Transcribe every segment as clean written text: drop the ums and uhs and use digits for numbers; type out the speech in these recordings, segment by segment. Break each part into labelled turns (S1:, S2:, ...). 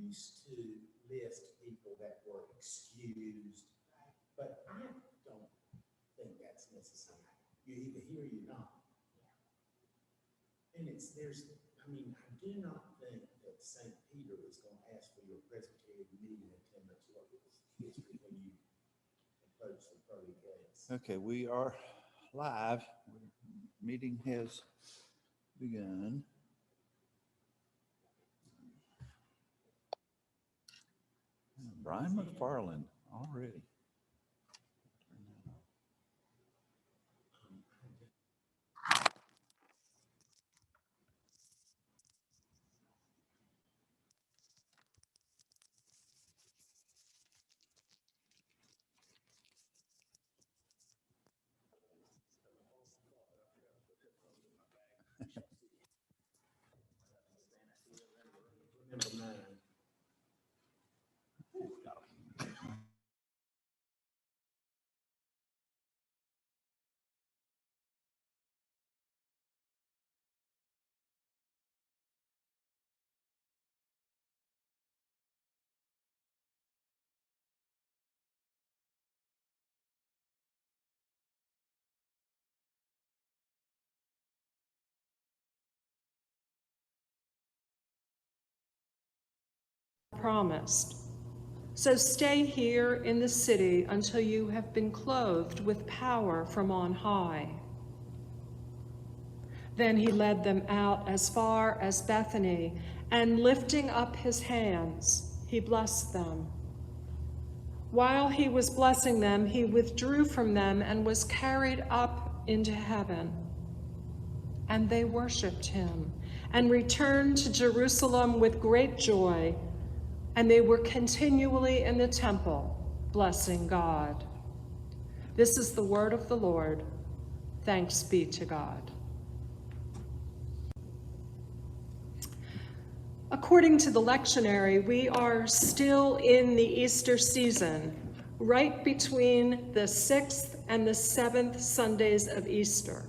S1: used to list people that were excused, but I don't think that's necessary. You either hear or you're not. And I do not think that St. Peter is going to ask for your Presbyterian meeting attendance history when you approach the pearly gates.
S2: Okay, we are live. Meeting has begun. Brian McFarland already.
S1: Number 9.
S3: Promised. So stay here in the city until you have been clothed with power from on high. Then he led them out as far as Bethany, and lifting up his hands, he blessed them. While he was blessing them, he withdrew from them and was carried up into heaven. And they worshiped him and returned to Jerusalem with great joy. And they were continually in the temple, blessing God. This is the word of the Lord. Thanks be to God. According to the lectionary, we are still in the Easter season, right between the 6th and the 7th Sundays of Easter.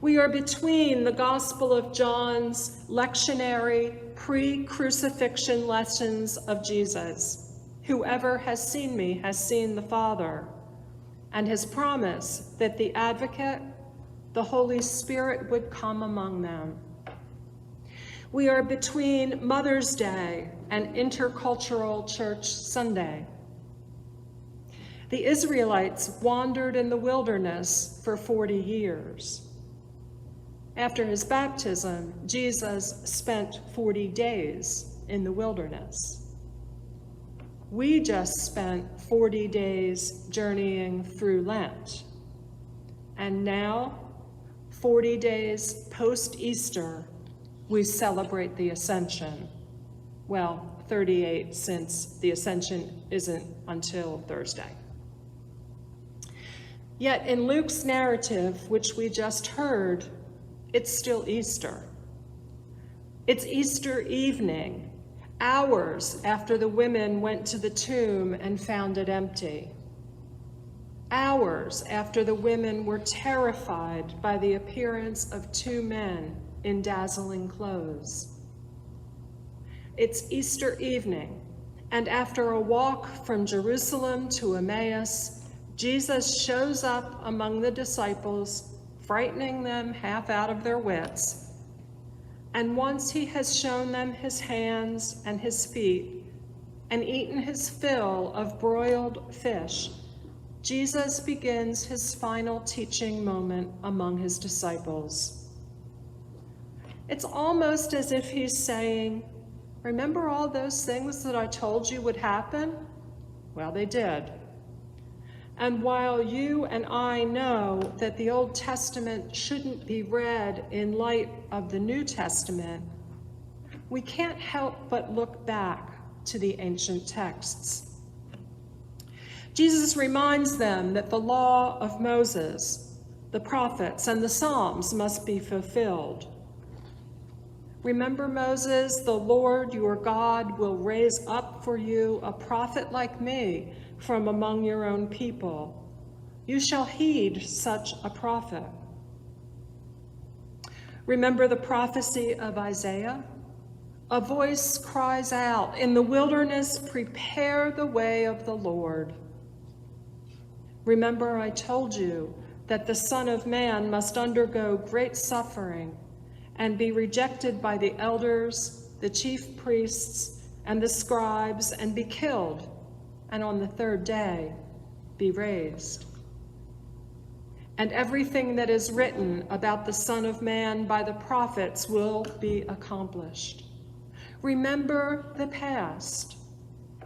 S3: We are between the Gospel of John's lectionary pre-crucifixion lessons of Jesus. Whoever has seen me has seen the Father, and his promise that the Advocate, the Holy Spirit, would come among them. We are between Mother's Day and Intercultural Church Sunday. The Israelites wandered in the wilderness for 40 years. After his baptism, Jesus spent 40 days in the wilderness. We just spent 40 days journeying through Lent. And now, 40 days post-Easter, we celebrate the Ascension. Well, 38 since the Ascension isn't until Thursday. Yet in Luke's narrative, which we just heard, it's still Easter. It's Easter evening, hours after the women went to the tomb and found it empty. Hours after the women were terrified by the appearance of 2 men in dazzling clothes. It's Easter evening, and after a walk from Jerusalem to Emmaus, Jesus shows up among the disciples, frightening them half out of their wits. And once he has shown them his hands and his feet and eaten his fill of broiled fish, Jesus begins his final teaching moment among his disciples. It's almost as if he's saying, remember all those things that I told you would happen? Well, they did. And while you and I know that the Old Testament shouldn't be read in light of the New Testament, we can't help but look back to the ancient texts. Jesus reminds them that the law of Moses, the prophets, and the Psalms must be fulfilled. Remember, Moses, the Lord your God will raise up for you a prophet like me from among your own people. You shall heed such a prophet. Remember the prophecy of Isaiah? A voice cries out, "In the wilderness, prepare the way of the Lord." Remember, I told you that the Son of Man must undergo great suffering and be rejected by the elders, the chief priests, and the scribes, and be killed, and on the third day be raised. And everything that is written about the Son of Man by the prophets will be accomplished. Remember the past.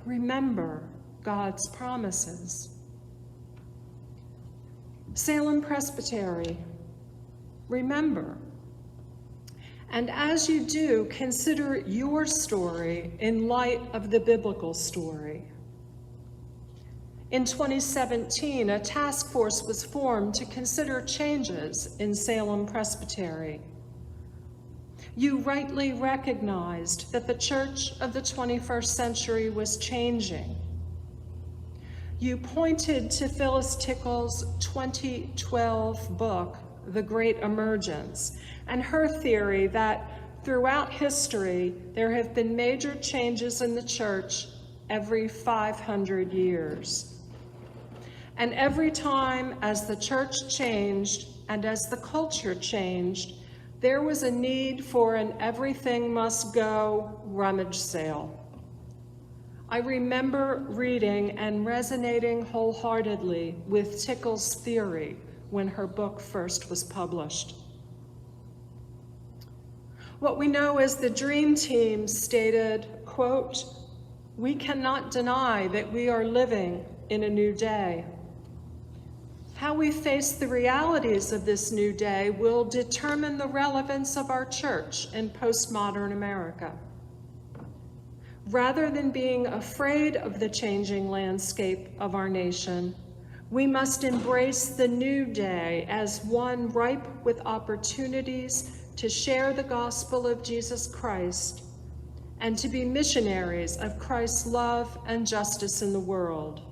S3: Remember God's promises. Salem Presbytery, remember. And as you do, consider your story in light of the biblical story. In 2017, a task force was formed to consider changes in Salem Presbytery. You rightly recognized that the church of the 21st century was changing. You pointed to Phyllis Tickle's 2012 book, The Great Emergence, and her theory that throughout history, there have been major changes in the church every 500 years. And every time as the church changed and as the culture changed, there was a need for an everything must go rummage sale. I remember reading and resonating wholeheartedly with Tickle's theory when her book first was published. What we know is the Dream Team stated, quote, "We cannot deny that we are living in a new day. How we face the realities of this new day will determine the relevance of our church in postmodern America. Rather than being afraid of the changing landscape of our nation, we must embrace the new day as one ripe with opportunities to share the gospel of Jesus Christ and to be missionaries of Christ's love and justice in the world.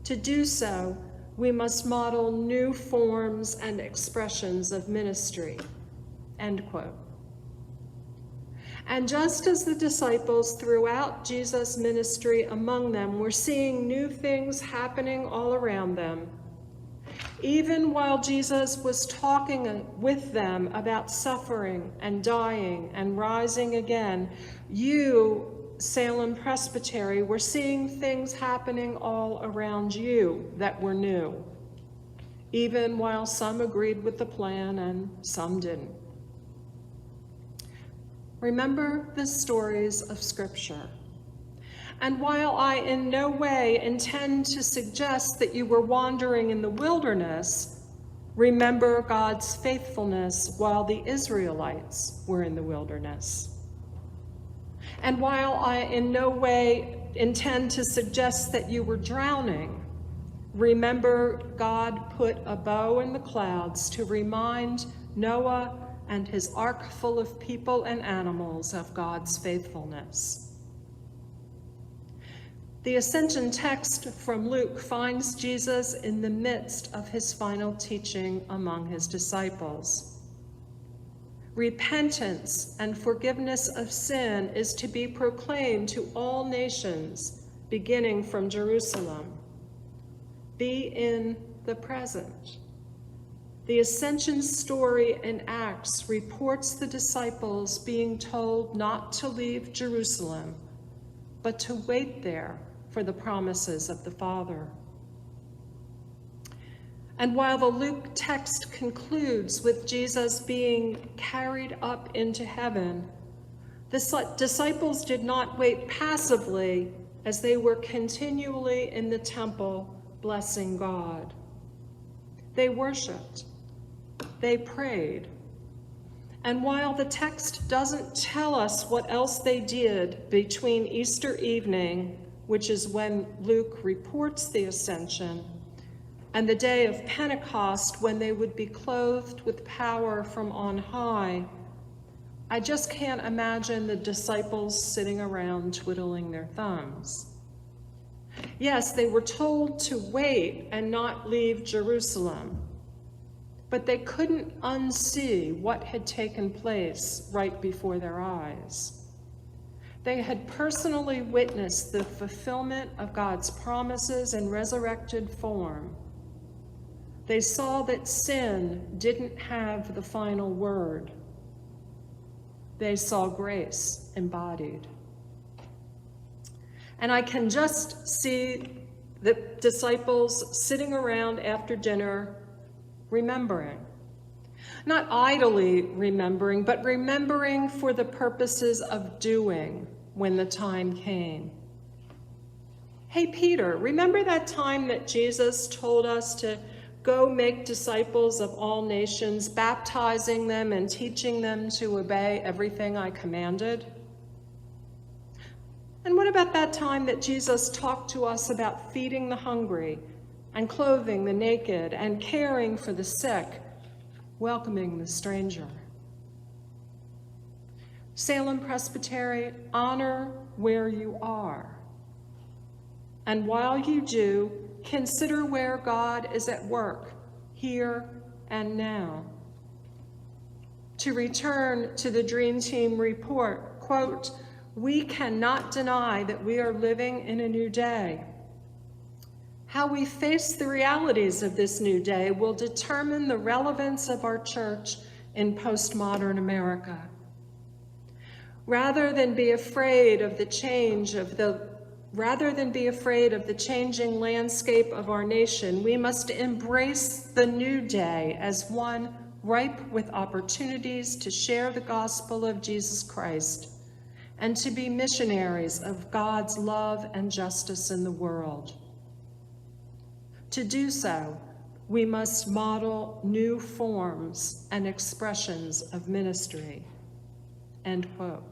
S3: To do so, we must model new forms and expressions of ministry," end quote. And just as the disciples throughout Jesus' ministry among them were seeing new things happening all around them, even while Jesus was talking with them about suffering and dying and rising again, you, Salem Presbytery, were seeing things happening all around you that were new, even while some agreed with the plan and some didn't. Remember the stories of Scripture. And while I in no way intend to suggest that you were wandering in the wilderness, remember God's faithfulness while the Israelites were in the wilderness. And while I in no way intend to suggest that you were drowning, remember God put a bow in the clouds to remind Noah and his ark full of people and animals of God's faithfulness. The Ascension text from Luke finds Jesus in the midst of his final teaching among his disciples. Repentance and forgiveness of sin is to be proclaimed to all nations, beginning from Jerusalem. Be in the present. The Ascension story in Acts reports the disciples being told not to leave Jerusalem, but to wait there for the promises of the Father. And while the Luke text concludes with Jesus being carried up into heaven, the disciples did not wait passively as they were continually in the temple blessing God. They worshiped. They prayed. And while the text doesn't tell us what else they did between Easter evening, which is when Luke reports the ascension, and the day of Pentecost, when they would be clothed with power from on high, I just can't imagine the disciples sitting around twiddling their thumbs. Yes, they were told to wait and not leave Jerusalem, but they couldn't unsee what had taken place right before their eyes. They had personally witnessed the fulfillment of God's promises in resurrected form. They saw that sin didn't have the final word. They saw grace embodied. And I can just see the disciples sitting around after dinner remembering. Not idly remembering, but remembering for the purposes of doing when the time came. Hey, Peter, remember that time that Jesus told us to go make disciples of all nations, baptizing them and teaching them to obey everything I commanded? And what about that time that Jesus talked to us about feeding the hungry and clothing the naked and caring for the sick, welcoming the stranger? Salem Presbytery, honor where you are. And while you do, consider where God is at work, here and now. To return to the Dream Team report, quote, "We cannot deny that we are living in a new day. How we face the realities of this new day will determine the relevance of our church in postmodern America. Rather than be afraid of the changing landscape of our nation, we must embrace the new day as one ripe with opportunities to share the gospel of Jesus Christ and to be missionaries of God's love and justice in the world. To do so, we must model new forms and expressions of ministry." End quote.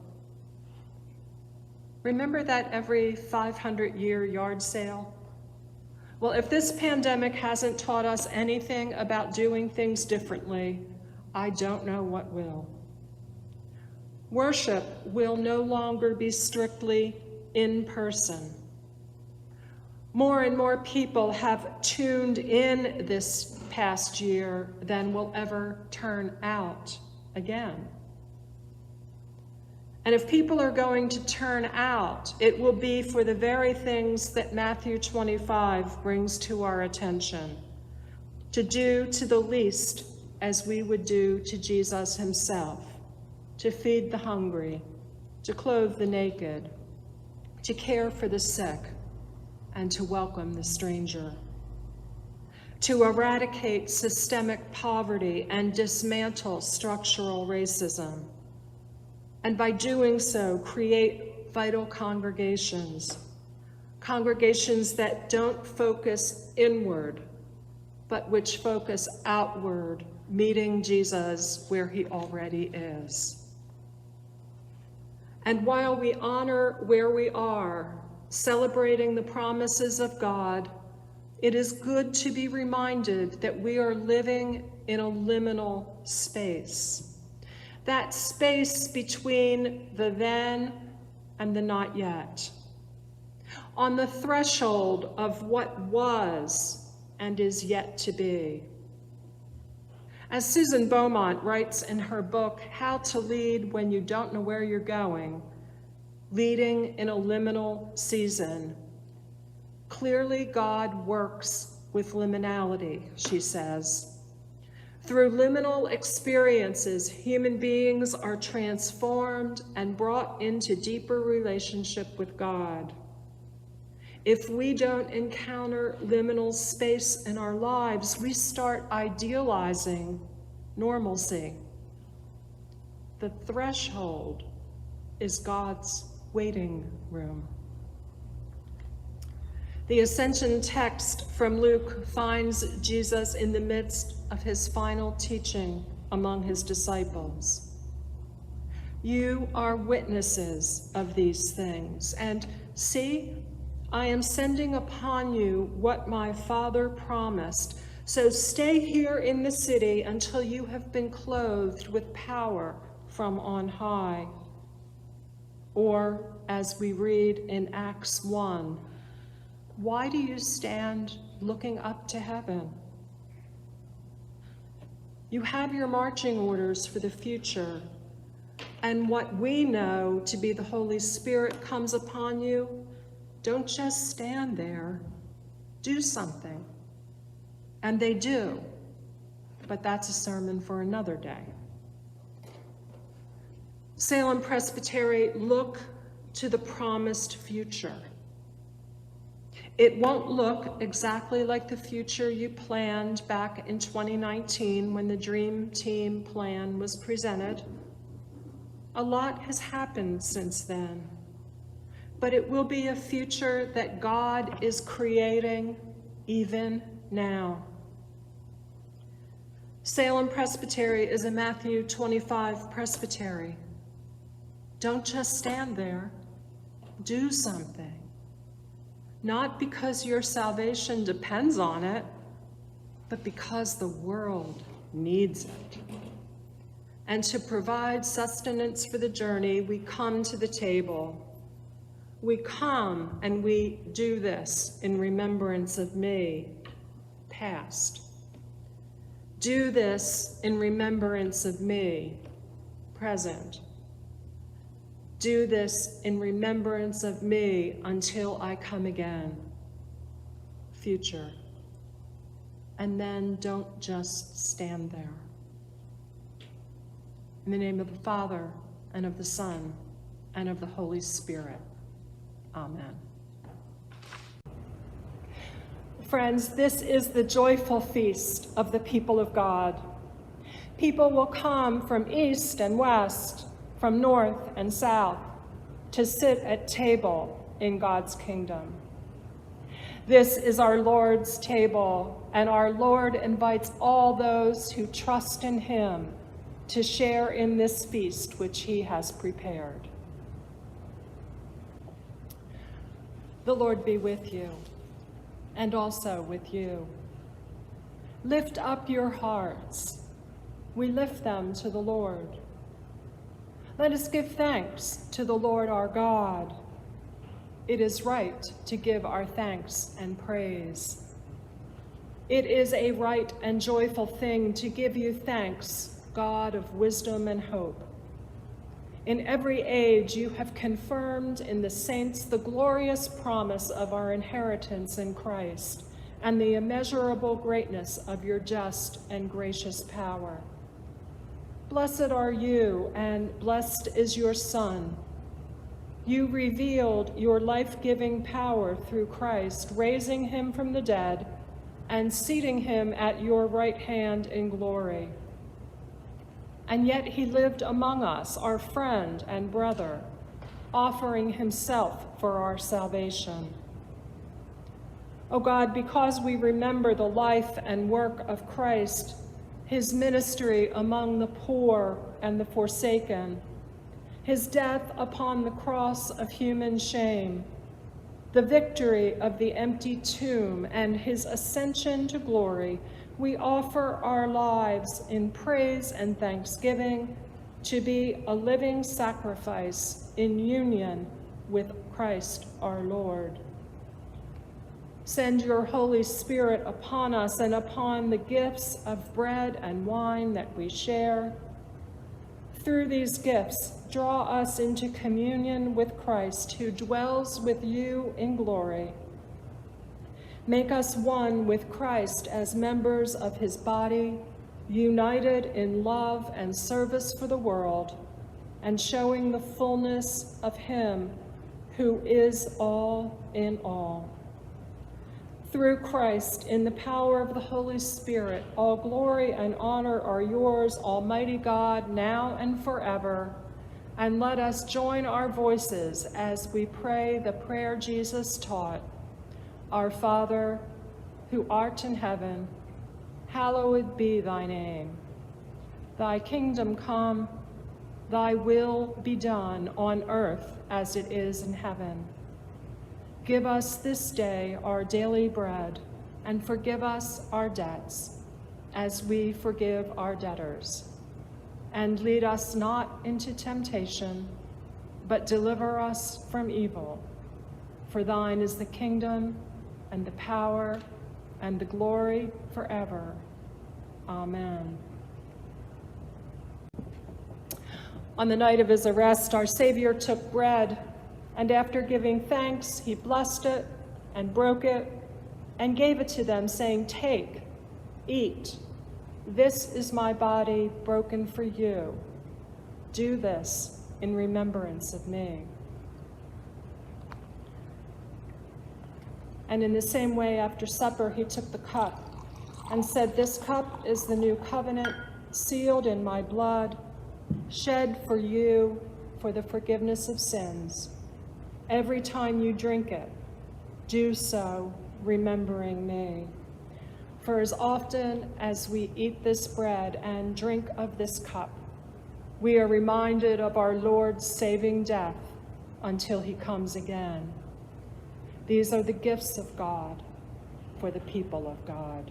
S3: Remember that every 500-year yard sale? Well, if this pandemic hasn't taught us anything about doing things differently, I don't know what will. Worship will no longer be strictly in person. More and more people have tuned in this past year than will ever turn out again. And if people are going to turn out, it will be for the very things that Matthew 25 brings to our attention: to do to the least as we would do to Jesus himself, to feed the hungry, to clothe the naked, to care for the sick, and to welcome the stranger, to eradicate systemic poverty and dismantle structural racism, and by doing so, create vital congregations that don't focus inward, but which focus outward, meeting Jesus where he already is. And while we honor where we are, celebrating the promises of God, it is good to be reminded that we are living in a liminal space. That space between the then and the not yet. On the threshold of what was and is yet to be. As Susan Beaumont writes in her book, How to Lead When You Don't Know Where You're Going, Leading in a Liminal Season. Clearly, God works with liminality, she says. Through liminal experiences, human beings are transformed and brought into deeper relationship with God. If we don't encounter liminal space in our lives, we start idealizing normalcy. The threshold is God's waiting room. The Ascension text from Luke finds Jesus in the midst of his final teaching among his disciples. You are witnesses of these things, and see, I am sending upon you what my Father promised. So stay here in the city until you have been clothed with power from on high. Or, as we read in Acts 1, why do you stand looking up to heaven? You have your marching orders for the future. and what we know to be the Holy Spirit comes upon you, don't just stand there. Do something. And they do. But that's a sermon for another day. Salem Presbytery, look to the promised future. It won't look exactly like the future you planned back in 2019 when the Dream Team plan was presented. A lot has happened since then, but it will be a future that God is creating even now. Salem Presbytery is a Matthew 25 presbytery. Don't just stand there. Do something. Not because your salvation depends on it, but because the world needs it. And to provide sustenance for the journey, we come to the table. We come and we do this in remembrance of me, past. Do this in remembrance of me, present. Do this in remembrance of me until I come again, future. And then don't just stand there. In the name of the Father, and of the Son, and of the Holy Spirit. Amen. Friends, this is the joyful feast of the people of God. People will come from east and west, from north and south, to sit at table in God's kingdom. This is our Lord's table, and our Lord invites all those who trust in him to share in this feast which he has prepared. The Lord be with you, and also with you. Lift up your hearts. We lift them to the Lord. Let us give thanks to the Lord our God. It is right to give our thanks and praise. It is a right and joyful thing to give you thanks, God of wisdom and hope. In every age you have confirmed in the saints the glorious promise of our inheritance in Christ and the immeasurable greatness of your just and gracious power. Blessed are you, and blessed is your Son. You revealed your life-giving power through Christ, raising him from the dead and seating him at your right hand in glory. And yet he lived among us, our friend and brother, offering himself for our salvation. O God, because we remember the life and work of Christ, his ministry among the poor and the forsaken, his death upon the cross of human shame, the victory of the empty tomb, and his ascension to glory, we offer our lives in praise and thanksgiving to be a living sacrifice in union with Christ our Lord. Send your Holy Spirit upon us and upon the gifts of bread and wine that we share. Through these gifts, draw us into communion with Christ, who dwells with you in glory. Make us one with Christ as members of his body, united in love and service for the world, and showing the fullness of him who is all in all. Through Christ, in the power of the Holy Spirit, all glory and honor are yours, Almighty God, now and forever. And let us join our voices as we pray the prayer Jesus taught. Our Father, who art in heaven, hallowed be thy name. Thy kingdom come, thy will be done on earth as it is in heaven. Give us this day our daily bread, and forgive us our debts, as we forgive our debtors. And lead us not into temptation, but deliver us from evil. For thine is the kingdom, and the power, and the glory forever. Amen. On the night of his arrest, our Savior took bread, and after giving thanks, he blessed it and broke it and gave it to them, saying, "Take, eat. This is my body broken for you. Do this in remembrance of me." And in the same way, after supper, he took the cup and said, "This cup is the new covenant, sealed in my blood, shed for you for the forgiveness of sins. Every time you drink it, do so remembering me. For as often as we eat this bread and drink of this cup, we are reminded of our Lord's saving death until he comes again. These are the gifts of God for the people of God.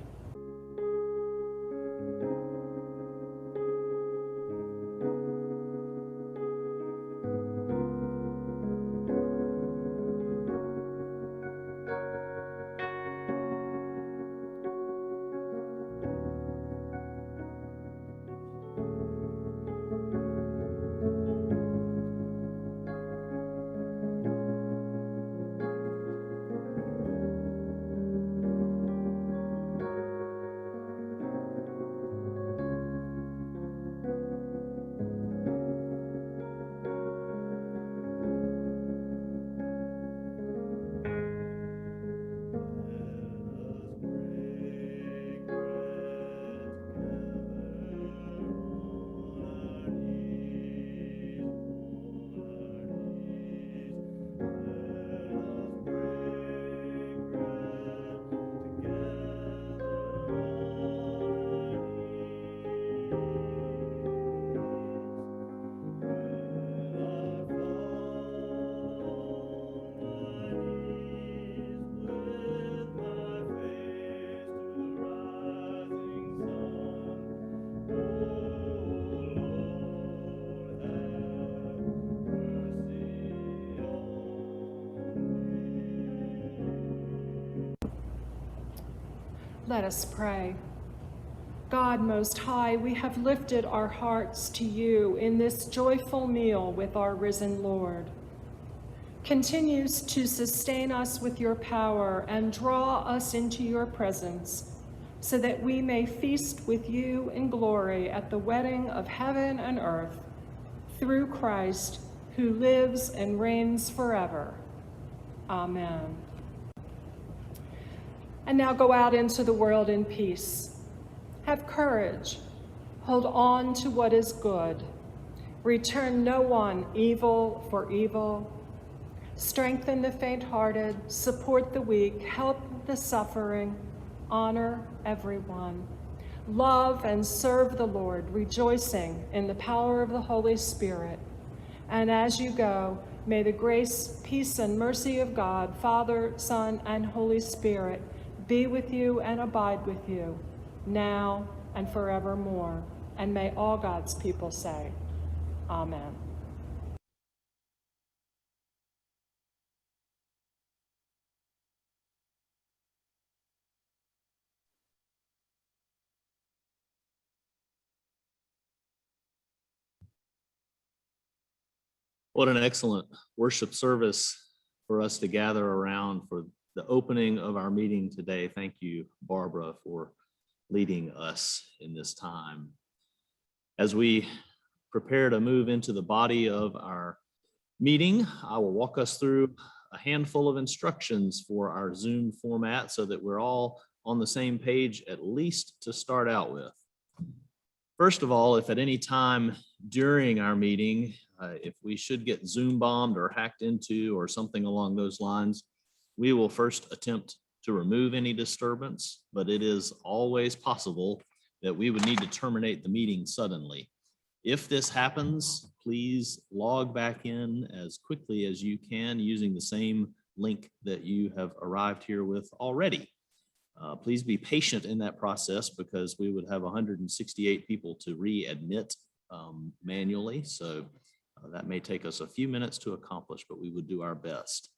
S3: Let us pray. God Most High, we have lifted our hearts to you in this joyful meal with our risen Lord. Continues to sustain us with your power and draw us into your presence, so that we may feast with you in glory at the wedding of heaven and earth, through Christ, who lives and reigns forever. Amen. And now go out into the world in peace. Have courage. Hold on to what is good. Return no one evil for evil. Strengthen the faint-hearted. Support the weak. Help the suffering. Honor everyone. Love and serve the Lord, rejoicing in the power of the Holy Spirit. And as you go, may the grace, peace, and mercy of God, Father, Son, and Holy Spirit be with you and abide with you, now and forevermore. And may all God's people say, Amen.
S4: What an excellent worship service for us to gather around for the opening of our meeting today. Thank you, Barbara, for leading us in this time. As we prepare to move into the body of our meeting, I will walk us through a handful of instructions for our Zoom format so that we're all on the same page, at least to start out with. First of all, if at any time during our meeting, if we should get Zoom bombed or hacked into or something along those lines, we will first attempt to remove any disturbance, but it is always possible that we would need to terminate the meeting suddenly. If this happens, please log back in as quickly as you can using the same link that you have arrived here with already. Please be patient in that process because we would have 168 people to readmit manually. So that may take us a few minutes to accomplish, but we would do our best.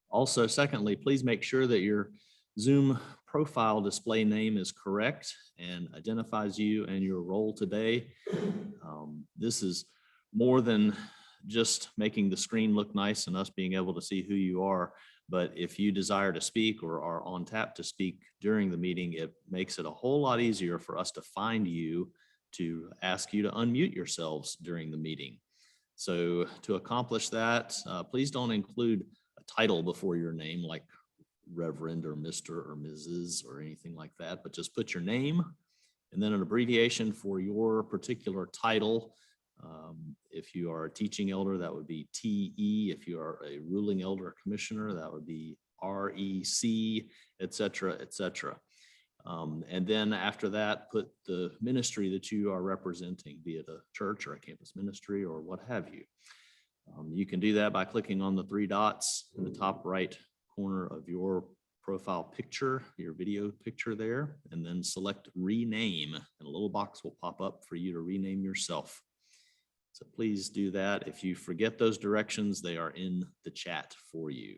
S4: Also, secondly, please make sure that your Zoom profile display name is correct and identifies you and your role today. This is more than just making the screen look nice and us being able to see who you are. But if you desire to speak or are on tap to speak during the meeting, it makes it a whole lot easier for us to find you, to ask you to unmute yourselves during the meeting. So to accomplish that, please don't include a title before your name like Reverend or Mr. or Mrs. or anything like that, but just put your name and then an abbreviation for your particular title. If you are a teaching elder, that would be TE. If you are a ruling elder or commissioner, that would be REC, et cetera, et cetera. And then after that, put the ministry that you are representing, be it a church or a campus ministry or what have you. You can do that by clicking on the three dots in the top right corner of your profile picture, your video picture there, and then select rename, and a little box will pop up for you to rename yourself. So please do that. If you forget those directions, they are in the chat for you.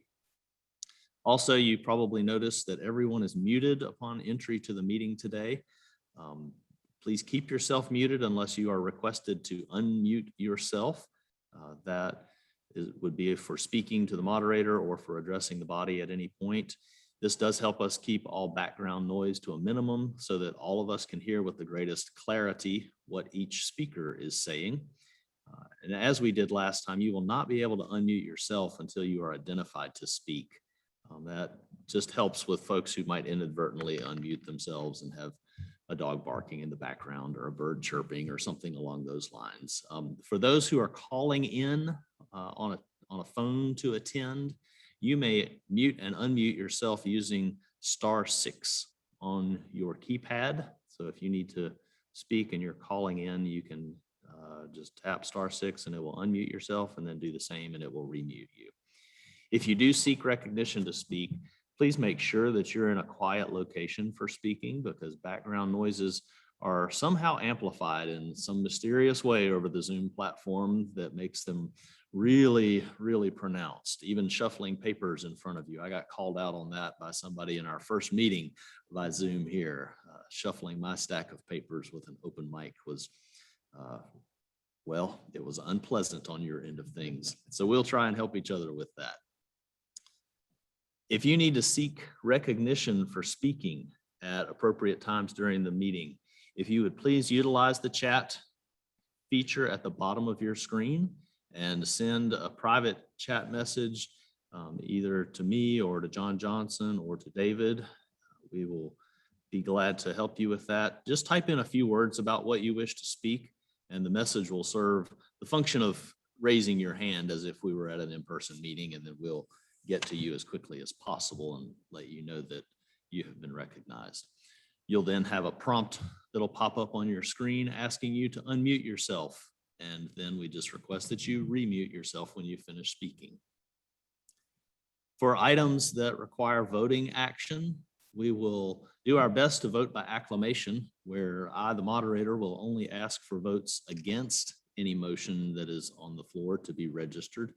S4: Also, you probably noticed that everyone is muted upon entry to the meeting today. Please keep yourself muted unless you are requested to unmute yourself. Would be for speaking to the moderator or for addressing the body at any point. This does help us keep all background noise to a minimum so that all of us can hear with the greatest clarity what each speaker is saying. And as we did last time, you will not be able to unmute yourself until you are identified to speak. That just helps with folks who might inadvertently unmute themselves and have a dog barking in the background or a bird chirping or something along those lines. For those who are calling in on a phone to attend, you may mute and unmute yourself using *6 on your keypad. So if you need to speak and you're calling in, you can just tap *6 and it will unmute yourself, and then do the same and it will remute you. If you do seek recognition to speak, please make sure that you're in a quiet location for speaking, because background noises are somehow amplified in some mysterious way over the Zoom platform that makes them really, really pronounced. Even shuffling papers in front of you. I got called out on that by somebody in our first meeting by Zoom here. Shuffling my stack of papers with an open mic was, well, it was unpleasant on your end of things. So we'll try and help each other with that. If you need to seek recognition for speaking at appropriate times during the meeting, if you would please utilize the chat feature at the bottom of your screen and send a private chat message either to me or to John Johnson or to David. We will be glad to help you with that. Just type in a few words about what you wish to speak, and the message will serve the function of raising your hand as if we were at an in-person meeting, and then we'll get to you as quickly as possible and let you know that you have been recognized. You'll then have a prompt that'll pop up on your screen asking you to unmute yourself, and then we just request that you remute yourself when you finish speaking. For items that require voting action, we will do our best to vote by acclamation, where I, the moderator, will only ask for votes against any motion that is on the floor to be registered.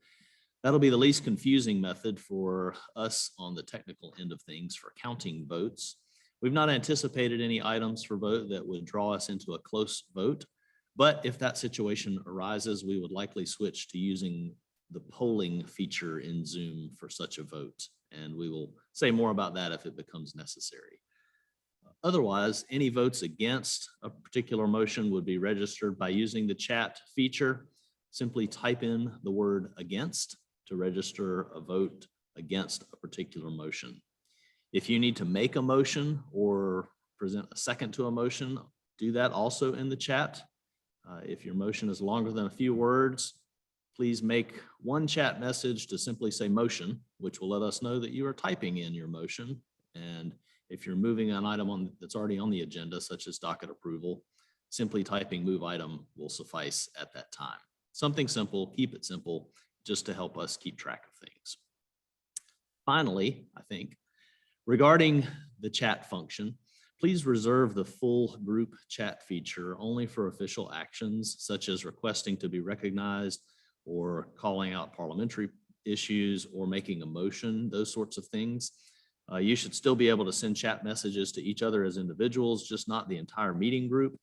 S4: That'll be the least confusing method for us on the technical end of things for counting votes. We've not anticipated any items for vote that would draw us into a close vote, but if that situation arises, we would likely switch to using the polling feature in Zoom for such a vote, and we will say more about that if it becomes necessary. Otherwise, any votes against a particular motion would be registered by using the chat feature. Simply type in the word "against" to register a vote against a particular motion. If you need to make a motion or present a second to a motion, do that also in the chat. If your motion is longer than a few words, please make one chat message to simply say "motion," which will let us know that you are typing in your motion. And if you're moving an item that's already on the agenda, such as docket approval, simply typing "move item" will suffice at that time. Something simple, keep it simple, just to help us keep track of things. Finally, I think, regarding the chat function, please reserve the full group chat feature only for official actions, such as requesting to be recognized or calling out parliamentary issues or making a motion, those sorts of things. You should still be able to send chat messages to each other as individuals, just not the entire meeting group.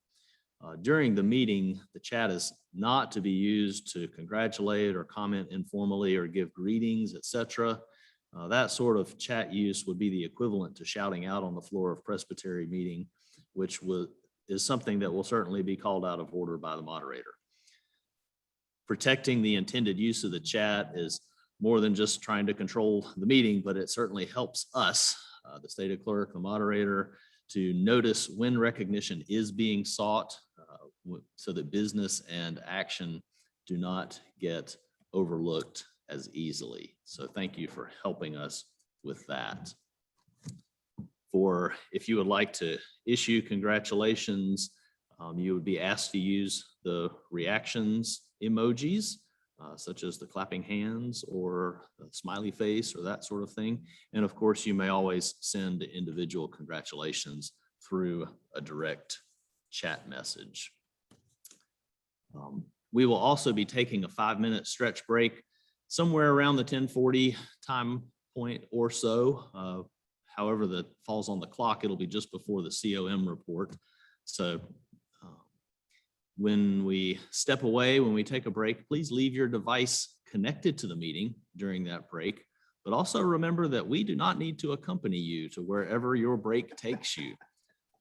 S4: During the meeting, the chat is not to be used to congratulate or comment informally or give greetings, etc. That sort of chat use would be the equivalent to shouting out on the floor of Presbytery meeting, which is something that will certainly be called out of order by the moderator. Protecting the intended use of the chat is more than just trying to control the meeting, but it certainly helps us, the stated clerk, the moderator, to notice when recognition is being sought so that business and action do not get overlooked as easily. So thank you for helping us with that. If you would like to issue congratulations, you would be asked to use the reactions emojis, such as the clapping hands or a smiley face or that sort of thing. And of course, you may always send individual congratulations through a direct chat message. We will also be taking a 5-minute stretch break somewhere around the 10:40 time point or so. However, that falls on the clock, it'll be just before the COM report. So when we step away, when we take a break, please leave your device connected to the meeting during that break. But also remember that we do not need to accompany you to wherever your break takes you.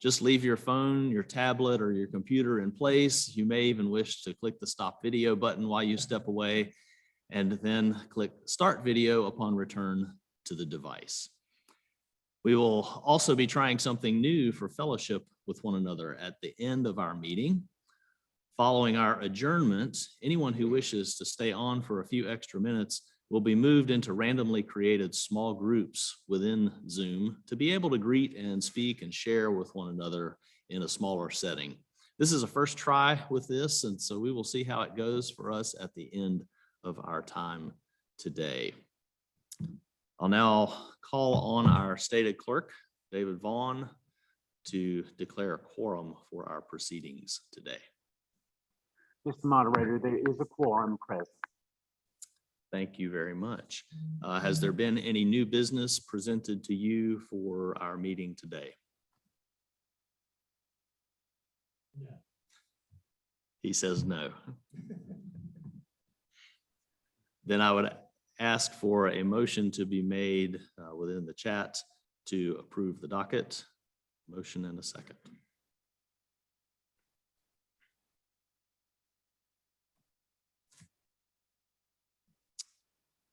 S4: Just leave your phone, your tablet, or your computer in place. You may even wish to click the stop video button while you step away, and then click start video upon return to the device. We will also be trying something new for fellowship with one another at the end of our meeting. Following our adjournment, anyone who wishes to stay on for a few extra minutes will be moved into randomly created small groups within Zoom to be able to greet and speak and share with one another in a smaller setting. This is a first try with this, and so we will see how it goes for us at the end of our time today. I'll now call on our stated clerk, David Vaughn, to declare a quorum for our proceedings today.
S5: Mr. Moderator, there is a quorum present.
S4: Thank you very much. Has there been any new business presented to you for our meeting today?
S1: No.
S4: He says no. Then I would ask for a motion to be made within the chat to approve the docket. Motion and a second.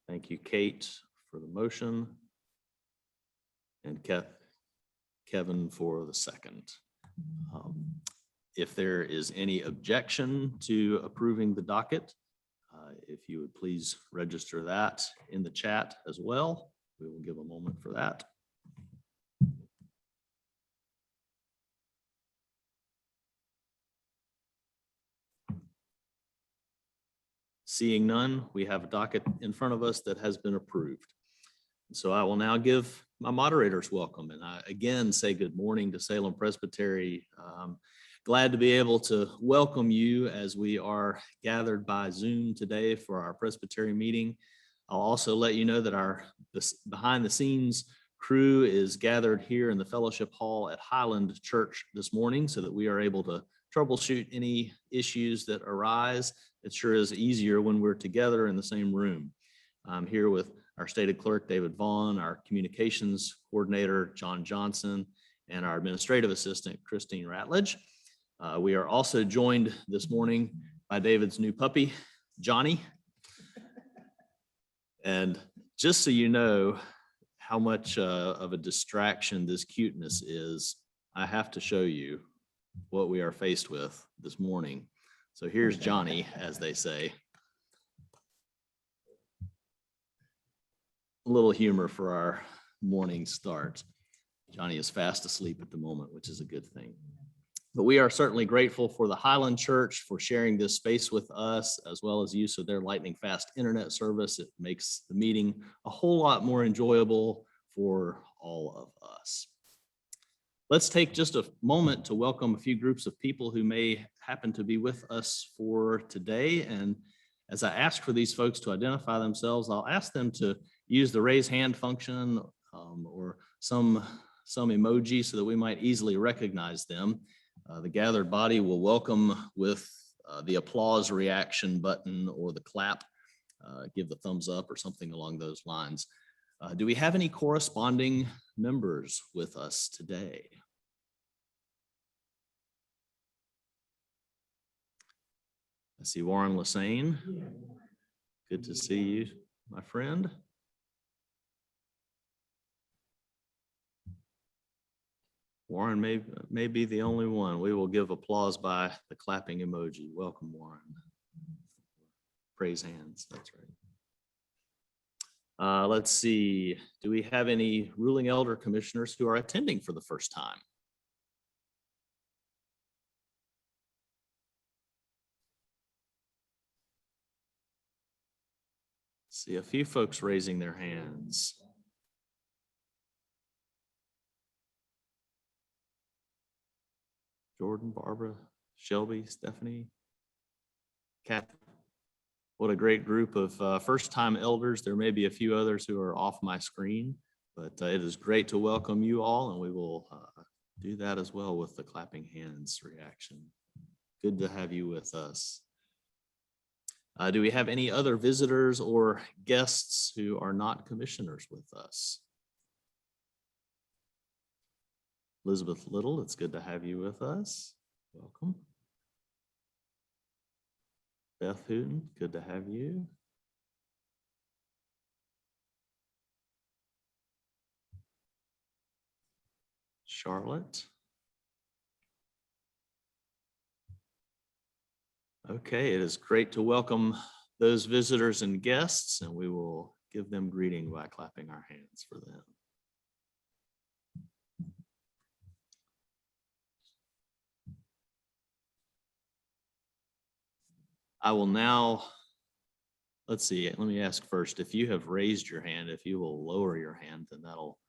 S4: Thank you, Kate, for the motion, and Kevin for the second. If there is any objection to approving the docket, if you would please register that in the chat as well. We will give a moment for that. Seeing none, we have a docket in front of us that has been approved. So I will now give my moderators welcome, and I again say good morning to Salem Presbytery. Glad to be able to welcome you as we are gathered by Zoom today for our Presbytery meeting. I'll also let you know that our behind the scenes crew is gathered here in the fellowship hall at Highland Church this morning so that we are able to troubleshoot any issues that arise. It sure is easier when we're together in the same room. I'm here with our stated clerk, David Vaughn, our communications coordinator, John Johnson, and our administrative assistant, Christine Ratledge. We are also joined this morning by David's new puppy, Johnny. And just so you know how much of a distraction this cuteness is, I have to show you what we are faced with this morning. So here's Johnny, as they say. A little humor for our morning start. Johnny is fast asleep at the moment, which is a good thing. But we are certainly grateful for the Highland Church for sharing this space with us, as well as use of their lightning fast internet service. It makes the meeting a whole lot more enjoyable for all of us. Let's take just a moment to welcome a few groups of people who may happen to be with us for today. And as I ask for these folks to identify themselves, I'll ask them to use the raise hand function or some emoji so that we might easily recognize them. The gathered body will welcome with the applause reaction button or the clap, give the thumbs up or something along those lines. Do we have any corresponding members with us today? I see Warren Lassane. Good to see you, my friend. Warren may be the only one. We will give applause by the clapping emoji. Welcome, Warren. Praise hands, that's right. Let's see, do we have any ruling elder commissioners who are attending for the first time? See a few folks raising their hands. Jordan, Barbara, Shelby, Stephanie, Kathy. What a great group of first-time elders. There may be a few others who are off my screen, but it is great to welcome you all, and we will do that as well with the clapping hands reaction. Good to have you with us. Do we have any other visitors or guests who are not commissioners with us? Elizabeth Little, it's good to have you with us. Welcome. Beth Hooten, good to have you. Charlotte. Okay, it is great to welcome those visitors and guests, and we will give them greeting by clapping our hands for them. I will now, let's see, let me ask first, if you have raised your hand, if you will lower your hand, then that'll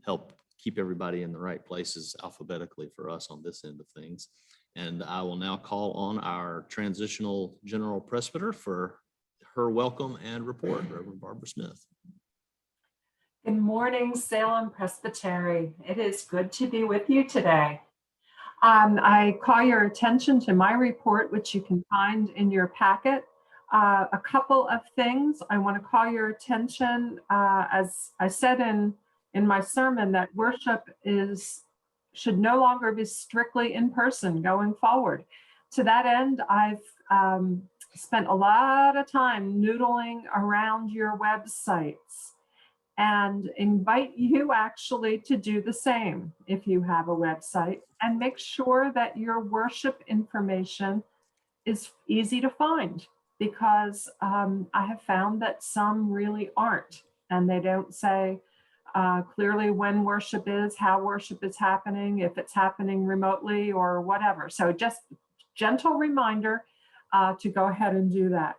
S4: help keep everybody in the right places alphabetically for us on this end of things. And I will now call on our transitional general presbyter for her welcome and report, Reverend Barbara Smith.
S6: Good morning, Salem Presbytery. It is good to be with you today. I call your attention to my report, which you can find in your packet. A couple of things I want to call your attention. As I said in my sermon, that worship should no longer be strictly in person going forward. To that end, I've spent a lot of time noodling around your websites and invite you actually to do the same if you have a website, and make sure that your worship information is easy to find, because I have found that some really aren't, and they don't say clearly when worship is, how worship is happening, if it's happening remotely or whatever. So just gentle reminder to go ahead and do that.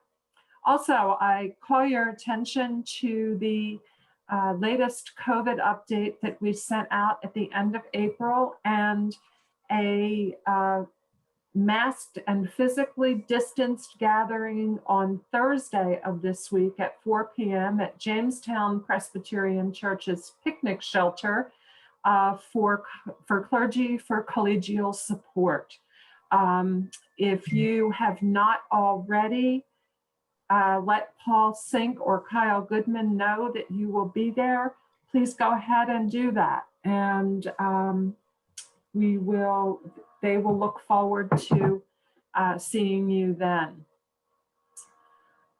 S6: Also, I call your attention to the latest COVID update that we sent out at the end of April, and a masked and physically distanced gathering on Thursday of this week at 4 p.m. at Jamestown Presbyterian Church's picnic shelter for clergy for collegial support. If you have not already, let Paul Sink or Kyle Goodman know that you will be there. Please go ahead and do that. And they will look forward to seeing you then.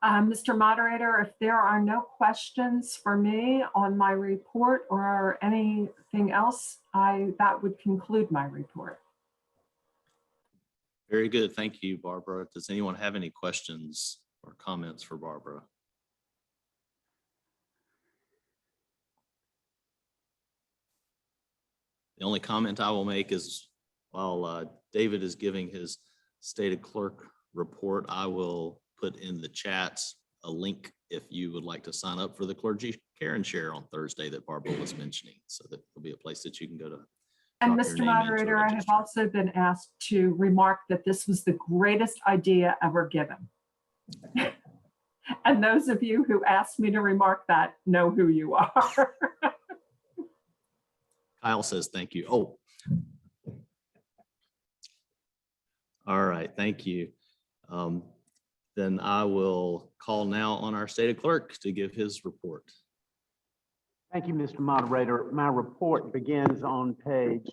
S6: Mr. Moderator, if there are no questions for me on my report or anything else, that would conclude my report.
S4: Very good. Thank you, Barbara. Does anyone have any questions or comments for Barbara? The only comment I will make is, while David is giving his stated clerk report, I will put in the chats a link if you would like to sign up for the clergy care and share on Thursday that Barbara was mentioning. So that will be a place that you can go to.
S6: And Mr. Moderator, I have also been asked to remark that this was the greatest idea ever given. And those of you who asked me to remark that know who you are.
S4: Kyle says thank you. Oh, All right, thank you. Then I will call now on our stated clerk to give his report.
S5: Thank you, Mr. Moderator. My report begins on page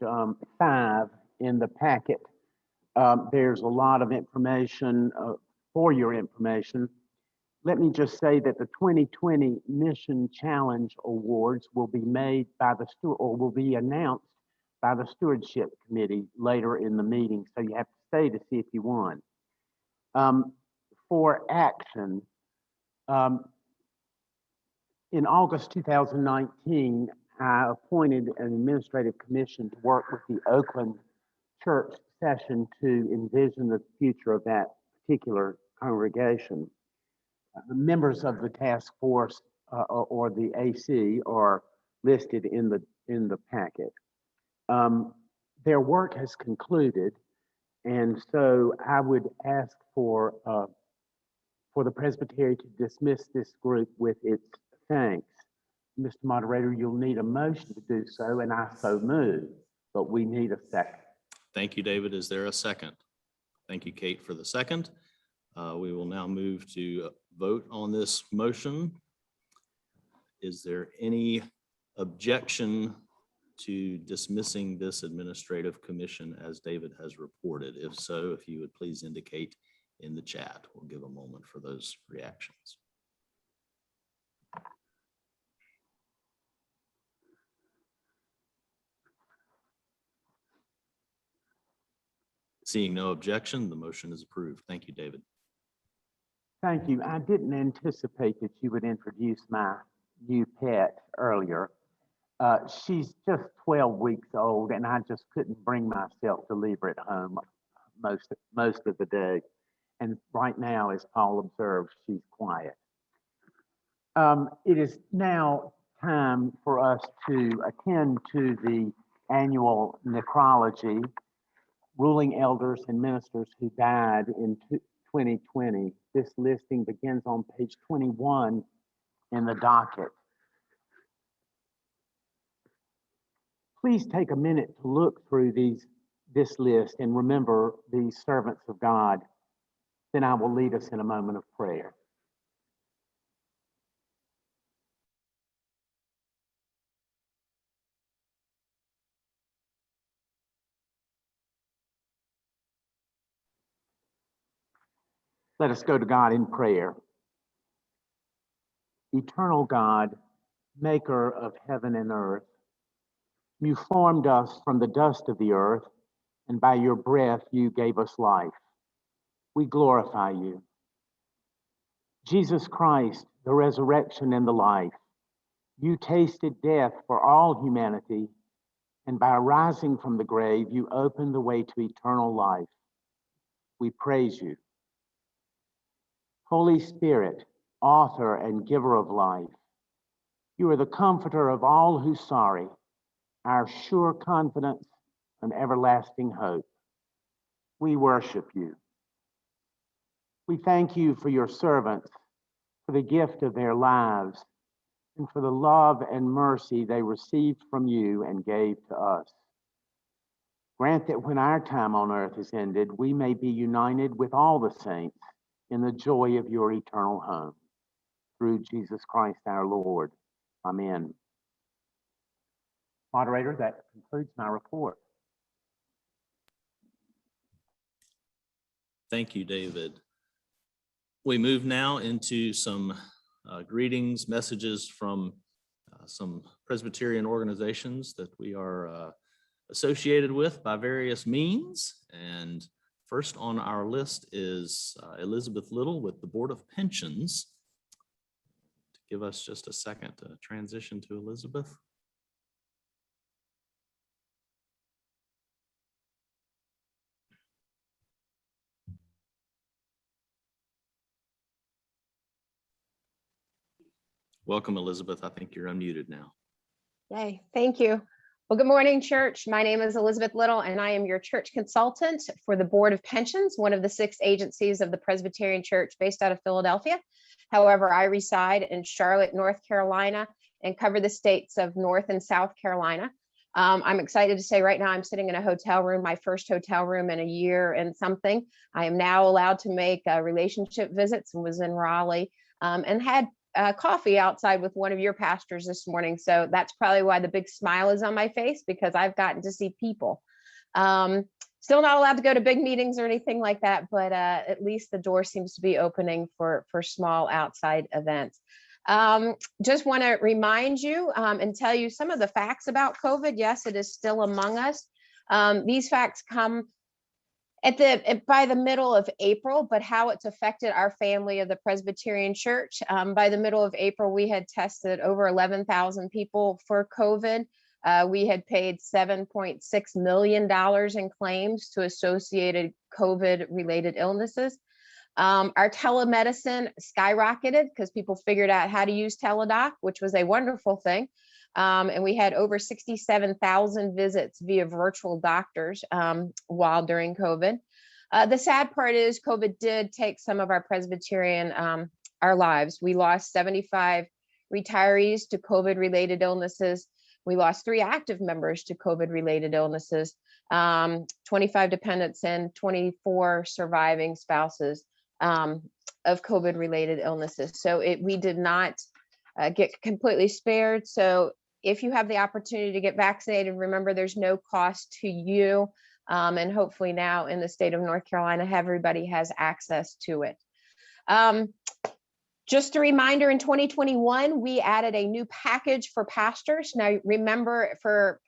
S5: 5 in the packet. There's a lot of information for your information. Let me just say that the 2020 Mission Challenge Awards will be made by the or will be announced by the Stewardship Committee later in the meeting, so you have to stay to see if you won. For action, in August 2019, I appointed an administrative commission to work with the Oakland church session to envision the future of that particular congregation. The members of the task force or the AC are listed in the packet. Their work has concluded, and so I would ask for the Presbytery to dismiss this group with its thanks. Mr. Moderator, you'll need a motion to do so, and I so move, but we need a second.
S4: Thank you, David. Is there a second? Thank you, Kate, for the second. We will now move to vote on this motion. Is there any objection to dismissing this administrative commission as David has reported? If so, if you would please indicate in the chat. We'll give a moment for those reactions. Seeing no objection, the motion is approved. Thank you, David.
S5: Thank you. I didn't anticipate that you would introduce my new pet earlier. She's just 12 weeks old, and I just couldn't bring myself to leave her at home most of the day. And right now, as Paul observed, she's quiet. It is now time for us to attend to the annual necrology, ruling elders and ministers who died in 2020. This listing begins on page 21 in the docket. Please take a minute to look through this list and remember these servants of God. Then I will lead us in a moment of prayer. Let us go to God in prayer. Eternal God, maker of heaven and earth, you formed us from the dust of the earth, and by your breath you gave us life. We glorify you. Jesus Christ, the resurrection and the life, you tasted death for all humanity, and by rising from the grave, you opened the way to eternal life. We praise you. Holy Spirit, author and giver of life, you are the comforter of all who sorry, our sure confidence and everlasting hope. We worship you. We thank you for your servants, for the gift of their lives, and for the love and mercy they received from you and gave to us. Grant that when our time on earth is ended, we may be united with all the saints in the joy of your eternal home. Through Jesus Christ our Lord. Amen. Moderator, that concludes my report.
S4: Thank you, David. We move now into some greetings, messages from some Presbyterian organizations that we are associated with by various means. And first on our list is Elizabeth Little with the Board of Pensions. Give us just a second to transition to Elizabeth. Welcome, Elizabeth. I think you're unmuted now.
S7: Yay, thank you. Well, good morning, church. My name is Elizabeth Little, and I am your church consultant for the Board of Pensions, one of the 6 agencies of the Presbyterian Church based out of Philadelphia. However, I reside in Charlotte, North Carolina, and cover the states of North and South Carolina. I'm excited to say right now I'm sitting in a hotel room, my first hotel room in a year and something. I am now allowed to make relationship visits and was in Raleigh and had coffee outside with one of your pastors this morning. So that's probably why the big smile is on my face, because I've gotten to see people. Still not allowed to go to big meetings or anything like that, but at least the door seems to be opening for small outside events. Just want to remind you and tell you some of the facts about COVID. Yes, it is still among us. These facts come by the middle of April, but how it's affected our family of the Presbyterian Church. By the middle of April, we had tested over 11,000 people for COVID. We had paid $7.6 million in claims to associated COVID-related illnesses. Our telemedicine skyrocketed because people figured out how to use Teladoc, which was a wonderful thing. And we had over 67,000 visits via virtual doctors while during COVID. The sad part is COVID did take some of our Presbyterian, our lives. We lost 75 retirees to COVID-related illnesses. We lost 3 active members to COVID-related illnesses, 25 dependents and 24 surviving spouses of COVID-related illnesses. So we did not get completely spared. So if you have the opportunity to get vaccinated, remember there's no cost to you. And hopefully now in the state of North Carolina, everybody has access to it. Just a reminder, in 2021, we added a new package for pastors. Now, remember, for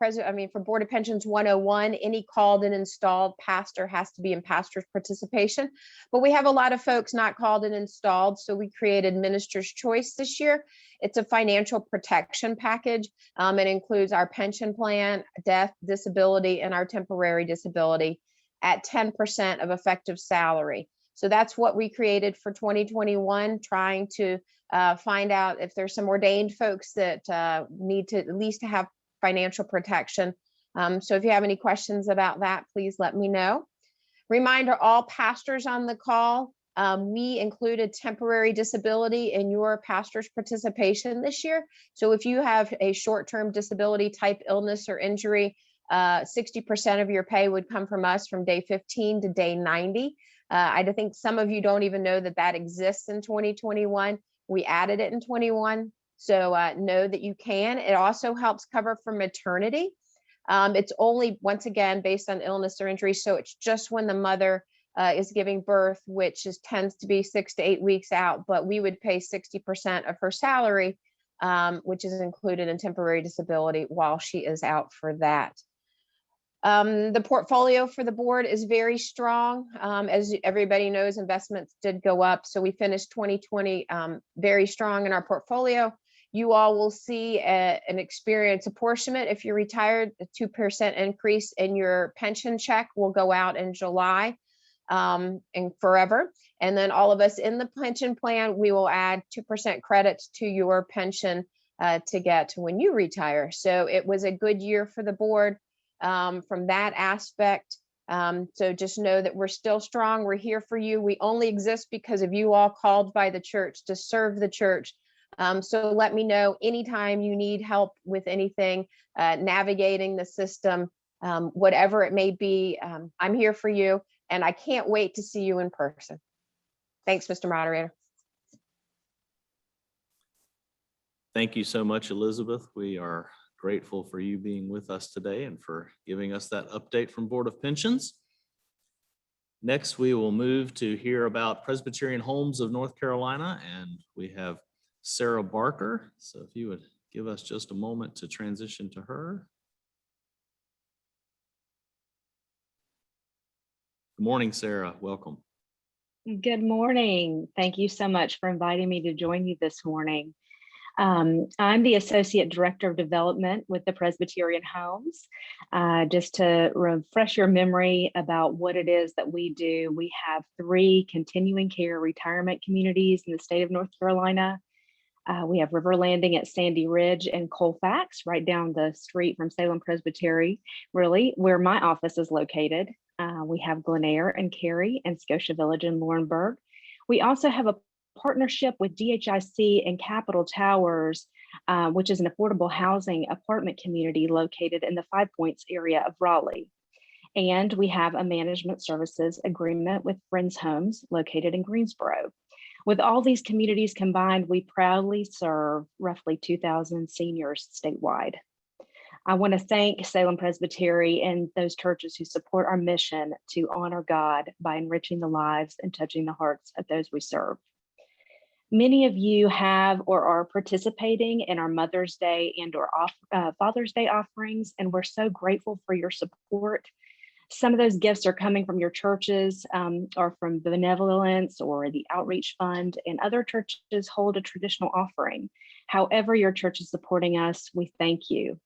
S7: Board of Pensions 101, any called and installed pastor has to be in pastor's participation. But we have a lot of folks not called and installed, so we created Minister's Choice this year. It's a financial protection package. It includes our pension plan, death, disability, and our temporary disability at 10% of effective salary. So that's what we created for 2021, trying to find out if there's some ordained folks that need to at least have financial protection. So if you have any questions about that, please let me know. Reminder, all pastors on the call, we included temporary disability in your pastor's participation this year. So if you have a short-term disability type illness or injury, 60% of your pay would come from us from day 15 to day 90. I think some of you don't even know that exists in 2021. We added it in 21. So know that you can. It also helps cover for maternity. It's only, once again, based on illness or injury. So it's just when the mother is giving birth, which tends to be 6 to 8 weeks out, but we would pay 60% of her salary, which is included in temporary disability while she is out for that. The portfolio for the board is very strong. As everybody knows, investments did go up. So we finished 2020 very strong in our portfolio. You all will see an experience apportionment. If you're retired, a 2% increase in your pension check will go out in July and forever. And then all of us in the pension plan, we will add 2% credits to your pension to get to when you retire. So it was a good year for the board. From that aspect. So just know that we're still strong. We're here for you. We only exist because of you all called by the church to serve the church. So let me know anytime you need help with anything, navigating the system, whatever it may be. I'm here for you, and I can't wait to see you in person. Thanks, Mr. Moderator.
S4: Thank you so much, Elizabeth. We are grateful for you being with us today and for giving us that update from Board of Pensions. Next, we will move to hear about Presbyterian Homes of North Carolina, and we have Sarah Barker. So if you would give us just a moment to transition to her. Good morning, Sarah. Welcome.
S8: Good morning. Thank you so much for inviting me to join you this morning. I'm the Associate Director of Development with the Presbyterian Homes. Just to refresh your memory about what it is that we do, we have 3 continuing care retirement communities in the state of North Carolina. We have River Landing at Sandy Ridge and Colfax, right down the street from Salem Presbytery, really, where my office is located. We have Glenair and Cary and Scotia Village in Laurinburg. We also have a partnership with DHIC and Capitol Towers which is an affordable housing apartment community located in the Five Points area of Raleigh. And we have a management services agreement with Friends Homes located in Greensboro. With all these communities combined, we proudly serve roughly 2,000 seniors statewide. I want to thank Salem Presbytery and those churches who support our mission to honor God by enriching the lives and touching the hearts of those we serve. Many of you have or are participating in our Mother's Day and or Father's Day offerings, and we're so grateful for your support. Some of those gifts are coming from your churches or from benevolence or the outreach fund, and other churches hold a traditional offering. However your church is supporting us, we thank you.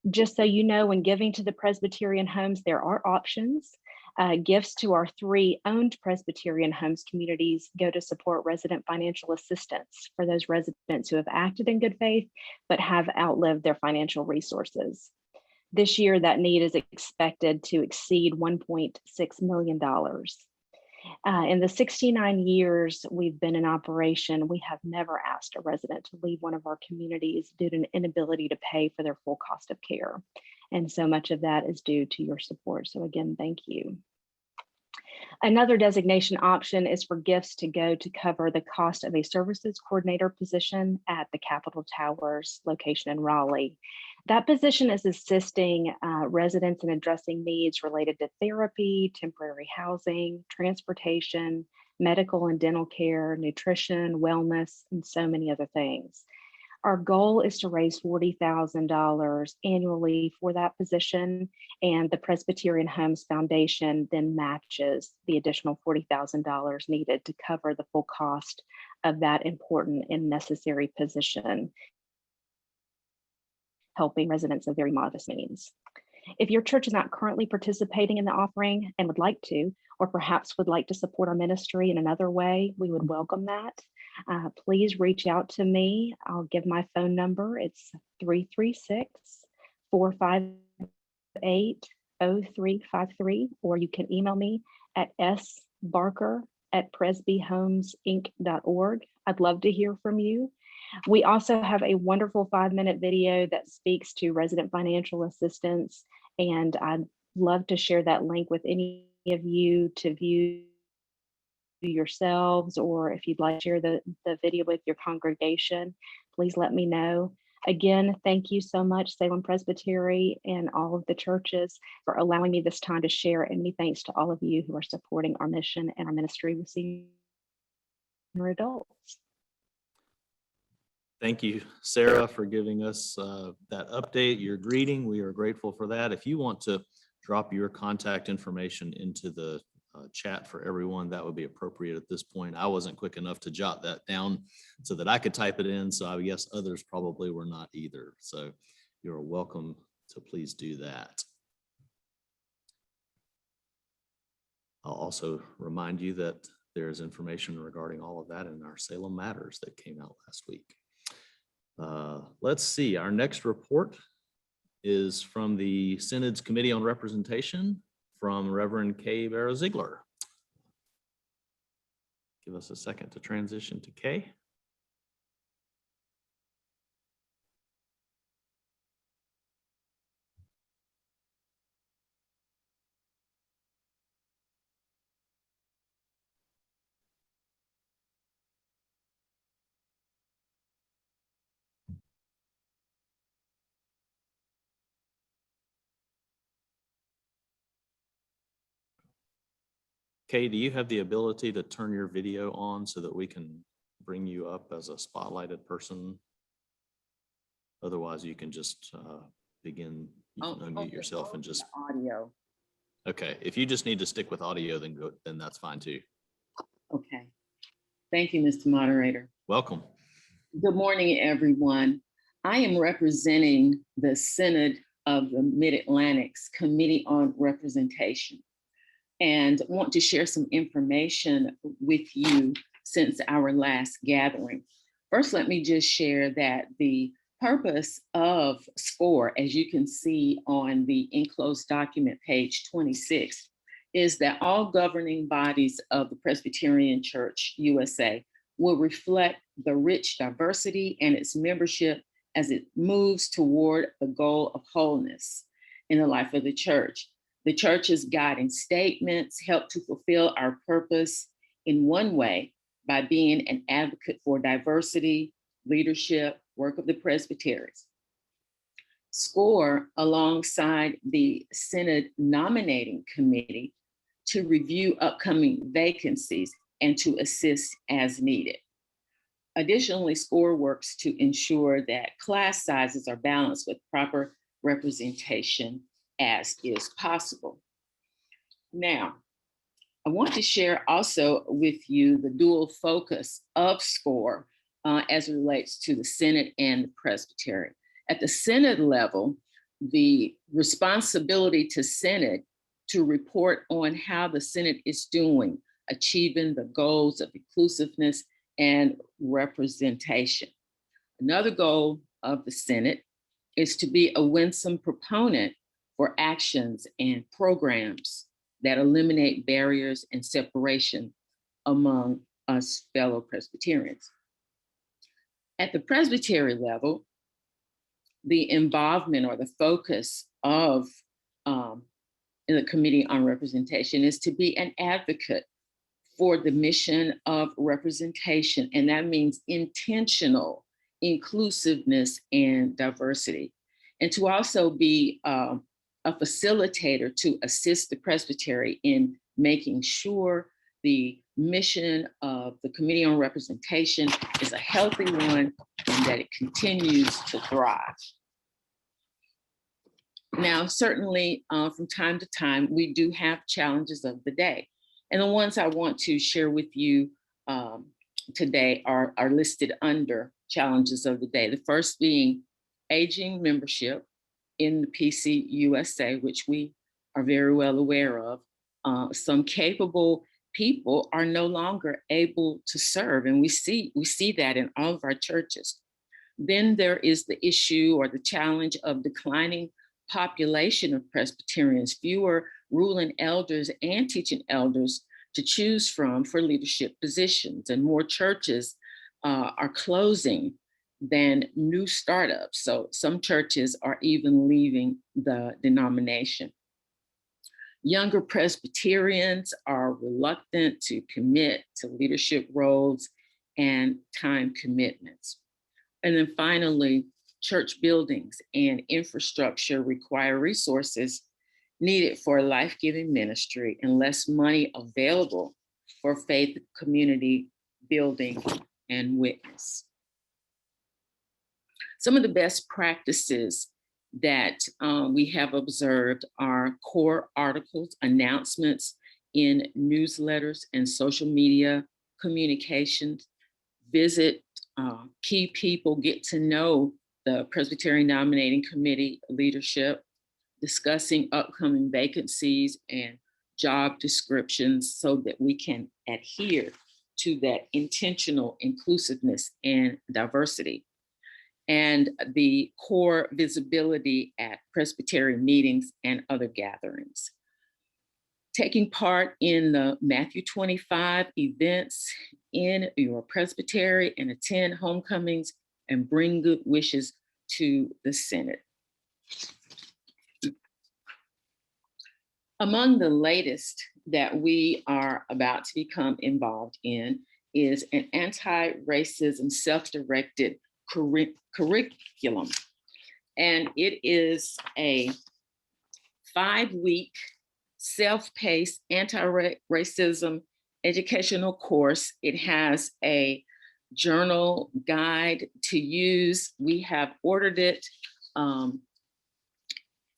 S8: Just so you know, when giving to the Presbyterian homes, there are options. Gifts to our 3 owned Presbyterian homes communities go to support resident financial assistance for those residents who have acted in good faith, but have outlived their financial resources. This year, that need is expected to exceed $1.6 million. In the 69 years we've been in operation, we have never asked a resident to leave one of our communities due to an inability to pay for their full cost of care. And so much of that is due to your support. So again, thank you. Another designation option is for gifts to go to cover the cost of a services coordinator position at the Capitol Towers location in Raleigh. That position is assisting residents in addressing needs related to therapy, temporary housing, transportation, medical and dental care, nutrition, wellness, and so many other things. Our goal is to raise $40,000 annually for that position, and the Presbyterian Homes Foundation then matches the additional $40,000 needed to cover the full cost of that important and necessary position, helping residents of very modest means. If your church is not currently participating in the offering and would like to, or perhaps would like to support our ministry in another way, we would welcome that. Please reach out to me. I'll give my phone number. It's 336-458-0353, or you can email me at sbarker@presbyhomesinc.org. I'd love to hear from you. We also have a wonderful 5-minute video that speaks to resident financial assistance, and I'd love to share that link with any of you to view yourselves, or if you'd like to share the video with your congregation, please let me know. Again, thank you so much, Salem Presbytery and all of the churches, for allowing me this time to share, and many thanks to all of you who are supporting our mission and our ministry with senior adults.
S4: Thank you, Sarah, for giving us that update, your greeting. We are grateful for that. If you want to drop your contact information into the chat for everyone, that would be appropriate at this point. I wasn't quick enough to jot that down so that I could type it in, so I guess others probably were not either. So you're welcome to please do that. I'll also remind you that there's information regarding all of that in our Salem Matters that came out last week. Let's see, our next report is from the Synod's Committee on Representation from Reverend Kay Barrow-Ziegler. Give us a second to transition to Kay. Kay, do you have the ability to turn your video on so that we can bring you up as a spotlighted person? Otherwise, you can just begin, you can unmute yourself and just
S9: audio.
S4: Okay, if you just need to stick with audio, then that's fine too.
S9: Okay. Thank you, Mr. Moderator.
S4: Welcome.
S9: Good morning, everyone. I am representing the Synod of the Mid-Atlantic's Committee on Representation, and want to share some information with you since our last gathering. First, let me just share that the purpose of SCORE, as you can see on the enclosed document, page 26, is that all governing bodies of the Presbyterian Church USA will reflect the rich diversity and its membership as it moves toward the goal of wholeness in the life of the church. The church's guiding statements help to fulfill our purpose in one way by being an advocate for diversity, leadership, work of the presbyteries. SCORE, alongside the Synod Nominating Committee, to review upcoming vacancies and to assist as needed. Additionally, SCORE works to ensure that class sizes are balanced with proper representation as is possible. Now, I want to share also with you the dual focus of SCORE as it relates to the Synod and the Presbytery. At the Synod level, the responsibility to Synod to report on how the Synod is doing, achieving the goals of inclusiveness and representation. Another goal of the Synod is to be a winsome proponent for actions and programs that eliminate barriers and separation among us fellow Presbyterians. At the Presbytery level, the involvement or the focus of the Committee on Representation is to be an advocate for the mission of representation, and that means intentional inclusiveness and diversity, and to also be a facilitator to assist the Presbytery in making sure the mission of the Committee on Representation is a healthy one and that it continues to thrive. Now, certainly from time to time, we do have challenges of the day. And the ones I want to share with you today are listed under challenges of the day. The first being aging membership in the PCUSA, which we are very well aware of. Some capable people are no longer able to serve, and we see that in all of our churches. Then there is the issue or the challenge of declining population of Presbyterians, fewer ruling elders and teaching elders to choose from for leadership positions, and more churches are closing than new startups. So some churches are even leaving the denomination. Younger Presbyterians are reluctant to commit to leadership roles and time commitments. And then finally, church buildings and infrastructure require resources needed for life-giving ministry and less money available for faith community building and witness. Some of the best practices that we have observed are core articles, announcements in newsletters and social media communications, visit key people, get to know the Presbyterian Nominating Committee leadership, discussing upcoming vacancies and job descriptions so that we can adhere to that intentional inclusiveness and diversity. And the core visibility at Presbyterian meetings and other gatherings. Taking part in the Matthew 25 events in your presbytery and attend homecomings and bring good wishes to the Synod. Among the latest that we are about to become involved in is an anti-racism self-directed curriculum. And it is a 5-week self-paced anti-racism educational course. It has a journal guide to use. We have ordered it from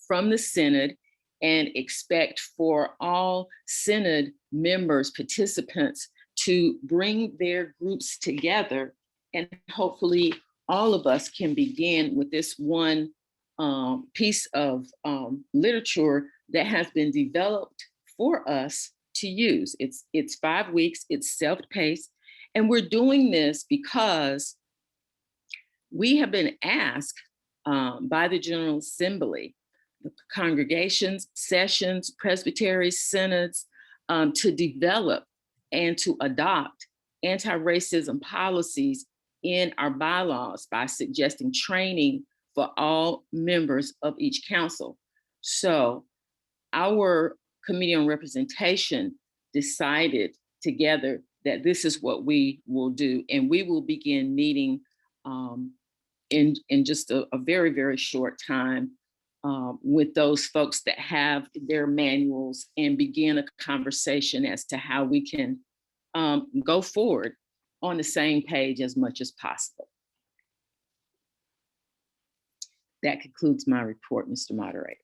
S9: the Synod and expect for all Synod members, participants, to bring their groups together, and hopefully all of us can begin with this one piece of literature that has been developed for us to use. It's 5 weeks, it's self-paced, and we're doing this because we have been asked by the General Assembly, the congregations, sessions, presbyteries, synods, to develop and to adopt anti-racism policies in our bylaws by suggesting training for all members of each council. So our Committee on Representation decided together that this is what we will do, and we will begin meeting in just a very, very short time with those folks that have their manuals, and begin a conversation as to how we can go forward on the same page as much as possible. That concludes my report, Mr. Moderator.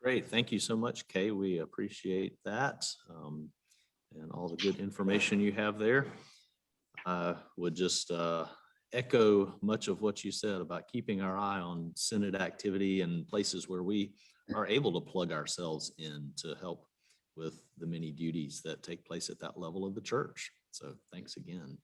S4: Great. Thank you so much, Kay. We appreciate that and all the good information you have there. I would just echo much of what you said about keeping our eye on Synod activity and places where we are able to plug ourselves in to help with the many duties that take place at that level of the church. So thanks again.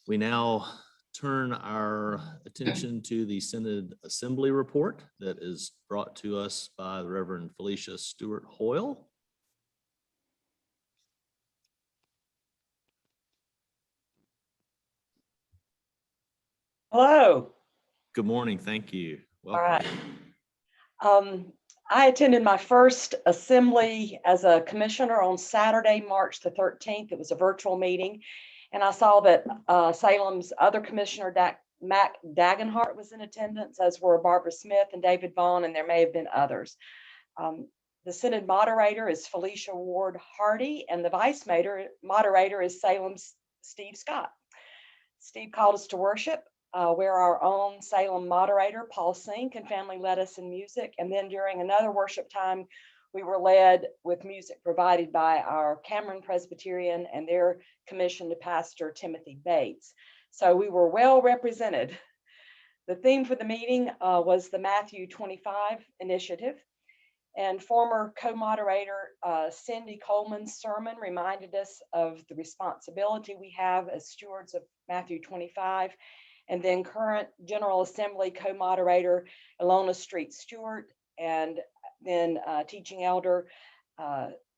S4: We now turn our attention to the Synod Assembly report that is brought to us by the Reverend Felicia Stewart Hoyle.
S10: Hello.
S4: Good morning. Thank you.
S10: All
S4: Welcome.
S10: right. I attended my first assembly as a commissioner on Saturday, March the 13th. It was a virtual meeting. And I saw that Salem's other commissioner, Mac Dagenhart, was in attendance, as were Barbara Smith and David Vaughn, and there may have been others. The Synod moderator is Felicia Ward Hardy, and the vice moderator is Salem's Steve Scott. Steve called us to worship, where our own Salem moderator, Paul Sink, and family led us in music. And then during another worship time, we were led with music provided by our Cameron Presbyterian and their commissioned pastor, Timothy Bates. So we were well represented. The theme for the meeting was the Matthew 25 initiative. And former co-moderator Cindy Coleman's sermon reminded us of the responsibility we have as stewards of Matthew 25. And then current General Assembly co-moderator Ilona Street Stewart, and then teaching elder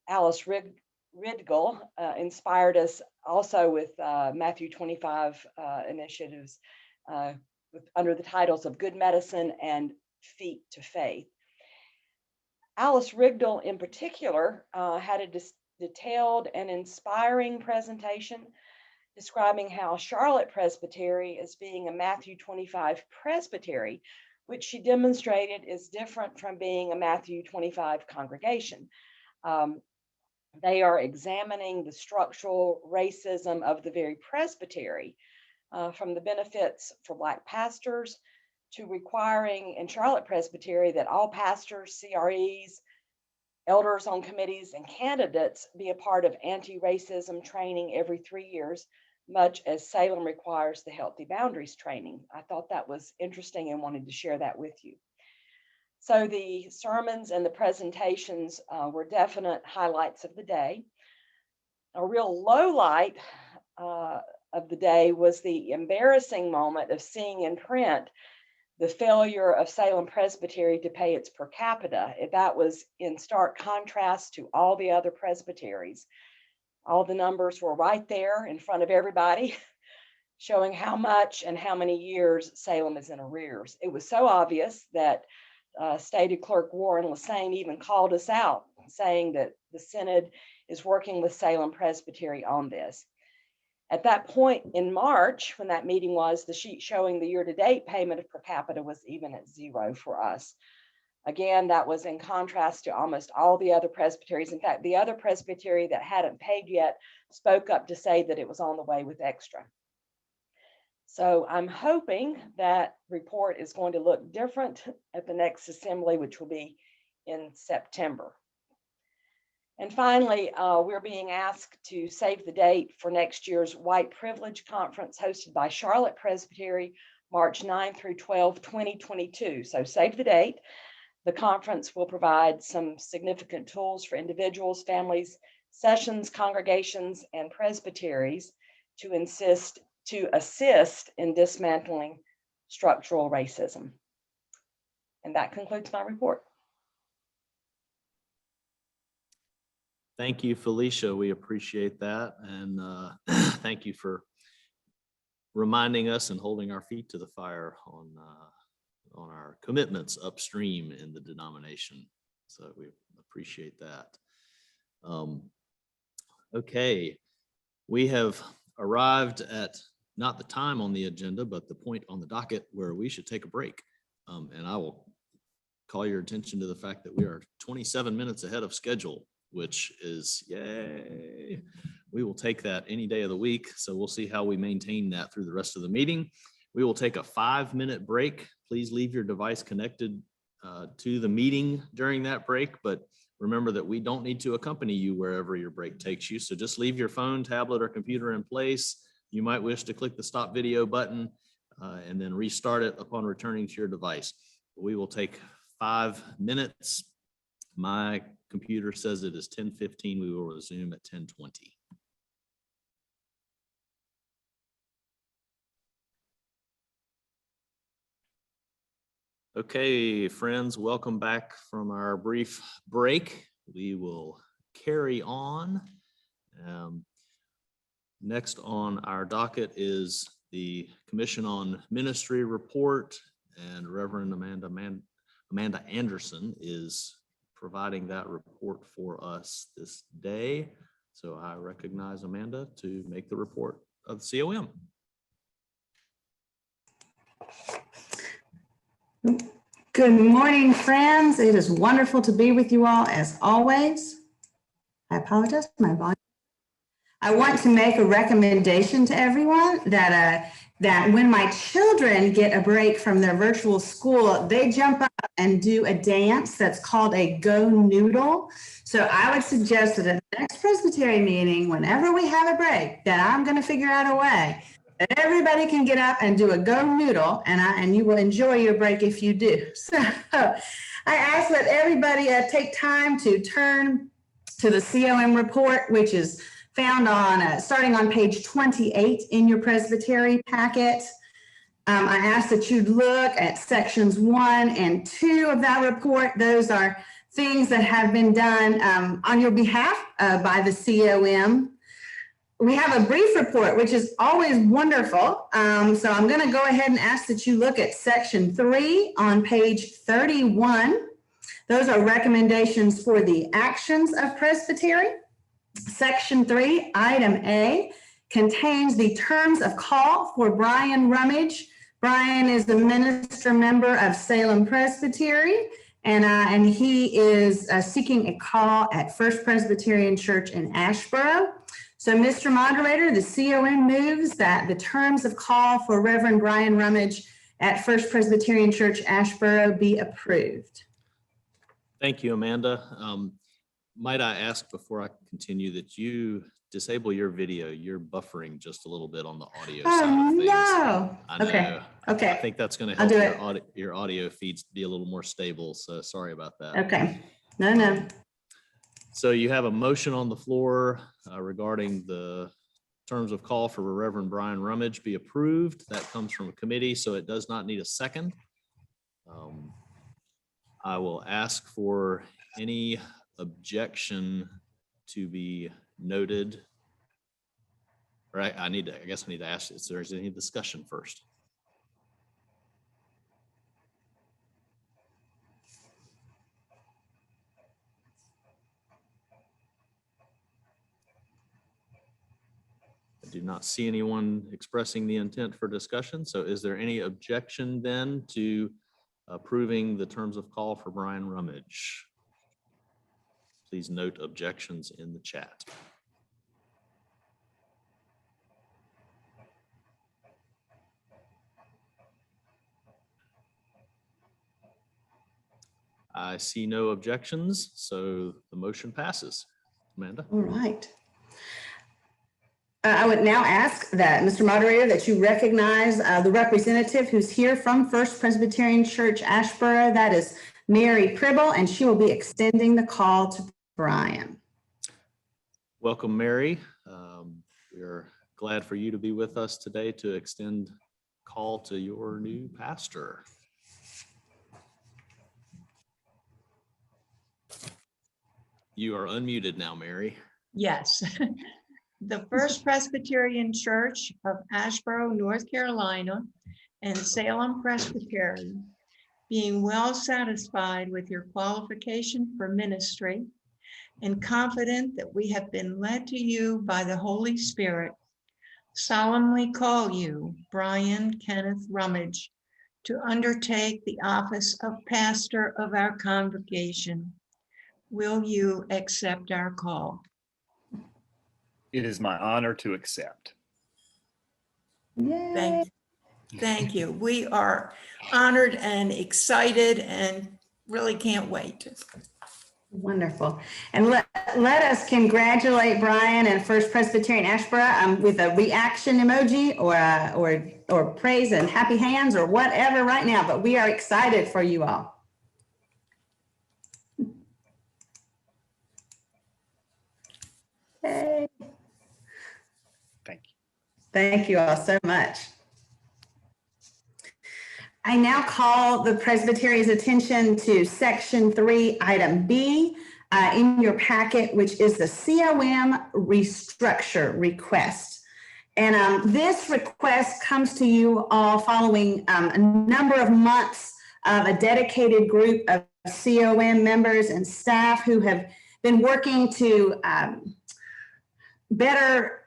S10: Alice Ridgel inspired us also with Matthew 25 initiatives under the titles of Good Medicine and Feet to Faith. Alice Ridgel in particular had a detailed and inspiring presentation describing how Charlotte Presbytery is being a Matthew 25 presbytery, which she demonstrated is different from being a Matthew 25 congregation. They are examining the structural racism of the very presbytery, from the benefits for Black pastors to requiring in Charlotte Presbytery that all pastors, CREs, elders on committees, and candidates be a part of anti-racism training every 3 years, much as Salem requires the Healthy Boundaries training. I thought that was interesting and wanted to share that with you. So the sermons and the presentations were definite highlights of the day. A real low light of the day was the embarrassing moment of seeing in print the failure of Salem Presbytery to pay its per capita. That was in stark contrast to all the other presbyteries. All the numbers were right there in front of everybody, showing how much and how many years Salem is in arrears. It was so obvious that Stated Clerk Warren Lassane even called us out, saying that the Synod is working with Salem Presbytery on this. At that point in March, when that meeting was, the sheet showing the year-to-date payment of per capita was even at 0 for us. Again, that was in contrast to almost all the other presbyteries. In fact, the other presbytery that hadn't paid yet spoke up to say that it was on the way with extra. So I'm hoping that report is going to look different at the next assembly, which will be in September. And finally, we're being asked to save the date for next year's White Privilege Conference hosted by Charlotte Presbytery, March 9 through 12, 2022. So save the date. The conference will provide some significant tools for individuals, families, sessions, congregations, and presbyteries to assist in dismantling structural racism. And that concludes my report.
S4: Thank you, Felicia. We appreciate that. And thank you for reminding us and holding our feet to the fire on our commitments upstream in the denomination. So we appreciate that. Okay, we have arrived at not the time on the agenda, but the point on the docket where we should take a break. And I will call your attention to the fact that we are 27 minutes ahead of schedule, which is yay. We will take that any day of the week. So we'll see how we maintain that through the rest of the meeting. We will take a 5-minute break. Please leave your device connected to the meeting during that break, but remember that we don't need to accompany you wherever your break takes you. So just leave your phone, tablet, or computer in place. You might wish to click the stop video button and then restart it upon returning to your device. We will take 5 minutes. My computer says it is 10:15. We will resume at 10:20. Okay, friends, welcome back from our brief break. We will carry on. Next on our docket is the Commission on Ministry report, and Reverend Amanda Anderson is providing that report for us this day. So I recognize Amanda to make the report of the COM.
S11: Good morning, friends. It is wonderful to be with you all as always. I apologize for my volume. I want to make a recommendation to everyone that when my children get a break from their virtual school, they jump up and do a dance that's called a Go Noodle. So I would suggest that at the next Presbytery meeting, whenever we have a break, that I'm going to figure out a way that everybody can get up and do a Go Noodle, and you will enjoy your break if you do. So I ask that everybody take time to turn to the COM report, which is found on starting on page 28 in your Presbytery packet. I ask that you look at sections 1 and 2 of that report. Those are things that have been done on your behalf by the COM. We have a brief report, which is always wonderful. So I'm going to go ahead and ask that you look at section 3 on page 31. Those are recommendations for the actions of Presbytery. Section 3, item A, contains the terms of call for Brian Rummage. Brian is the minister member of Salem Presbytery, and he is seeking a call at First Presbyterian Church in Asheboro. So, Mr. Moderator, the COM moves that the terms of call for Reverend Brian Rummage at First Presbyterian Church, Asheboro, be approved.
S4: Thank you, Amanda. Might I ask before I continue that you disable your video? You're buffering just a little bit on the audio side of things.
S11: No.
S4: I know.
S11: Okay. Okay.
S4: I think that's going to
S11: I'll
S4: help
S11: do
S4: your audio feeds be a little more stable. So sorry about that.
S11: Okay. No.
S4: So you have a motion on the floor regarding the terms of call for Reverend Brian Rummage be approved. That comes from a committee, so it does not need a second. I will ask for any objection to be noted. All right, I guess I need to ask if there's any discussion first. I do not see anyone expressing the intent for discussion. So is there any objection then to approving the terms of call for Brian Rummage? Please note objections in the chat. I see no objections, so the motion passes. Amanda?
S11: All right. I would now ask that, Mr. Moderator, that you recognize the representative who's here from First Presbyterian Church, Asheboro. That is Mary Pribble, and she will be extending the call to Brian.
S4: Welcome, Mary. We're glad for you to be with us today to extend call to your new pastor. You are unmuted now, Mary.
S12: Yes. the First Presbyterian Church of Asheboro, North Carolina, and Salem Presbytery, being well satisfied with your qualification for ministry and confident that we have been led to you by the Holy Spirit, solemnly call you, Brian Kenneth Rummage, to undertake the office of pastor of our congregation. Will you accept our call?
S13: It is my honor to accept.
S11: Yay.
S12: Thank you. We are honored and excited and really can't wait.
S11: Wonderful. And let us congratulate Brian and First Presbyterian Asheboro with a reaction emoji or praise and happy hands or whatever right now, but we are excited for you all. Yay.
S13: Thank you.
S11: Thank you all so much. I now call the Presbytery's attention to Section 3, Item B in your packet, which is the COM restructure request. And this request comes to you all following a number of months of a dedicated group of COM members and staff who have been working to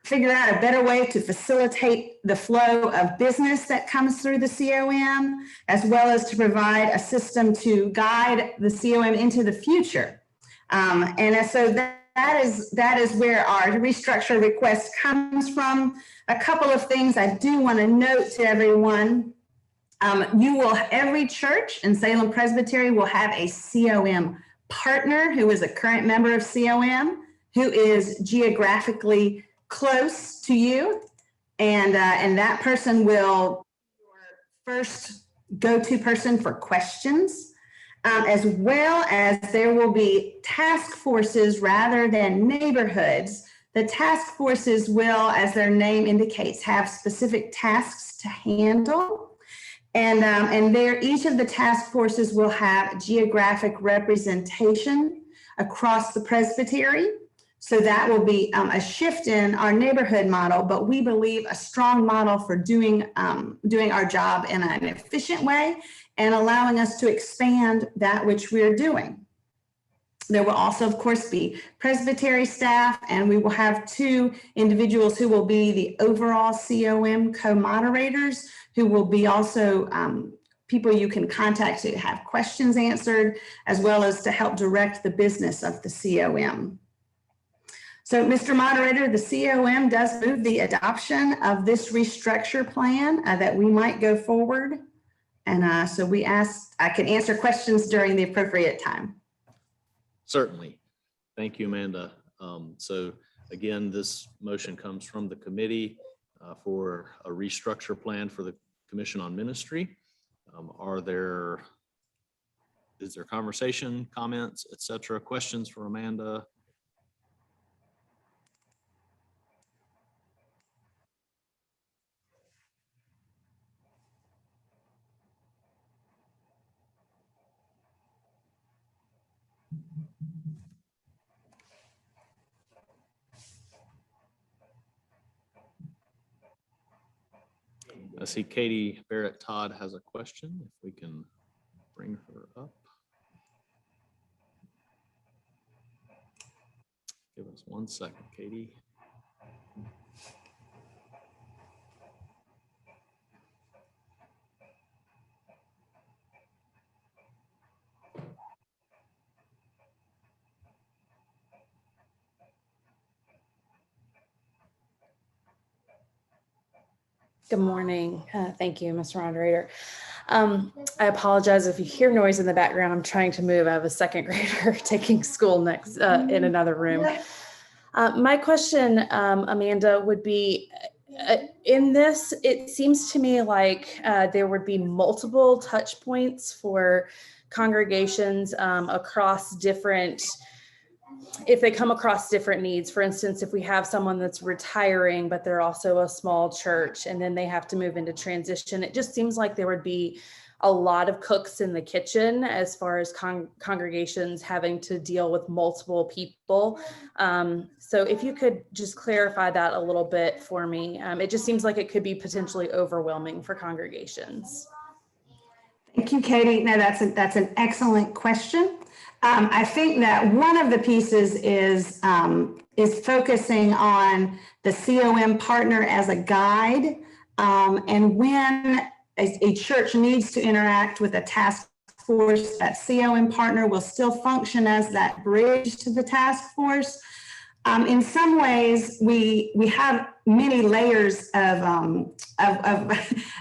S11: figure out a better way to facilitate the flow of business that comes through the COM, as well as to provide a system to guide the COM into the future. And so that is where our restructure request comes from. A couple of things I do want to note to everyone. Every church in Salem Presbytery will have a COM partner who is a current member of COM, who is geographically close to you, and that person will be your first go-to person for questions, as well as there will be task forces rather than neighborhoods. The task forces will, as their name indicates, have specific tasks to handle, and each of the task forces will have geographic representation across the presbytery. So that will be a shift in our neighborhood model, but we believe a strong model for doing our job in an efficient way and allowing us to expand that which we're doing. There will also, of course, be presbytery staff, and we will have 2 individuals who will be the overall COM co-moderators, who will be also people you can contact to have questions answered, as well as to help direct the business of the COM. So, Mr. Moderator, the COM does move the adoption of this restructure plan that we might go forward. And so we asked, I can answer questions during the appropriate time.
S4: Certainly. Thank you, Amanda. So again, this motion comes from the committee for a restructure plan for the Commission on Ministry. Is there conversation, comments, etc., questions for Amanda? I see Katie Barrett Todd has a question, if we can bring her up. Give us 1 second, Katie.
S14: Good morning. Thank you, Mr. Moderator. I apologize if you hear noise in the background. I'm trying to move. I have a 2nd grader taking school next in another room. My question, Amanda, would be, in this, it seems to me like there would be multiple touch points for congregations across different, if they come across different needs. For instance, if we have someone that's retiring, but they're also a small church, and then they have to move into transition, it just seems like there would be a lot of cooks in the kitchen as far as congregations having to deal with multiple people. So if you could just clarify that a little bit for me. It just seems like it could be potentially overwhelming for congregations.
S11: Thank you, Katie. No, that's an excellent question. I think that one of the pieces is focusing on the COM partner as a guide. And when a church needs to interact with a task force, that COM partner will still function as that bridge to the task force. In some ways, we have many layers of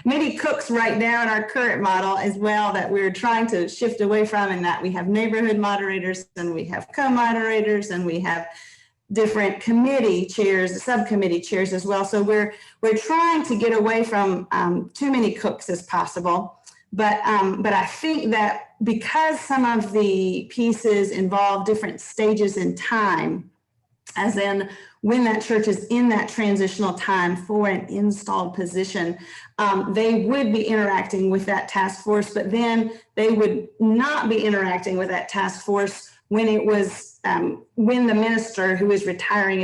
S11: many cooks right now in our current model as well that we're trying to shift away from, and that we have neighborhood moderators and we have co-moderators and we have different committee chairs, subcommittee chairs as well. So we're trying to get away from too many cooks as possible. But I think that because some of the pieces involve different stages in time, as in when that church is in that transitional time for an installed position, they would be interacting with that task force, but then they would not be interacting with that task force when it was, when the minister who is retiring,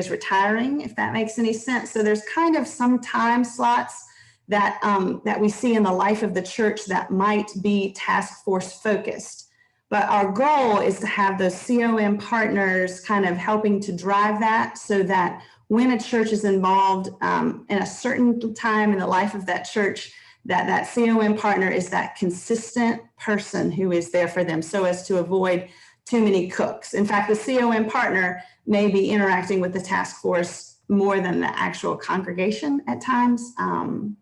S11: if that makes any sense. So there's kind of some time slots that, that we see in the life of the church that might be task force focused. But our goal is to have those COM partners kind of helping to drive that, so that when a church is involved in a certain time in the life of that church, that COM partner is that consistent person who is there for them, so as to avoid too many cooks. In fact, the COM partner may be interacting with the task force more than the actual congregation at times.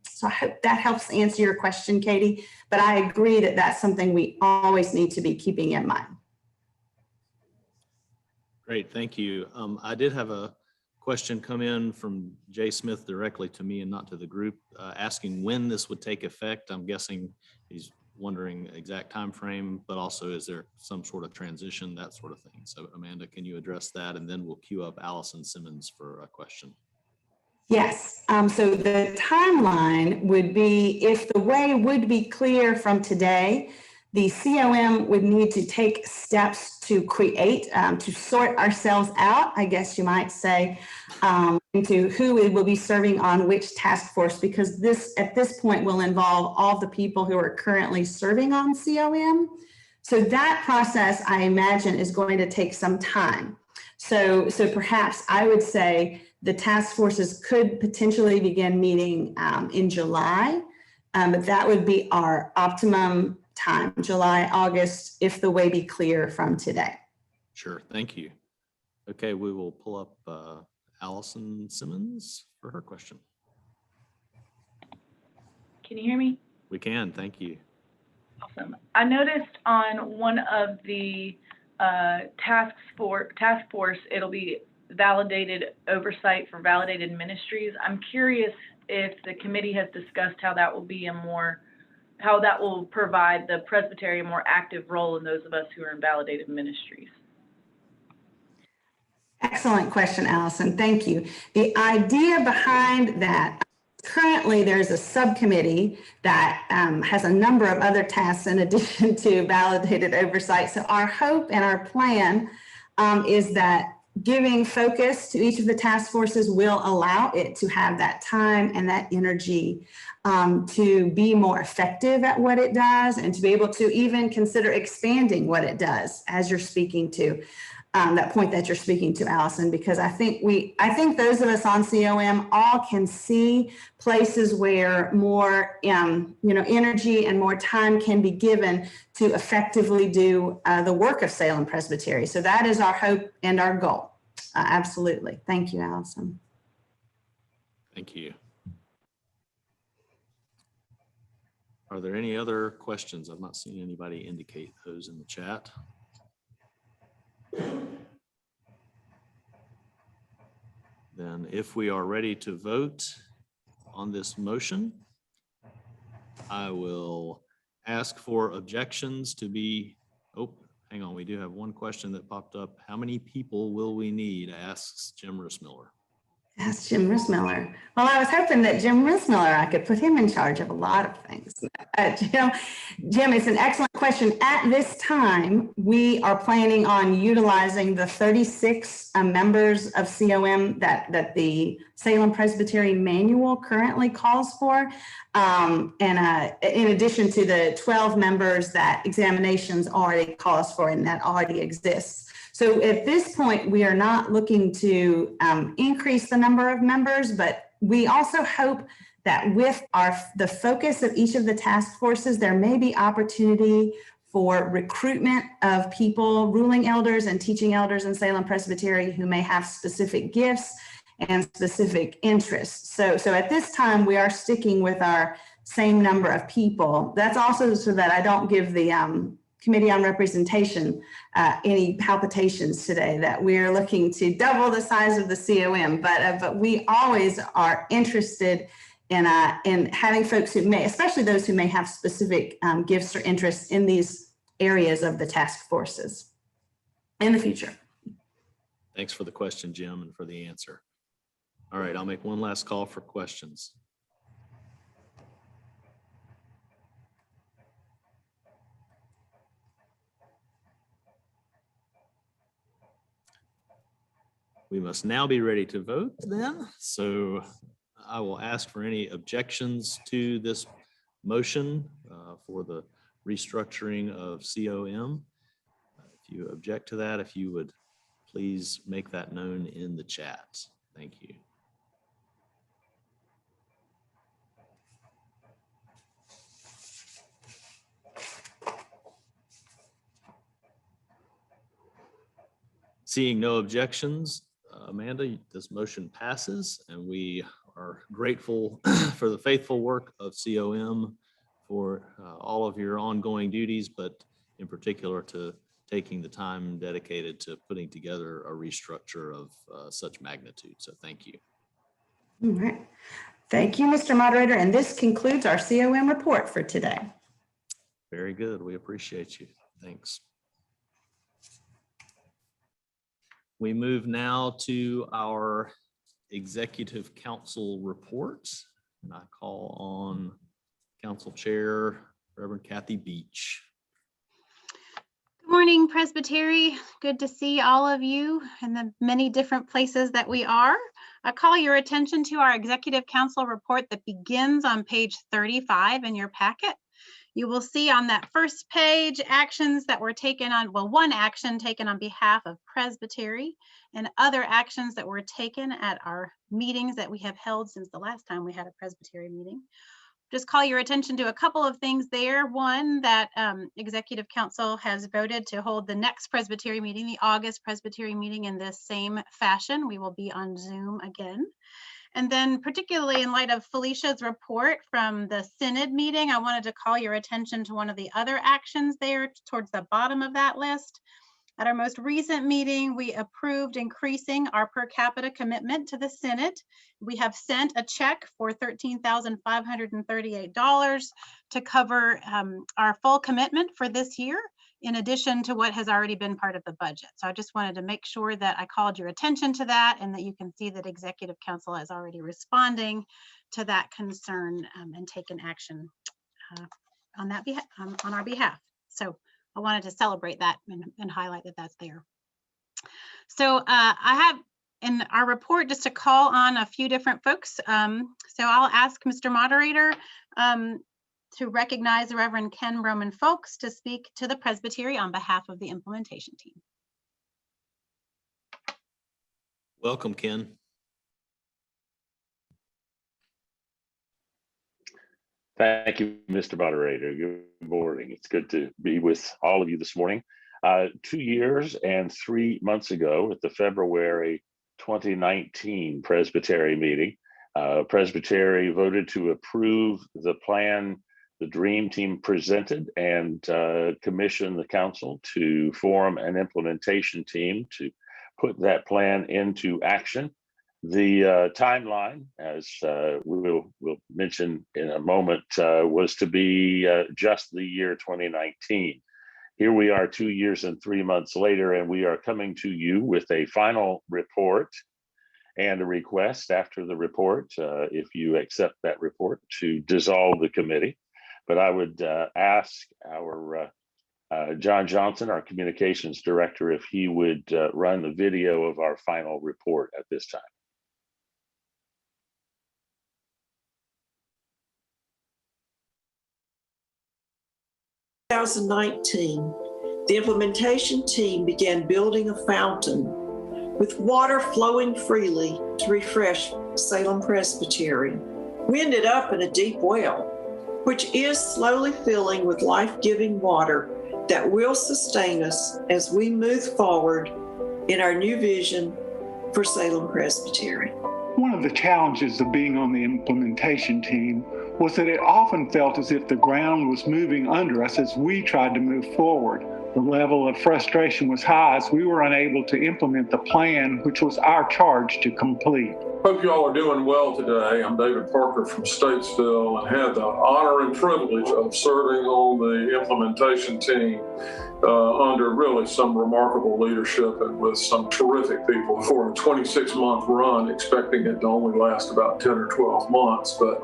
S11: So I hope that helps answer your question, Katie. But I agree that that's something we always need to be keeping in mind.
S4: Great, thank you. I did have a question come in from Jay Smith directly to me and not to the group, asking when this would take effect. I'm guessing he's wondering exact time frame, but also is there some sort of transition, that sort of thing. So Amanda, can you address that? And then we'll queue up Allison Simmons for a question.
S11: Yes, so the timeline would be, if the way would be clear from today, the COM would need to take steps to create, to sort ourselves out, I guess you might say, into who we will be serving on which task force, because this, at this point, will involve all the people who are currently serving on COM. So that process, I imagine, is going to take some time. So perhaps I would say the task forces could potentially begin meeting in July, but that would be our optimum time, July, August, if the way be clear from today.
S4: Sure, thank you. Okay, we will pull up Allison Simmons for her question.
S15: Can you hear me?
S4: We can, thank you.
S15: Awesome. I noticed on one of the task force, it'll be validated oversight for validated ministries. I'm curious if the committee has discussed how that will be how that will provide the presbytery a more active role in those of us who are in validated ministries.
S11: Excellent question, Allison. Thank you. The idea behind that, currently there's a subcommittee that has a number of other tasks in addition to validated oversight. So our hope and our plan is that giving focus to each of the task forces will allow it to have that time and that energy to be more effective at what it does, and to be able to even consider expanding what it does, as you're speaking to that point that you're speaking to, Allison, because I think those of us on COM all can see places where more energy and more time can be given to effectively do the work of Salem Presbytery. So that is our hope and our goal. Absolutely. Thank you, Allison.
S4: Thank you. Are there any other questions? I've not seen anybody indicate those in the chat. Then if we are ready to vote on this motion, I will ask for objections to be, oh, hang on, we do have one question that popped up. How many people will we need, asks Jim Rissmiller.
S11: That's Jim Rissmiller. Well, I was hoping that Jim Rissmiller, I could put him in charge of a lot of things. Jim, it's an excellent question. At this time, we are planning on utilizing the 36 members of COM that the Salem Presbytery manual currently calls for. And in addition to the 12 members that examinations already calls for and that already exists. So at this point, we are not looking to increase the number of members, but we also hope that with the focus of each of the task forces, there may be opportunity for recruitment of people, ruling elders and teaching elders in Salem Presbytery who may have specific gifts and specific interests. So at this time, we are sticking with our same number of people. That's also so that I don't give the Committee on Representation any palpitations today, that we are looking to double the size of the COM, but we always are interested in having folks who may, especially those who may have specific gifts or interests in these areas of the task forces in the future.
S4: Thanks for the question, Jim, and for the answer. All right, I'll make one last call for questions. We must now be ready to vote then. So I will ask for any objections to this motion for the restructuring of COM. If you object to that, if you would please make that known in the chat. Thank you. Seeing no objections, Amanda, this motion passes, and we are grateful for the faithful work of COM for all of your ongoing duties, but in particular to taking the time dedicated to putting together a restructure of such magnitude. So thank you.
S11: All right. Thank you, Mr. Moderator. And this concludes our COM report for today.
S4: Very good. We appreciate you. Thanks. We move now to our Executive Council reports, and I call on Council Chair Reverend Kathy Beach.
S16: Good morning, Presbytery. Good to see all of you in the many different places that we are. I call your attention to our Executive Council report that begins on page 35 in your packet. You will see on that first page actions that were taken on, well, one action taken on behalf of Presbytery and other actions that were taken at our meetings that we have held since the last time we had a Presbytery meeting. Just call your attention to a couple of things there. One, that Executive Council has voted to hold the next Presbytery meeting, the August Presbytery meeting, in this same fashion. We will be on Zoom again. And then particularly in light of Felicia's report from the Synod meeting, I wanted to call your attention to one of the other actions there towards the bottom of that list. At our most recent meeting, we approved increasing our per capita commitment to the Synod. We have sent a check for $13,538 to cover our full commitment for this year, in addition to what has already been part of the budget. So I just wanted to make sure that I called your attention to that and that you can see that Executive Council is already responding to that concern and taken action on that on our behalf. So I wanted to celebrate that and highlight that that's there. So I have in our report just to call on a few different folks. So I'll ask Mr. Moderator to recognize the Reverend Ken Roman Folks to speak to the Presbytery on behalf of the implementation team.
S4: Welcome, Ken.
S17: Thank you, Mr. Moderator. Good morning. It's good to be with all of you this morning. 2 years and 3 months ago at the February 2019 Presbytery meeting, Presbytery voted to approve the plan the Dream Team presented and commissioned the council to form an implementation team to put that plan into action. The timeline, as we'll mention in a moment, was to be just the year 2019. Here we are 2 years and 3 months later, and we are coming to you with a final report and a request after the report, if you accept that report, to dissolve the committee. But I would ask our John Johnson, our communications director, if he would run the video of our final report at this time.
S18: 2019, the implementation team began building a fountain with water flowing freely to refresh Salem Presbytery. We ended up in a deep well, which is slowly filling with life-giving water that will sustain us as we move forward in our new vision for Salem Presbytery.
S19: One of the challenges of being on the implementation team was that it often felt as if the ground was moving under us as we tried to move forward. The level of frustration was high as we were unable to implement the plan, which was our charge to complete.
S20: Hope you all are doing well today. I'm David Parker from Statesville and had the honor and privilege of serving on the implementation team under really some remarkable leadership and with some terrific people for a 26-month run, expecting it to only last about 10 or 12 months. But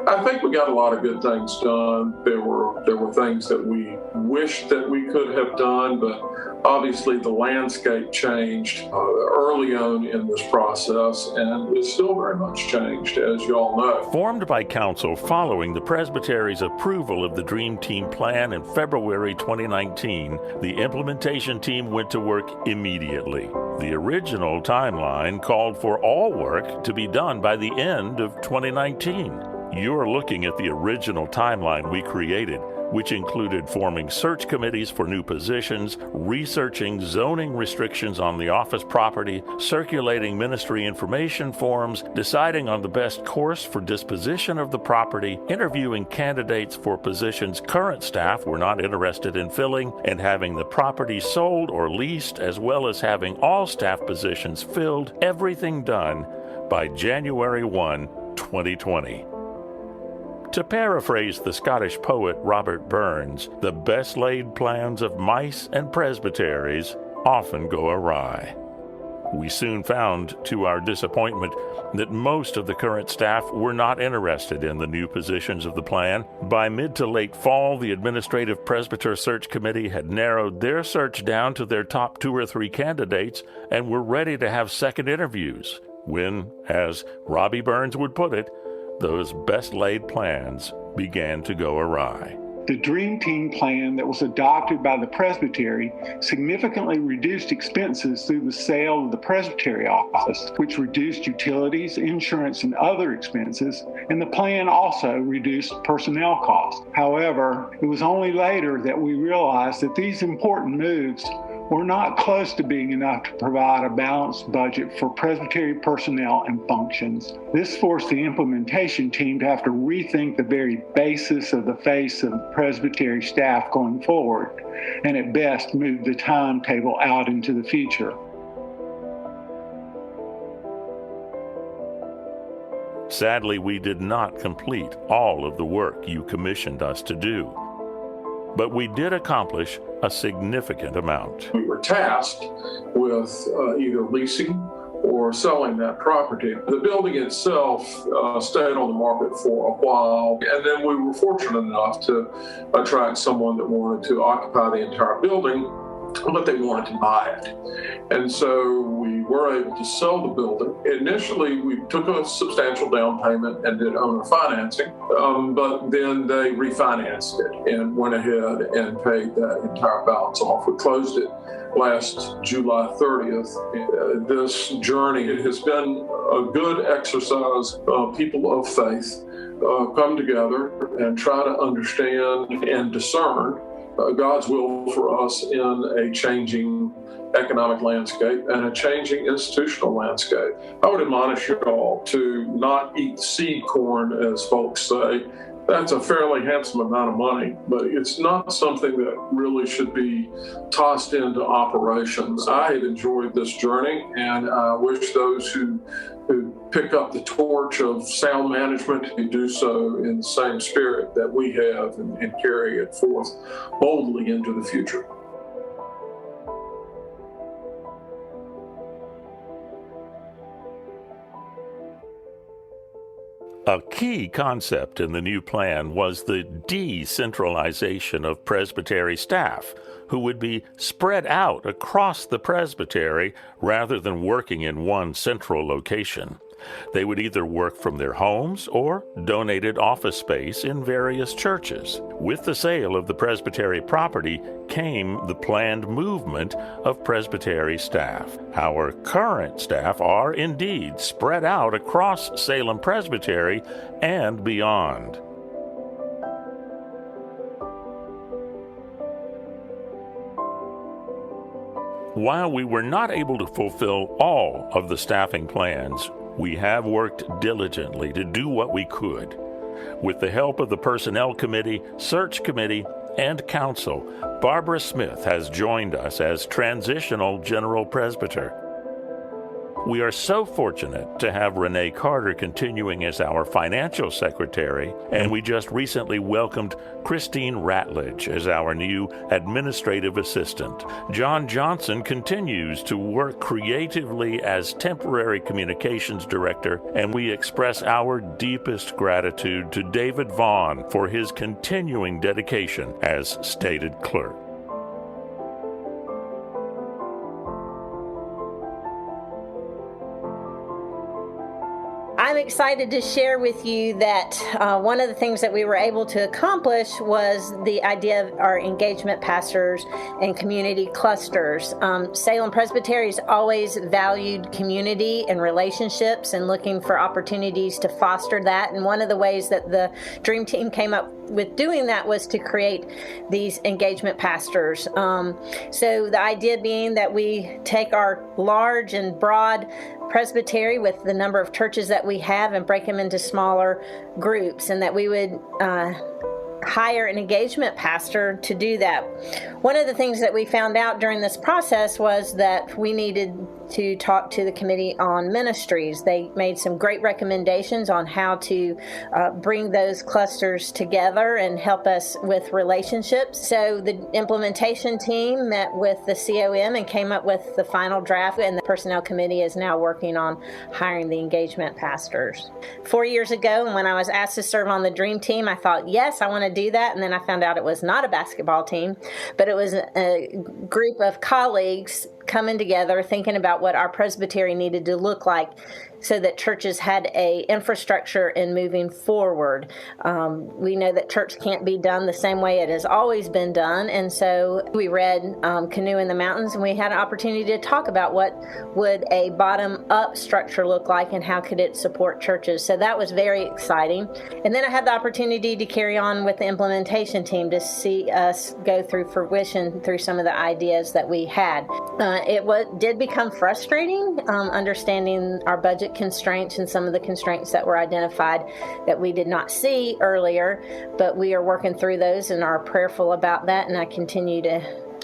S20: I think we got a lot of good things done. There were things that we wished that we could have done, but obviously the landscape changed early on in this process, and it's still very much changed, as you all know.
S21: Formed by council following the Presbytery's approval of the Dream Team plan in February 2019, the implementation team went to work immediately. The original timeline called for all work to be done by the end of 2019. You're looking at the original timeline we created, which included forming search committees for new positions, researching zoning restrictions on the office property, circulating ministry information forms, deciding on the best course for disposition of the property, interviewing candidates for positions current staff were not interested in filling, and having the property sold or leased, as well as having all staff positions filled, everything done by January 1, 2020. To paraphrase the Scottish poet Robert Burns, the best laid plans of mice and presbyteries often go awry. We soon found, to our disappointment, that most of the current staff were not interested in the new positions of the plan. By mid to late fall, the Administrative Presbyter Search Committee had narrowed their search down to their top 2 or 3 candidates and were ready to have second interviews when, as Robbie Burns would put it, those best laid plans began to go awry.
S19: The Dream Team plan that was adopted by the Presbytery significantly reduced expenses through the sale of the Presbytery office, which reduced utilities, insurance, and other expenses, and the plan also reduced personnel costs. However, it was only later that we realized that these important moves were not close to being enough to provide a balanced budget for Presbytery personnel and functions. This forced the implementation team to have to rethink the very basis of the face of Presbytery staff going forward, and at best move the timetable out into the future.
S21: Sadly, we did not complete all of the work you commissioned us to do, but we did accomplish a significant amount.
S20: We were tasked with either leasing or selling that property. The building itself stayed on the market for a while, and then we were fortunate enough to attract someone that wanted to occupy the entire building, but they wanted to buy it. And so we were able to sell the building. Initially, we took a substantial down payment and did owner financing, but then they refinanced it and went ahead and paid that entire balance off. We closed it last July 30th. This journey has been a good exercise. People of faith come together and try to understand and discern God's will for us in a changing economic landscape and a changing institutional landscape. I would admonish you all to not eat seed corn, as folks say. That's a fairly handsome amount of money, but it's not something that really should be tossed into operations. I have enjoyed this journey, and I wish those who pick up the torch of sound management to do so in the same spirit that we have and carry it forth boldly into the future.
S21: A key concept in the new plan was the decentralization of presbytery staff, who would be spread out across the presbytery rather than working in one central location. They would either work from their homes or donated office space in various churches. With the sale of the presbytery property came the planned movement of presbytery staff. Our current staff are indeed spread out across Salem Presbytery and beyond. While we were not able to fulfill all of the staffing plans, we have worked diligently to do what we could. With the help of the Personnel Committee, Search Committee, and Council, Barbara Smith has joined us as Transitional General Presbyter. We are so fortunate to have Renee Carter continuing as our Financial Secretary, and we just recently welcomed Christine Ratledge as our new Administrative Assistant. John Johnson continues to work creatively as Temporary Communications Director, and we express our deepest gratitude to David Vaughn for his continuing dedication as Stated Clerk.
S2: I'm excited to share with you that one of the things that we were able to accomplish was the idea of our engagement pastors and community clusters. Salem Presbytery has always valued community and relationships and looking for opportunities to foster that. And one of the ways that the Dream Team came up with doing that was to create these engagement pastors. So the idea being that we take our large and broad presbytery with the number of churches that we have and break them into smaller groups, and that we would hire an engagement pastor to do that. One of the things that we found out during this process was that we needed to talk to the Committee on Ministries. They made some great recommendations on how to bring those clusters together and help us with relationships. So the implementation team met with the COM and came up with the final draft, and the Personnel Committee is now working on hiring the engagement pastors. 4 years ago, when I was asked to serve on the Dream Team, I thought, yes, I want to do that. And then I found out it was not a basketball team, but it was a group of colleagues coming together, thinking about what our presbytery needed to look like so that churches had a infrastructure in moving forward. We know that church can't be done the same way it has always been done, and so we read Canoe in the Mountains, and we had an opportunity to talk about what would a bottom-up structure look like and how could it support churches. So that was very exciting. And then I had the opportunity to carry on with the implementation team to see us go through fruition through some of the ideas that we had. It did become frustrating understanding our budget constraints and some of the constraints that were identified that we did not see earlier, but we are working through those and are prayerful about that, and I continue to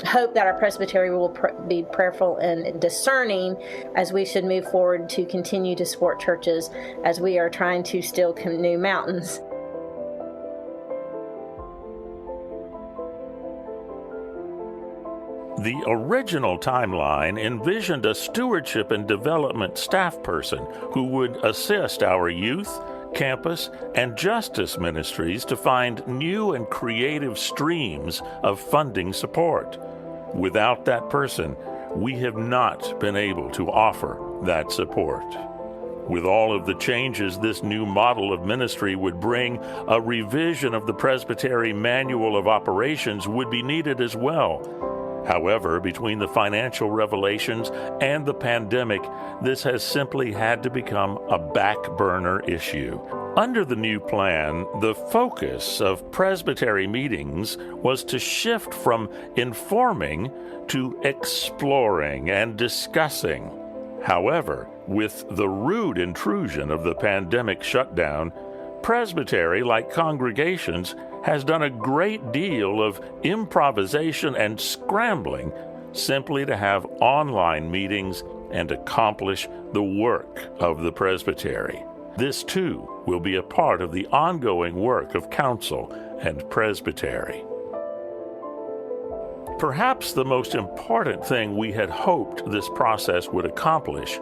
S2: hope that our presbytery will be prayerful and discerning as we should move forward to continue to support churches as we are trying to still Canoe Mountains.
S21: The original timeline envisioned a stewardship and development staff person who would assist our youth, campus, and justice ministries to find new and creative streams of funding support. Without that person, we have not been able to offer that support. With all of the changes this new model of ministry would bring, a revision of the Presbytery Manual of Operations would be needed as well. However, between the financial revelations and the pandemic, this has simply had to become a back burner issue. Under the new plan, the focus of presbytery meetings was to shift from informing to exploring and discussing. However, with the rude intrusion of the pandemic shutdown, presbytery, like congregations, has done a great deal of improvisation and scrambling simply to have online meetings and accomplish the work of the presbytery. This, too, will be a part of the ongoing work of council and presbytery. Perhaps the most important thing we had hoped this process would accomplish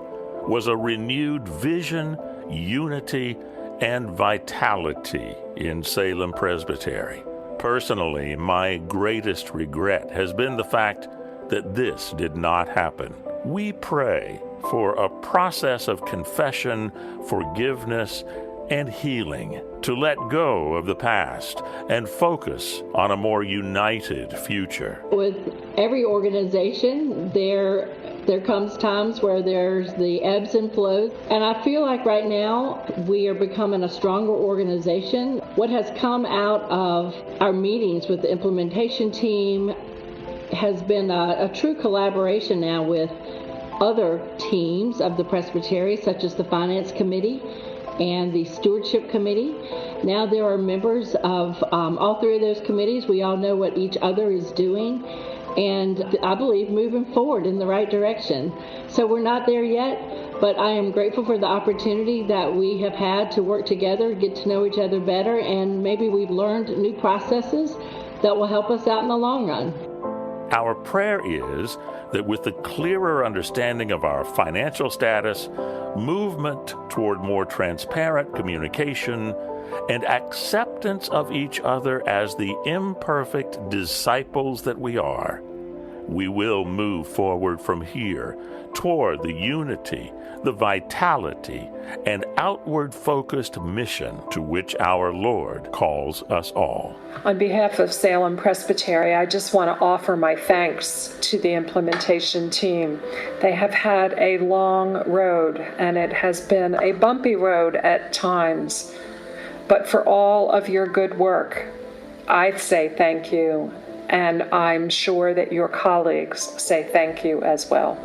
S21: was a renewed vision, unity, and vitality in Salem Presbytery. Personally, my greatest regret has been the fact that this did not happen. We pray for a process of confession, forgiveness, and healing to let go of the past and focus on a more united future.
S3: With every organization, there comes times where there's the ebbs and flows. And I feel like right now we are becoming a stronger organization. What has come out of our meetings with the implementation team has been a true collaboration now with other teams of the Presbytery, such as the Finance Committee and the Stewardship Committee. Now there are members of all three of those committees. We all know what each other is doing, and I believe moving forward in the right direction. So we're not there yet, but I am grateful for the opportunity that we have had to work together, get to know each other better, and maybe we've learned new processes that will help us out in the long run.
S21: Our prayer is that with the clearer understanding of our financial status, movement toward more transparent communication, and acceptance of each other as the imperfect disciples that we are, we will move forward from here toward the unity, the vitality, and outward-focused mission to which our Lord calls us all.
S6: On behalf of Salem Presbytery, I just want to offer my thanks to the implementation team. They have had a long road, and it has been a bumpy road at times. But for all of your good work, I say thank you, and I'm sure that your colleagues say thank you as well.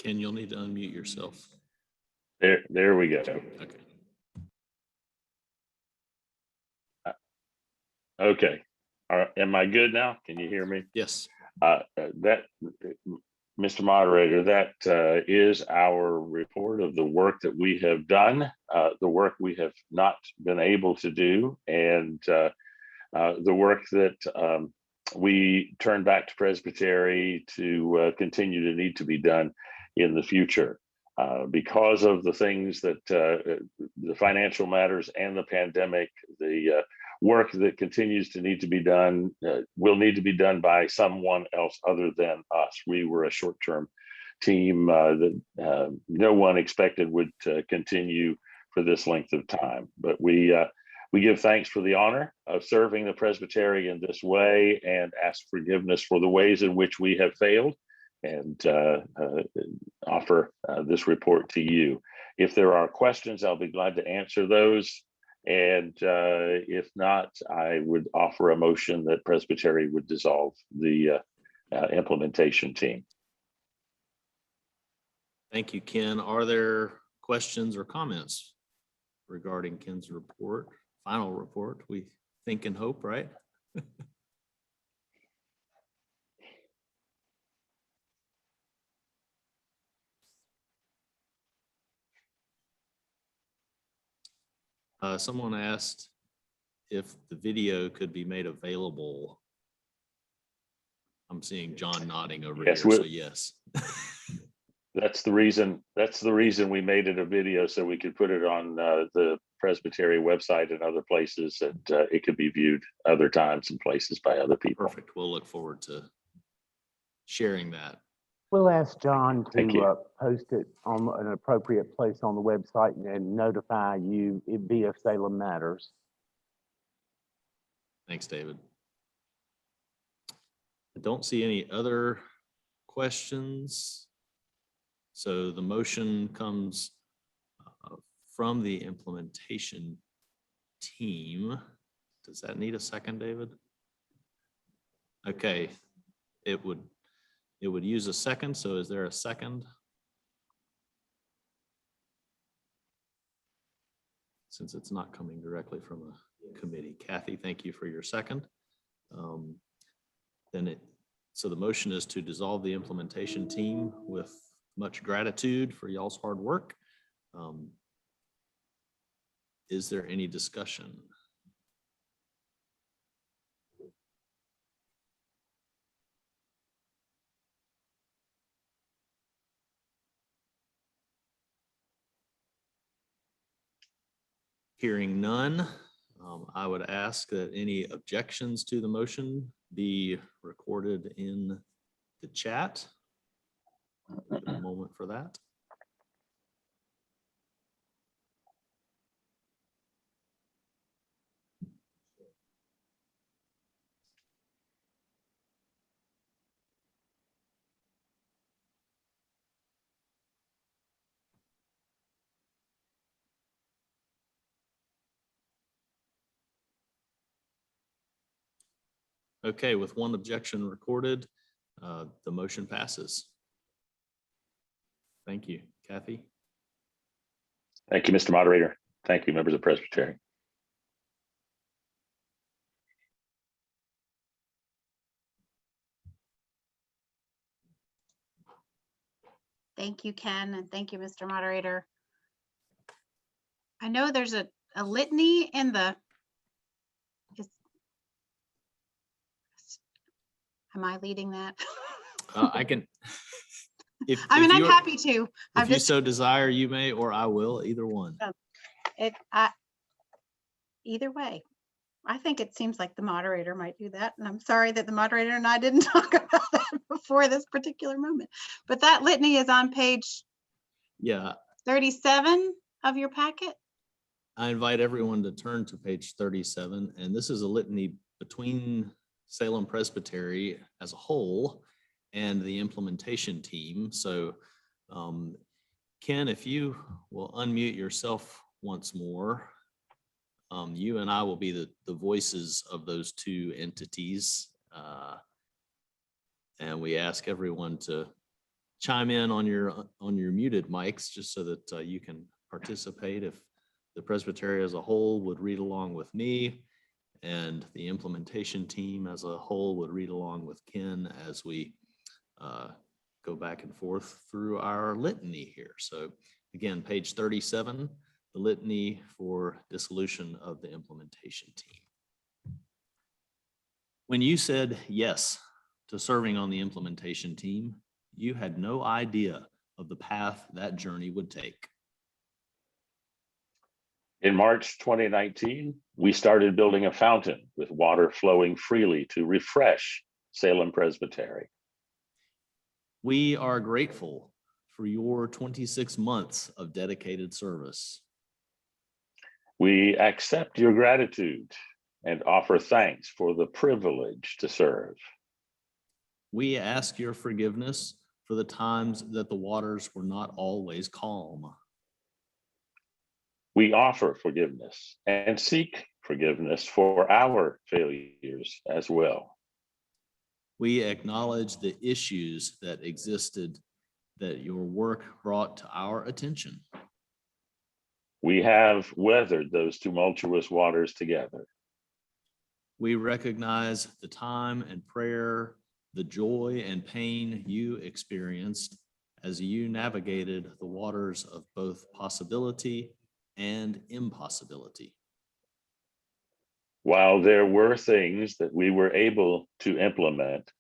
S4: Ken, you'll need to unmute yourself.
S17: There we go.
S4: Okay.
S17: Okay. Am I good now? Can you hear me?
S4: Yes.
S17: That, Mr. Moderator, that is our report of the work that we have done, the work we have not been able to do, and the work that we turn back to Presbytery to continue to need to be done in the future. Because of the things that the financial matters and the pandemic, the work that continues to need to be done will need to be done by someone else other than us. We were a short-term team that no one expected would continue for this length of time. But we give thanks for the honor of serving the Presbytery in this way and ask forgiveness for the ways in which we have failed, and offer this report to you. If there are questions, I'll be glad to answer those. And if not, I would offer a motion that Presbytery would dissolve the implementation team.
S4: Thank you, Ken. Are there questions or comments regarding Ken's report, final report? We think and hope, right? Someone asked if the video could be made available. I'm seeing John nodding over here, so yes.
S17: That's the reason we made it a video, so we could put it on the Presbytery website and other places, and it could be viewed other times and places by other people.
S4: Perfect. We'll look forward to sharing that.
S5: We'll ask John to post it on an appropriate place on the website and notify you via Salem Matters.
S4: Thanks, David. I don't see any other questions. So the motion comes from the implementation team. Does that need a second, David? Okay, it would use a second, so is there a second? Since it's not coming directly from a committee. Kathy, thank you for your second. So the motion is to dissolve the implementation team with much gratitude for y'all's hard work. Is there any discussion? Hearing none, I would ask that any objections to the motion be recorded in the chat. Give a moment for that. Okay, with one objection recorded, the motion passes. Thank you. Kathy?
S17: Thank you, Mr. Moderator. Thank you, members of Presbytery.
S16: Thank you, Ken, and thank you, Mr. Moderator. I know there's a litany in the, am I leading that?
S4: I can.
S16: I'm happy to.
S4: If you so desire, you may, or I will, either one.
S16: Either way. I think it seems like the moderator might do that. And I'm sorry that the moderator and I didn't talk about that before this particular moment. But that litany is on page 37 of your packet.
S4: I invite everyone to turn to page 37. And this is a litany between Salem Presbytery as a whole and the implementation team. So Ken, if you will unmute yourself once more. You and I will be the voices of those two entities. And we ask everyone to chime in on your muted mics, just so that you can participate. If the Presbytery as a whole would read along with me, and the implementation team as a whole would read along with Ken as we go back and forth through our litany here. So again, page 37. The litany for dissolution of the implementation team. When you said yes to serving on the implementation team, you had no idea of the path that journey would take.
S17: In March 2019, we started building a fountain with water flowing freely to refresh Salem Presbytery.
S4: We are grateful for your 26 months of dedicated service.
S17: We accept your gratitude and offer thanks for the privilege to serve.
S4: We ask your forgiveness for the times that the waters were not always calm.
S17: We offer forgiveness and seek forgiveness for our failures as well.
S4: We acknowledge the issues that existed that your work brought to our attention.
S17: We have weathered those tumultuous waters together.
S4: We recognize the time and prayer, the joy and pain you experienced as you navigated the waters of both possibility and impossibility.
S17: While there were things that we were able to implement,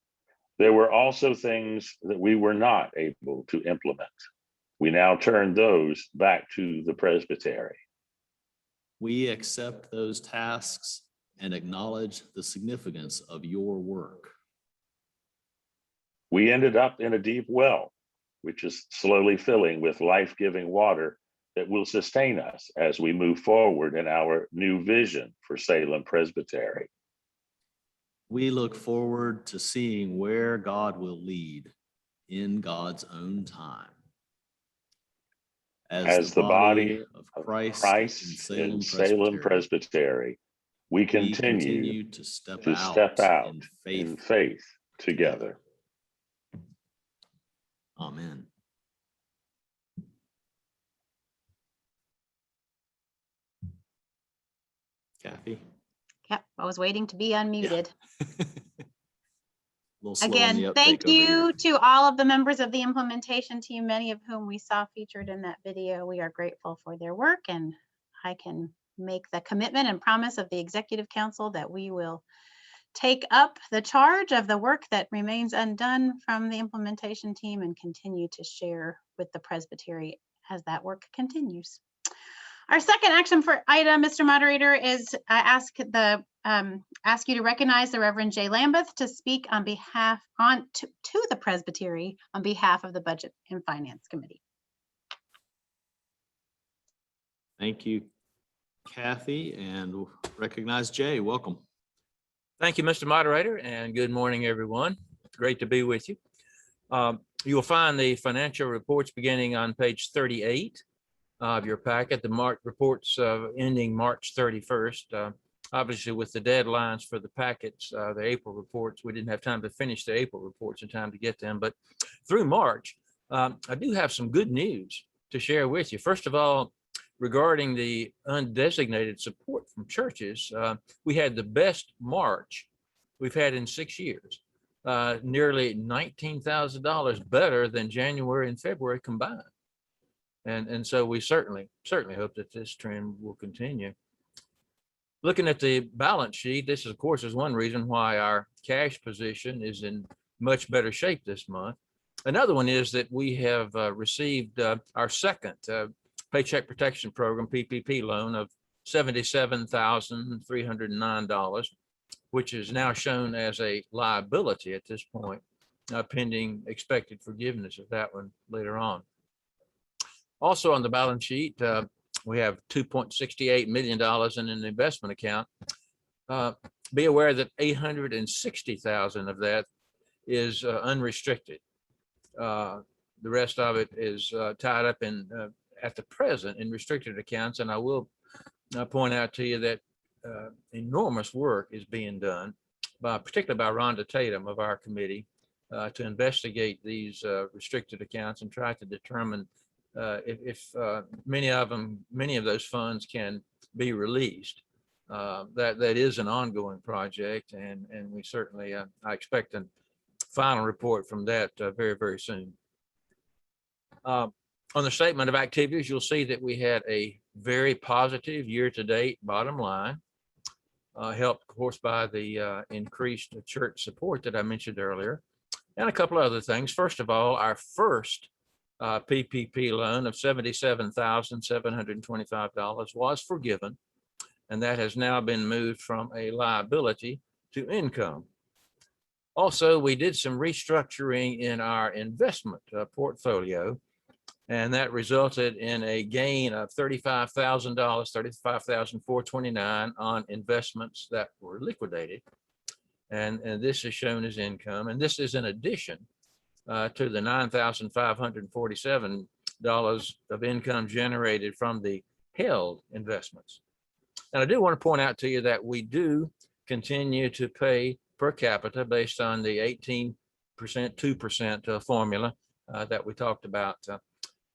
S17: there were also things that we were not able to implement. We now turn those back to the Presbytery.
S4: We accept those tasks and acknowledge the significance of your work.
S17: We ended up in a deep well, which is slowly filling with life-giving water that will sustain us as we move forward in our new vision for Salem Presbytery.
S4: We look forward to seeing where God will lead in God's own time.
S17: as the body
S4: of
S17: of
S4: Christ
S17: Christ
S4: in
S17: in
S4: Salem
S17: Salem
S4: Presbytery,
S17: Presbytery, we continue
S4: to step
S17: to step out
S4: in
S17: in faith together.
S4: Amen. Kathy?
S16: Yep, I was waiting to be unmuted.
S4: A little slow on the
S16: Again,
S4: uptake
S16: thank
S4: over here.
S16: you to all of the members of the implementation team, many of whom we saw featured in that video. We are grateful for their work, and I can make the commitment and promise of the Executive Council that we will take up the charge of the work that remains undone from the implementation team and continue to share with the Presbytery as that work continues. Our second action for item, Mr. Moderator, is ask you to recognize the Reverend Jay Lambeth to speak on behalf to the Presbytery on behalf of the Budget and Finance Committee.
S4: Thank you, Kathy, and we'll recognize Jay. Welcome.
S1: Thank you, Mr. Moderator, and good morning, everyone. It's great to be with you. You will find the financial reports beginning on page 38 of your packet. The March reports ending March 31st. Obviously, with the deadlines for the packets, the April reports, we didn't have time to finish the April reports in time to get them. But through March, I do have some good news to share with you. First of all, regarding the undesignated support from churches, we had the best March we've had in 6 years, nearly $19,000 better than January and February combined. And so we certainly hope that this trend will continue. Looking at the balance sheet, this of course is one reason why our cash position is in much better shape this month. Another one is that we have received our second Paycheck Protection Program PPP loan of $77,309, which is now shown as a liability at this point, pending expected forgiveness of that one later on. Also on the balance sheet, we have $2.68 million in an investment account. Be aware that $860,000 of that is unrestricted. The rest of it is tied up in at the present in restricted accounts, and I will point out to you that enormous work is being done, particularly by Rhonda Tatum of our committee, to investigate these restricted accounts and try to determine if many of those funds can be released. That is an ongoing project, and we certainly I expect a final report from that very, very soon. On the statement of activities, you'll see that we had a very positive year-to-date bottom line, helped, of course, by the increased church support that I mentioned earlier, and a couple of other things. First of all, our first PPP loan of $77,725 was forgiven, and that has now been moved from a liability to income. Also, we did some restructuring in our investment portfolio, and that resulted in a gain of $35,000, $35,429 on investments that were liquidated. And this is shown as income. And this is in addition to the $9,547 of income generated from the held investments. And I do want to point out to you that we do continue to pay per capita based on the 18%, 2% formula that we talked about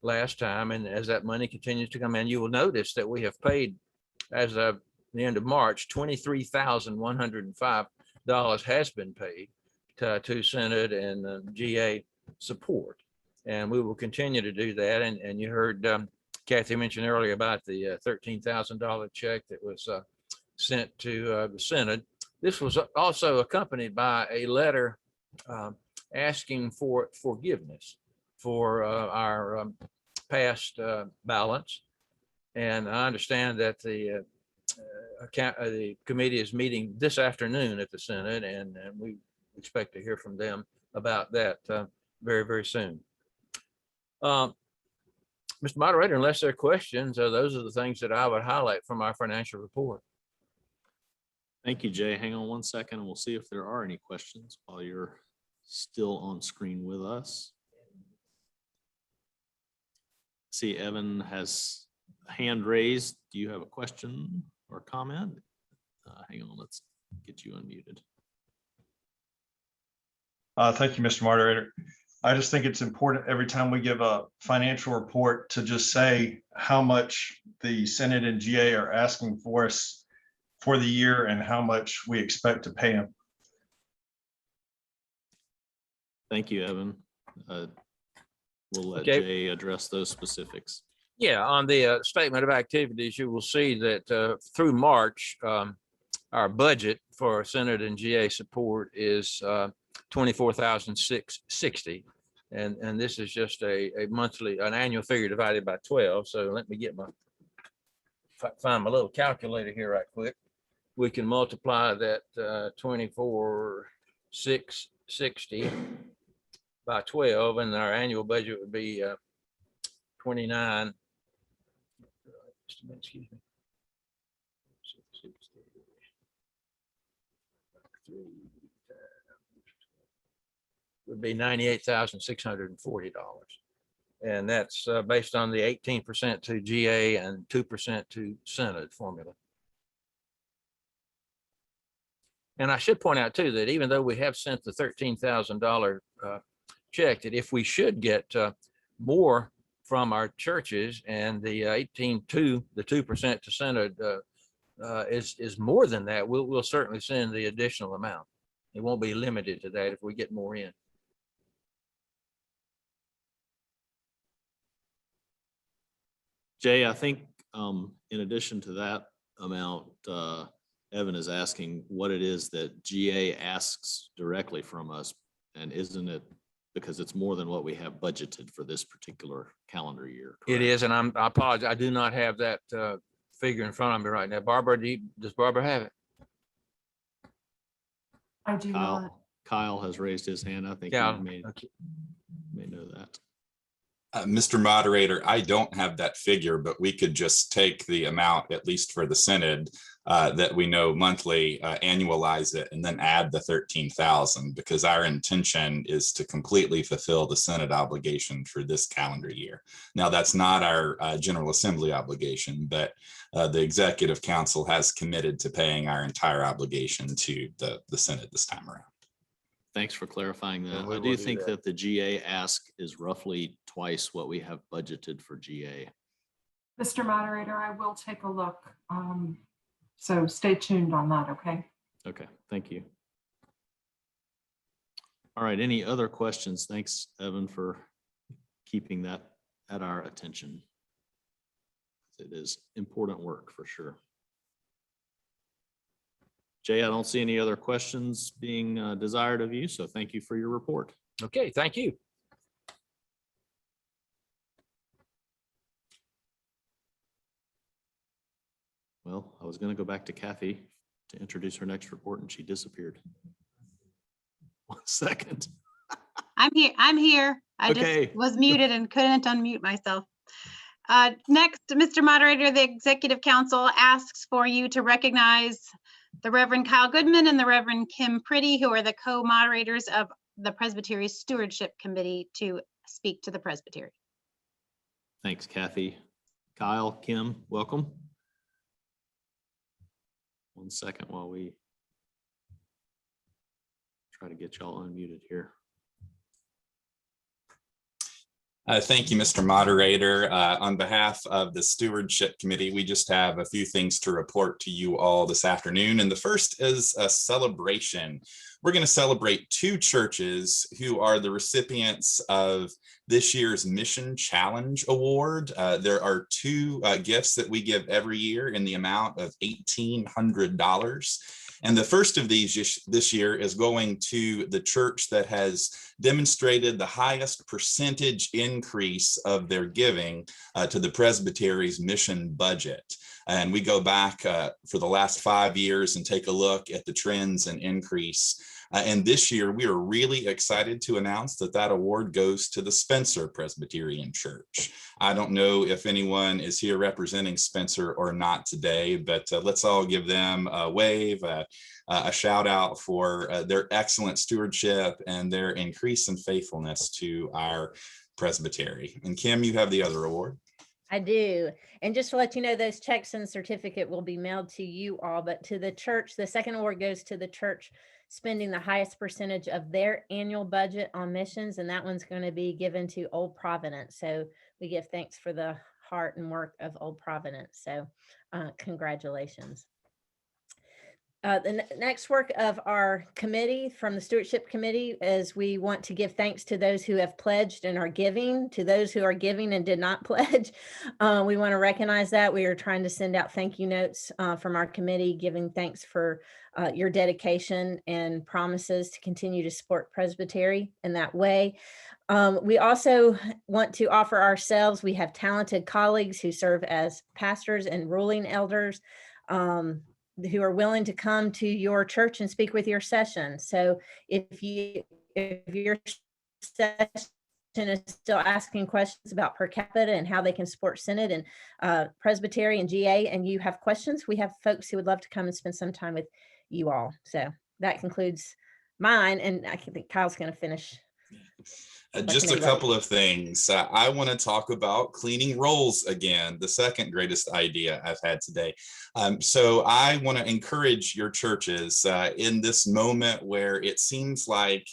S1: last time. And as that money continues to come in, you will notice that we have paid, as of the end of March, $23,105 has been paid to Synod and GA support. And we will continue to do that. And you heard Kathy mention earlier about the $13,000 check that was sent to the Synod. This was also accompanied by a letter asking for forgiveness for our past balance. And I understand that the committee is meeting this afternoon at the Synod, and we expect to hear from them about that very, very soon. Mr. Moderator, unless there are questions, those are the things that I would highlight from our financial report.
S4: Thank you, Jay. Hang on one second and we'll see if there are any questions while you're still on screen with us. See, Evan has a hand raised. Do you have a question or comment? Hang on, let's get you unmuted.
S7: Thank you, Mr. Moderator. I just think it's important every time we give a financial report to just say how much the Senate and GA are asking for us for the year and how much we expect to pay them.
S4: Thank you, Evan. We'll let
S1: Okay.
S4: Jay address those specifics.
S1: Yeah, on the statement of activities, you will see that through March, our budget for Senate and GA support is $24,660. And this is just an annual figure divided by 12. So let me get find my little calculator here right quick. We can multiply that 24,660 by 12, and our annual budget would be 29. Just a minute, excuse me. Would be $98,640. And that's based on the 18% to GA and 2% to Senate formula. And I should point out too, that even though we have sent the $13,000 check, that if we should get more from our churches and the 18 to the 2% to Senate is more than that, we'll certainly send the additional amount. It won't be limited to that if we get more in.
S4: Jay, I think in addition to that amount, Evan is asking what it is that GA asks directly from us, and isn't it because it's more than what we have budgeted for this particular calendar year?
S1: Correct? It is, and I apologize. I do not have that figure in front of me right now. Barbara, does Barbara have it?
S6: I do not.
S4: Kyle has raised his hand. I think he may know that.
S22: Mr. Moderator, I don't have that figure, but we could just take the amount, at least for the Synod, that we know monthly, annualize it, and then add the 13,000, because our intention is to completely fulfill the Synod obligation for this calendar year. Now, that's not our General Assembly obligation, but the Executive Council has committed to paying our entire obligation to the Synod this time around.
S4: Thanks for clarifying that. I do think that the GA ask is roughly twice what we have budgeted for GA.
S6: Mr. Moderator, I will take a look. So stay tuned on that, okay?
S4: Okay, thank you. All right, any other questions? Thanks, Evan, for keeping that at our attention. It is important work for sure. Jay, I don't see any other questions being desired of you, so thank you for your report.
S1: Okay, thank you.
S4: Well, I was going to go back to Kathy to introduce her next report, and she disappeared. 1 second.
S16: I'm here. I just was muted and couldn't unmute myself. Next, Mr. Moderator, the Executive Council asks for you to recognize the Reverend Kyle Goodman and the Reverend Kim Pretty, who are the co-moderators of the Presbytery Stewardship Committee, to speak to the Presbytery.
S4: Thanks, Kathy. Kyle, Kim, welcome. 1 second while we try to get y'all unmuted here.
S22: Thank you, Mr. Moderator. On behalf of the Stewardship Committee, we just have a few things to report to you all this afternoon. And the first is a celebration. We're going to celebrate 2 churches who are the recipients of this year's Mission Challenge Award. There are 2 gifts that we give every year in the amount of $1,800. And the first of these this year is going to the church that has demonstrated the highest percentage increase of their giving to the Presbytery's mission budget. And we go back for the last 5 years and take a look at the trends and increase. And this year, we are really excited to announce that that award goes to the Spencer Presbyterian Church. I don't know if anyone is here representing Spencer or not today, but let's all give them a wave, a shout out for their excellent stewardship and their increase in faithfulness to our presbytery. And Kim, you have the other award.
S2: I do. And just to let you know, those checks and certificate will be mailed to you all, but to the church, the second award goes to the church spending the highest percentage of their annual budget on missions. And that one's going to be given to Old Providence. So we give thanks for the heart and work of Old Providence. So congratulations. The next work of our committee from the Stewardship Committee is we want to give thanks to those who have pledged and are giving, to those who are giving and did not pledge. We want to recognize that. We are trying to send out thank you notes from our committee, giving thanks for your dedication and promises to continue to support Presbytery in that way. We also want to offer ourselves. We have talented colleagues who serve as pastors and ruling elders, who are willing to come to your church and speak with your session. So if your session is still asking questions about per capita and how they can support Synod and Presbytery and GA, and you have questions, we have folks who would love to come and spend some time with you all. So that concludes mine, and I think Kyle's going to finish.
S22: Just a couple of things. I want to talk about cleaning rolls again, the second greatest idea I've had today. So I want to encourage your churches in this moment where it seems like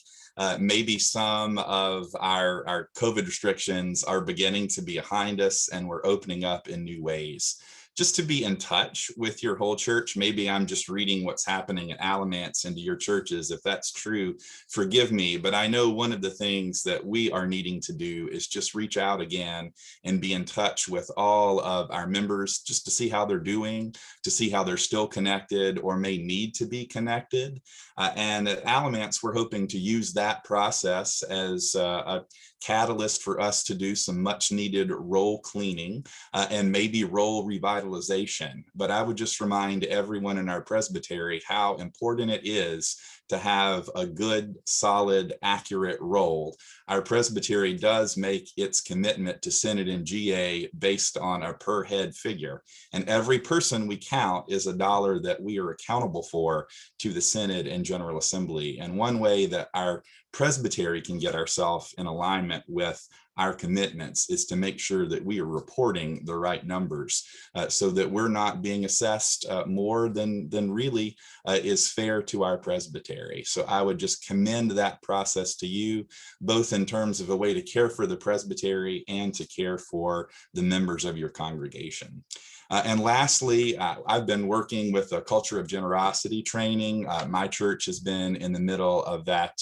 S22: maybe some of our COVID restrictions are beginning to be behind us and we're opening up in new ways. Just to be in touch with your whole church. Maybe I'm just reading what's happening at Alamance into your churches. If that's true, forgive me. But I know one of the things that we are needing to do is just reach out again and be in touch with all of our members just to see how they're doing, to see how they're still connected or may need to be connected. And at Alamance, we're hoping to use that process as a catalyst for us to do some much needed role cleaning and maybe role revitalization. But I would just remind everyone in our presbytery how important it is to have a good, solid, accurate role. Our presbytery does make its commitment to Synod and GA based on a per head figure. And every person we count is a dollar that we are accountable for to the Synod and General Assembly. And one way that our presbytery can get ourselves in alignment with our commitments is to make sure that we are reporting the right numbers so that we're not being assessed more than really is fair to our presbytery. So I would just commend that process to you, both in terms of a way to care for the presbytery and to care for the members of your congregation. And lastly, I've been working with a culture of generosity training. My church has been in the middle of that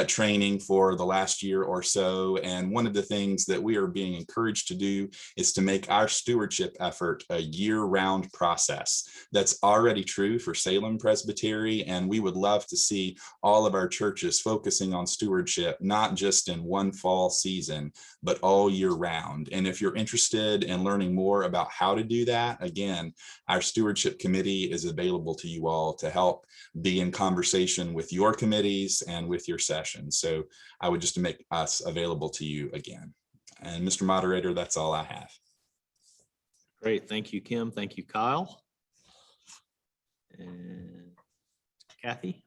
S22: training for the last year or so. And one of the things that we are being encouraged to do is to make our stewardship effort a year-round process. That's already true for Salem Presbytery. And we would love to see all of our churches focusing on stewardship, not just in one fall season, but all year round. And if you're interested in learning more about how to do that, again, our stewardship committee is available to you all to help be in conversation with your committees and with your sessions. So I would just make us available to you again. And Mr. Moderator, that's all I have.
S4: Great. Thank you, Kim. Thank you, Kyle. And Kathy.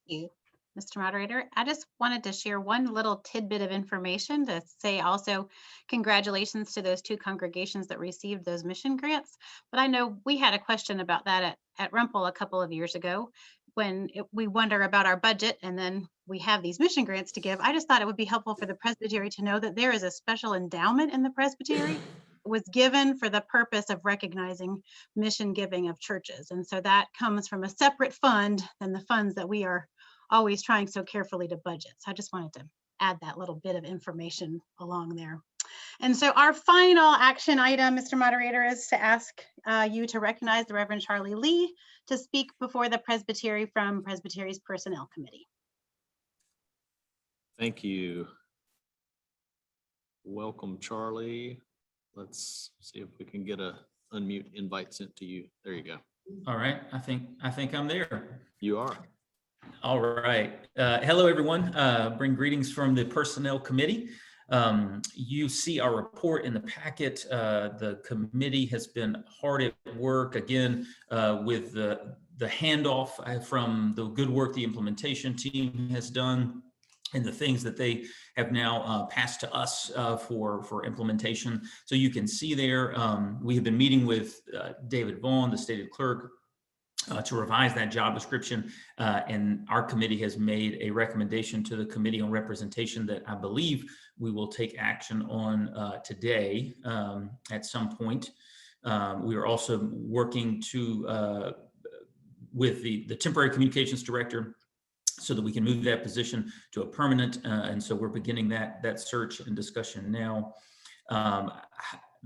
S16: Thank you, Mr. Moderator. I just wanted to share one little tidbit of information to say also congratulations to those two congregations that received those mission grants. But I know we had a question about that at Rumpel a couple of years ago when we wonder about our budget and then we have these mission grants to give. I just thought it would be helpful for the presbytery to know that there is a special endowment in the presbytery. It was given for the purpose of recognizing mission giving of churches. And so that comes from a separate fund than the funds that we are always trying so carefully to budget. So I just wanted to add that little bit of information along there. And so our final action item, Mr. Moderator, is to ask you to recognize the Reverend Charlie Lee to speak before the Presbytery from Presbytery's Personnel Committee.
S4: Thank you. Welcome, Charlie. Let's see if we can get a unmute invite sent to you. There you go.
S8: All right. I think I'm there.
S4: You are.
S8: All right. Hello, everyone. Bring greetings from the Personnel Committee. You see our report in the packet. The committee has been hard at work again with the handoff from the good work the implementation team has done and the things that they have now passed to us for implementation. So you can see there, we have been meeting with David Vaughn, the stated clerk, to revise that job description. And our committee has made a recommendation to the Committee on Representation that I believe we will take action on today at some point. We are also working with the temporary communications director so that we can move that position to a permanent. And so we're beginning that search and discussion now.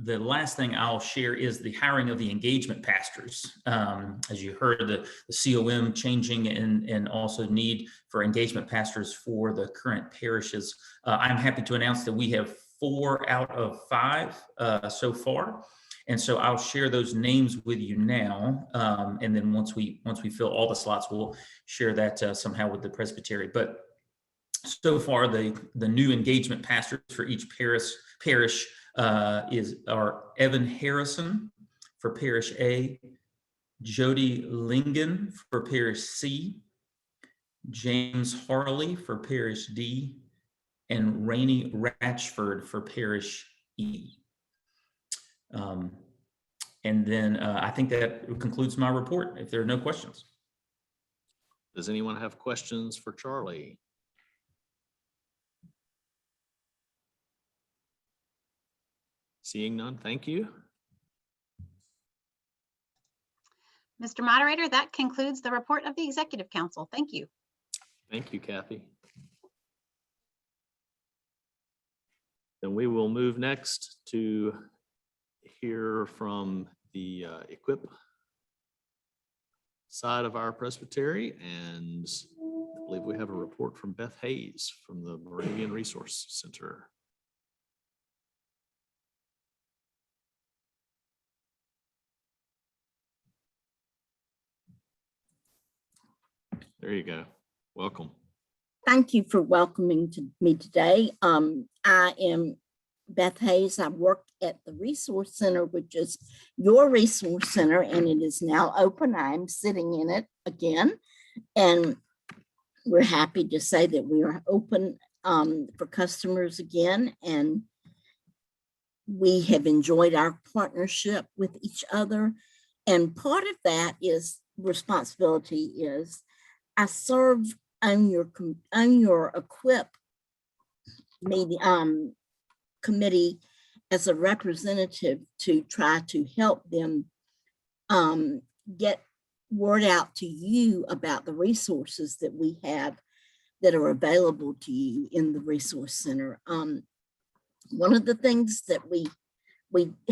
S8: The last thing I'll share is the hiring of the engagement pastors. As you heard, the COM changing and also need for engagement pastors for the current parishes. I'm happy to announce that we have 4 out of 5 so far. And so I'll share those names with you now. And then once we fill all the slots, we'll share that somehow with the presbytery. But so far, the new engagement pastors for each parish are Evan Harrison for Parish A, Jody Lingen for Parish C, James Harley for Parish D, and Rainey Ratchford for Parish E. And then I think that concludes my report, if there are no questions.
S4: Does anyone have questions for Charlie? Seeing none, thank you.
S16: Mr. Moderator, that concludes the report of the Executive Council. Thank you.
S4: Thank you, Kathy. Then we will move next to hear from the equip side of our presbytery, and I believe we have a report from Beth Hayes from the Moravian Resource Center. There you go. Welcome.
S9: Thank you for welcoming me today. I am Beth Hayes. I work at the Resource Center, which is your resource center, and it is now open. I'm sitting in it again, and we're happy to say that we are open for customers again, and we have enjoyed our partnership with each other. And part of that is responsibility is I serve on your equip committee as a representative to try to help them get word out to you about the resources that we have that are available to you in the Resource Center. One of the things that we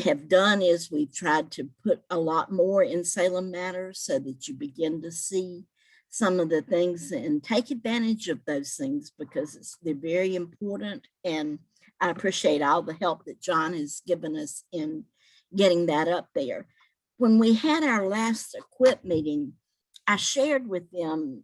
S9: have done is we've tried to put a lot more in Salem Matters so that you begin to see some of the things and take advantage of those things because they're very important. And I appreciate all the help that John has given us in getting that up there. When we had our last equip meeting, I shared with them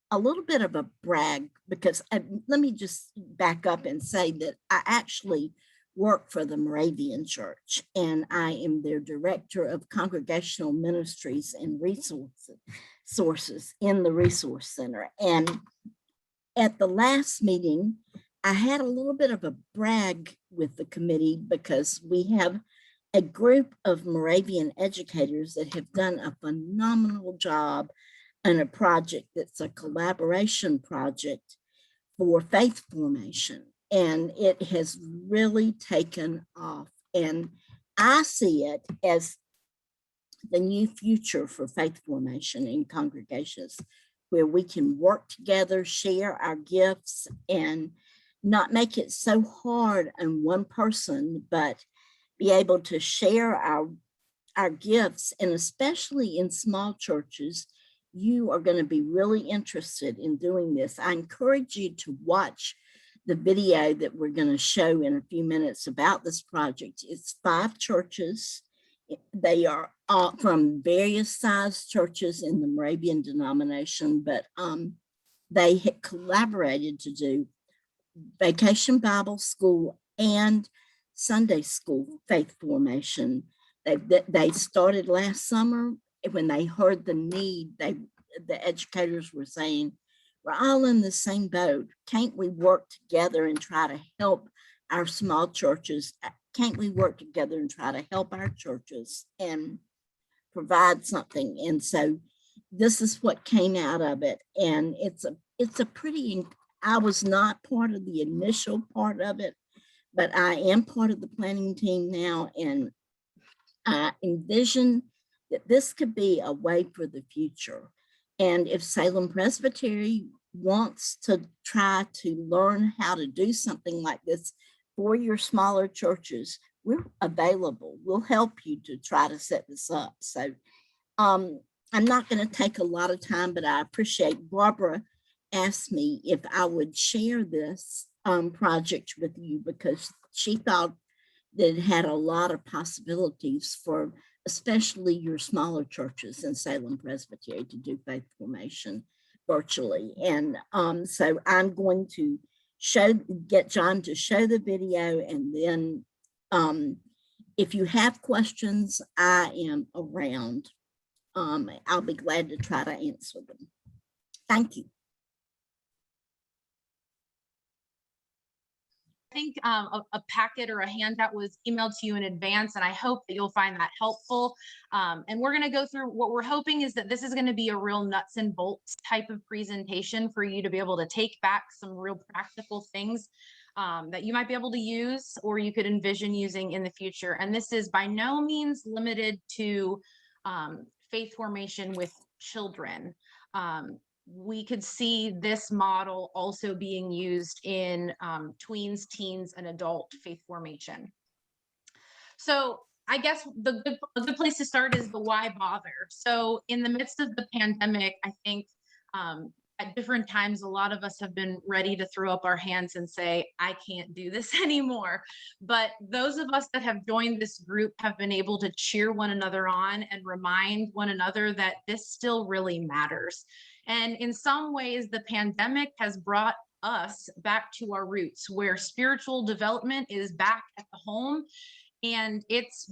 S9: a little bit of a brag because let me just back up and say that I actually work for the Moravian Church, and I am their director of congregational ministries and resources in the Resource Center. And at the last meeting, I had a little bit of a brag with the committee because we have a group of Moravian educators that have done a phenomenal job on a project that's a collaboration project for faith formation. And it has really taken off. And I see it as the new future for faith formation in congregations, where we can work together, share our gifts, and not make it so hard on one person, but be able to share our gifts. And especially in small churches, you are going to be really interested in doing this. I encourage you to watch the video that we're going to show in a few minutes about this project. It's 5 churches. They are from various size churches in the Moravian denomination, but they had collaborated to do Vacation Bible School and Sunday School faith formation. They started last summer. When they heard the need, the educators were saying, We're all in the same boat. Can't we work together and try to help our small churches? Can't we work together and try to help our churches and provide something? And so this is what came out of it. And it's a pretty, I was not part of the initial part of it, but I am part of the planning team now. And I envision that this could be a way for the future. And if Salem Presbytery wants to try to learn how to do something like this for your smaller churches, we're available. We'll help you to try to set this up. So I'm not going to take a lot of time, but I appreciate Barbara asked me if I would share this project with you because she thought that it had a lot of possibilities for especially your smaller churches in Salem Presbytery to do faith formation virtually. And so I'm going to get John to show the video, and then if you have questions, I am around. I'll be glad to try to answer them. Thank you.
S10: I think a packet or a handout was emailed to you in advance, and I hope that you'll find that helpful. And we're going to go through what we're hoping is that this is going to be a real nuts and bolts type of presentation for you to be able to take back some real practical things that you might be able to use or you could envision using in the future. And this is by no means limited to faith formation with children. We could see this model also being used in tweens, teens, and adult faith formation. So I guess a good place to start is the why bother. So in the midst of the pandemic, I think at different times, a lot of us have been ready to throw up our hands and say, I can't do this anymore. But those of us that have joined this group have been able to cheer one another on and remind one another that this still really matters. And in some ways, the pandemic has brought us back to our roots, where spiritual development is back at the home, and it's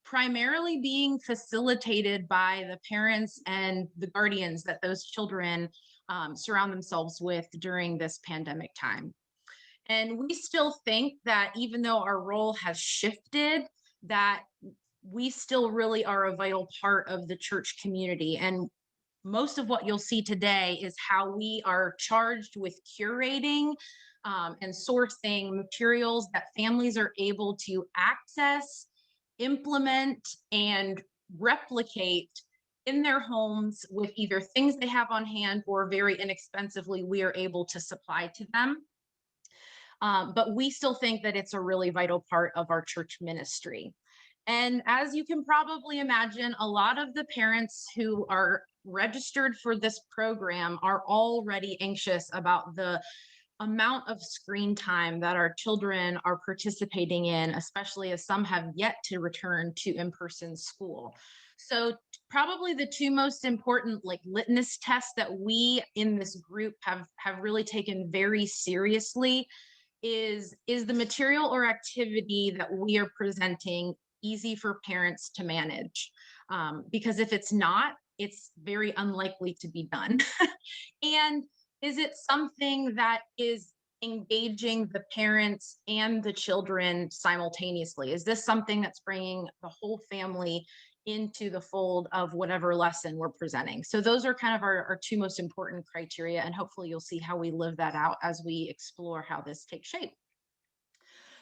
S10: primarily being facilitated by the parents and the guardians that those children surround themselves with during this pandemic time. And we still think that even though our role has shifted, that we still really are a vital part of the church community. And most of what you'll see today is how we are charged with curating and sourcing materials that families are able to access, implement, and replicate in their homes with either things they have on hand or very inexpensively we are able to supply to them. But we still think that it's a really vital part of our church ministry. And as you can probably imagine, a lot of the parents who are registered for this program are already anxious about the amount of screen time that our children are participating in, especially as some have yet to return to in-person school. So probably the two most important litmus tests that we in this group have really taken very seriously is the material or activity that we are presenting easy for parents to manage? Because if it's not, it's very unlikely to be done. And is it something that is engaging the parents and the children simultaneously? Is this something that's bringing the whole family into the fold of whatever lesson we're presenting? So those are kind of our two most important criteria, and hopefully you'll see how we live that out as we explore how this takes shape.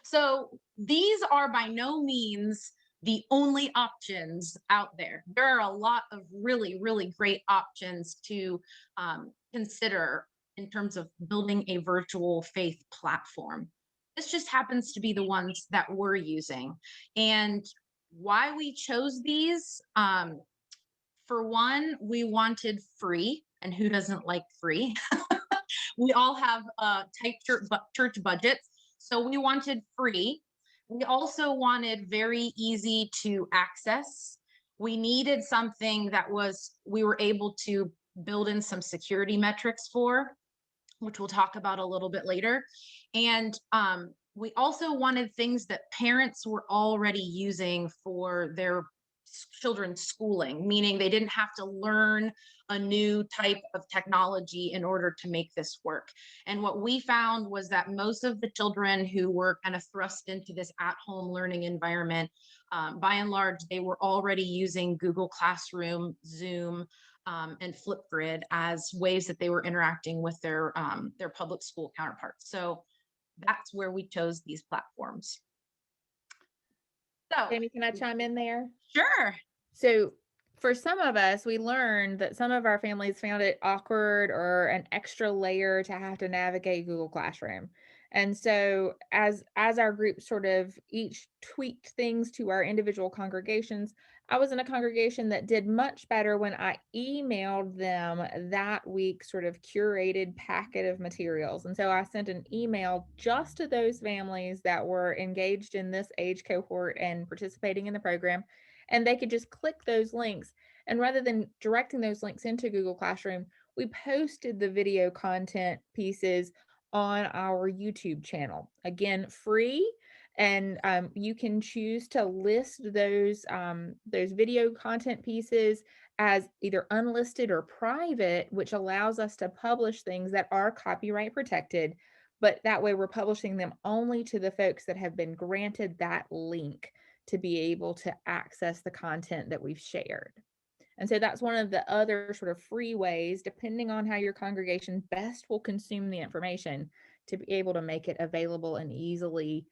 S10: So these are by no means the only options out there. There are a lot of really, really great options to consider in terms of building a virtual faith platform. This just happens to be the ones that we're using. And why we chose these, for one, we wanted free, and who doesn't like free? We all have tight church budgets, so we wanted free. We also wanted very easy to access. We needed something that we were able to build in some security metrics for, which we'll talk about a little bit later. And we also wanted things that parents were already using for their children's schooling, meaning they didn't have to learn a new type of technology in order to make this work. And what we found was that most of the children who were kind of thrust into this at-home learning environment, by and large, they were already using Google Classroom, Zoom, and Flipgrid as ways that they were interacting with their public school counterparts. So that's where we chose these platforms. So,
S12: Jamie, can I chime in there?
S10: Sure.
S12: So for some of us, we learned that some of our families found it awkward or an extra layer to have to navigate Google Classroom. And so as our group sort of each tweaked things to our individual congregations, I was in a congregation that did much better when I emailed them that week sort of curated packet of materials. And so I sent an email just to those families that were engaged in this age cohort and participating in the program. And they could just click those links. And rather than directing those links into Google Classroom, we posted the video content pieces on our YouTube channel. Again, free. And you can choose to list those video content pieces as either unlisted or private, which allows us to publish things that are copyright protected. But that way we're publishing them only to the folks that have been granted that link to be able to access the content that we've shared. And so that's one of the other sort of free ways, depending on how your congregation best will consume the information, to be able to make it available and easily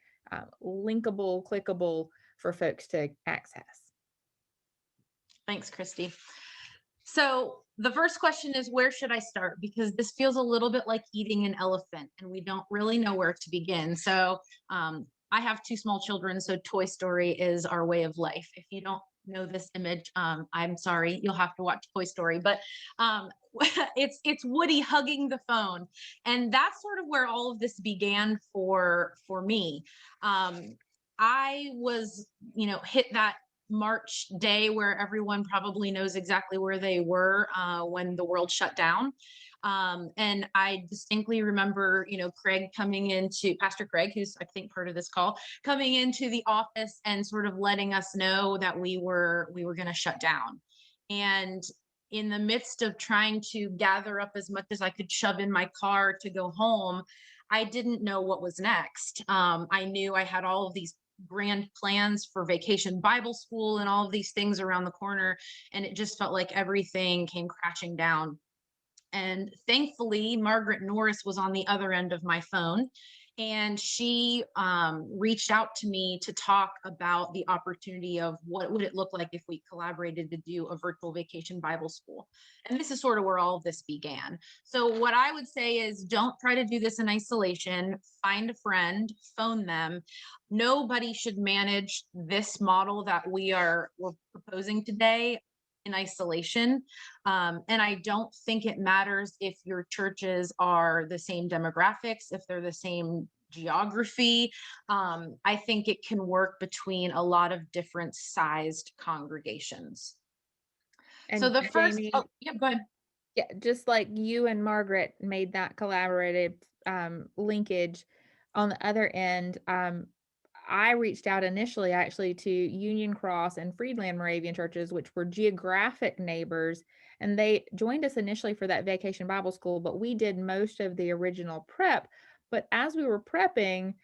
S12: linkable, clickable for folks to access.
S10: Thanks, Christy. So the first question is, where should I start? Because this feels a little bit like eating an elephant and we don't really know where to begin. So I have two small children, so Toy Story is our way of life. If you don't know this image, I'm sorry, you'll have to watch Toy Story, but it's Woody hugging the phone. And that's sort of where all of this began for me. I was, hit that March day where everyone probably knows exactly where they were when the world shut down. And I distinctly remember, Craig coming into, Pastor Craig, who's I think part of this call, coming into the office and sort of letting us know that we were going to shut down. And in the midst of trying to gather up as much as I could shove in my car to go home, I didn't know what was next. I knew I had all of these grand plans for Vacation Bible School and all of these things around the corner, and it just felt like everything came crashing down. And thankfully, Margaret Norris was on the other end of my phone, and she reached out to me to talk about the opportunity of what would it look like if we collaborated to do a virtual Vacation Bible School. And this is sort of where all of this began. So what I would say is, don't try to do this in isolation. Find a friend, phone them. Nobody should manage this model that we're proposing today in isolation. And I don't think it matters if your churches are the same demographics, if they're the same geography. I think it can work between a lot of different sized congregations.
S12: And
S10: so the first,
S12: Jamie,
S10: go ahead.
S12: Yeah, just like you and Margaret made that collaborative linkage, on the other end, I reached out initially actually to Union Cross and Friedland Moravian churches, which were geographic neighbors, and they joined us initially for that Vacation Bible School, but we did most of the original prep. But as we were prepping,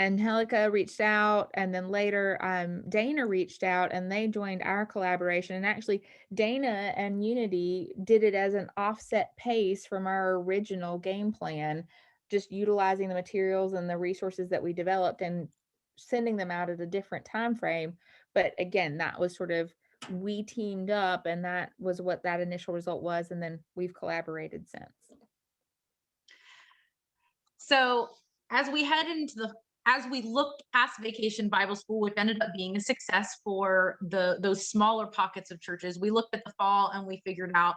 S12: Angelica reached out, and then later Dana reached out, and they joined our collaboration. And actually, Dana and Unity did it as an offset pace from our original game plan, just utilizing the materials and the resources that we developed and sending them out at a different time frame. But again, that was sort of, we teamed up, and that was what that initial result was. And then we've collaborated since.
S10: So as we looked past Vacation Bible School, which ended up being a success for those smaller pockets of churches, we looked at the fall and we figured out,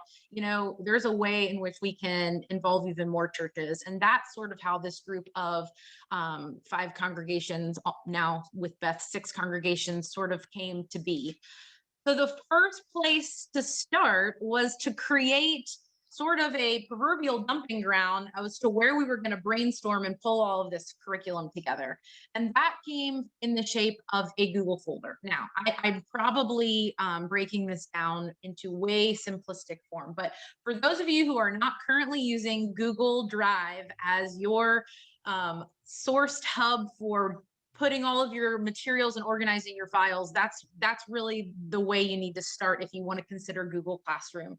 S10: there's a way in which we can involve even more churches. And that's sort of how this group of 5 congregations, now with Beth 6 congregations, sort of came to be. So the first place to start was to create sort of a proverbial dumping ground as to where we were going to brainstorm and pull all of this curriculum together. And that came in the shape of a Google folder. Now, I'm probably breaking this down into way simplistic form, but for those of you who are not currently using Google Drive as your sourced hub for putting all of your materials and organizing your files, that's really the way you need to start if you want to consider Google Classroom.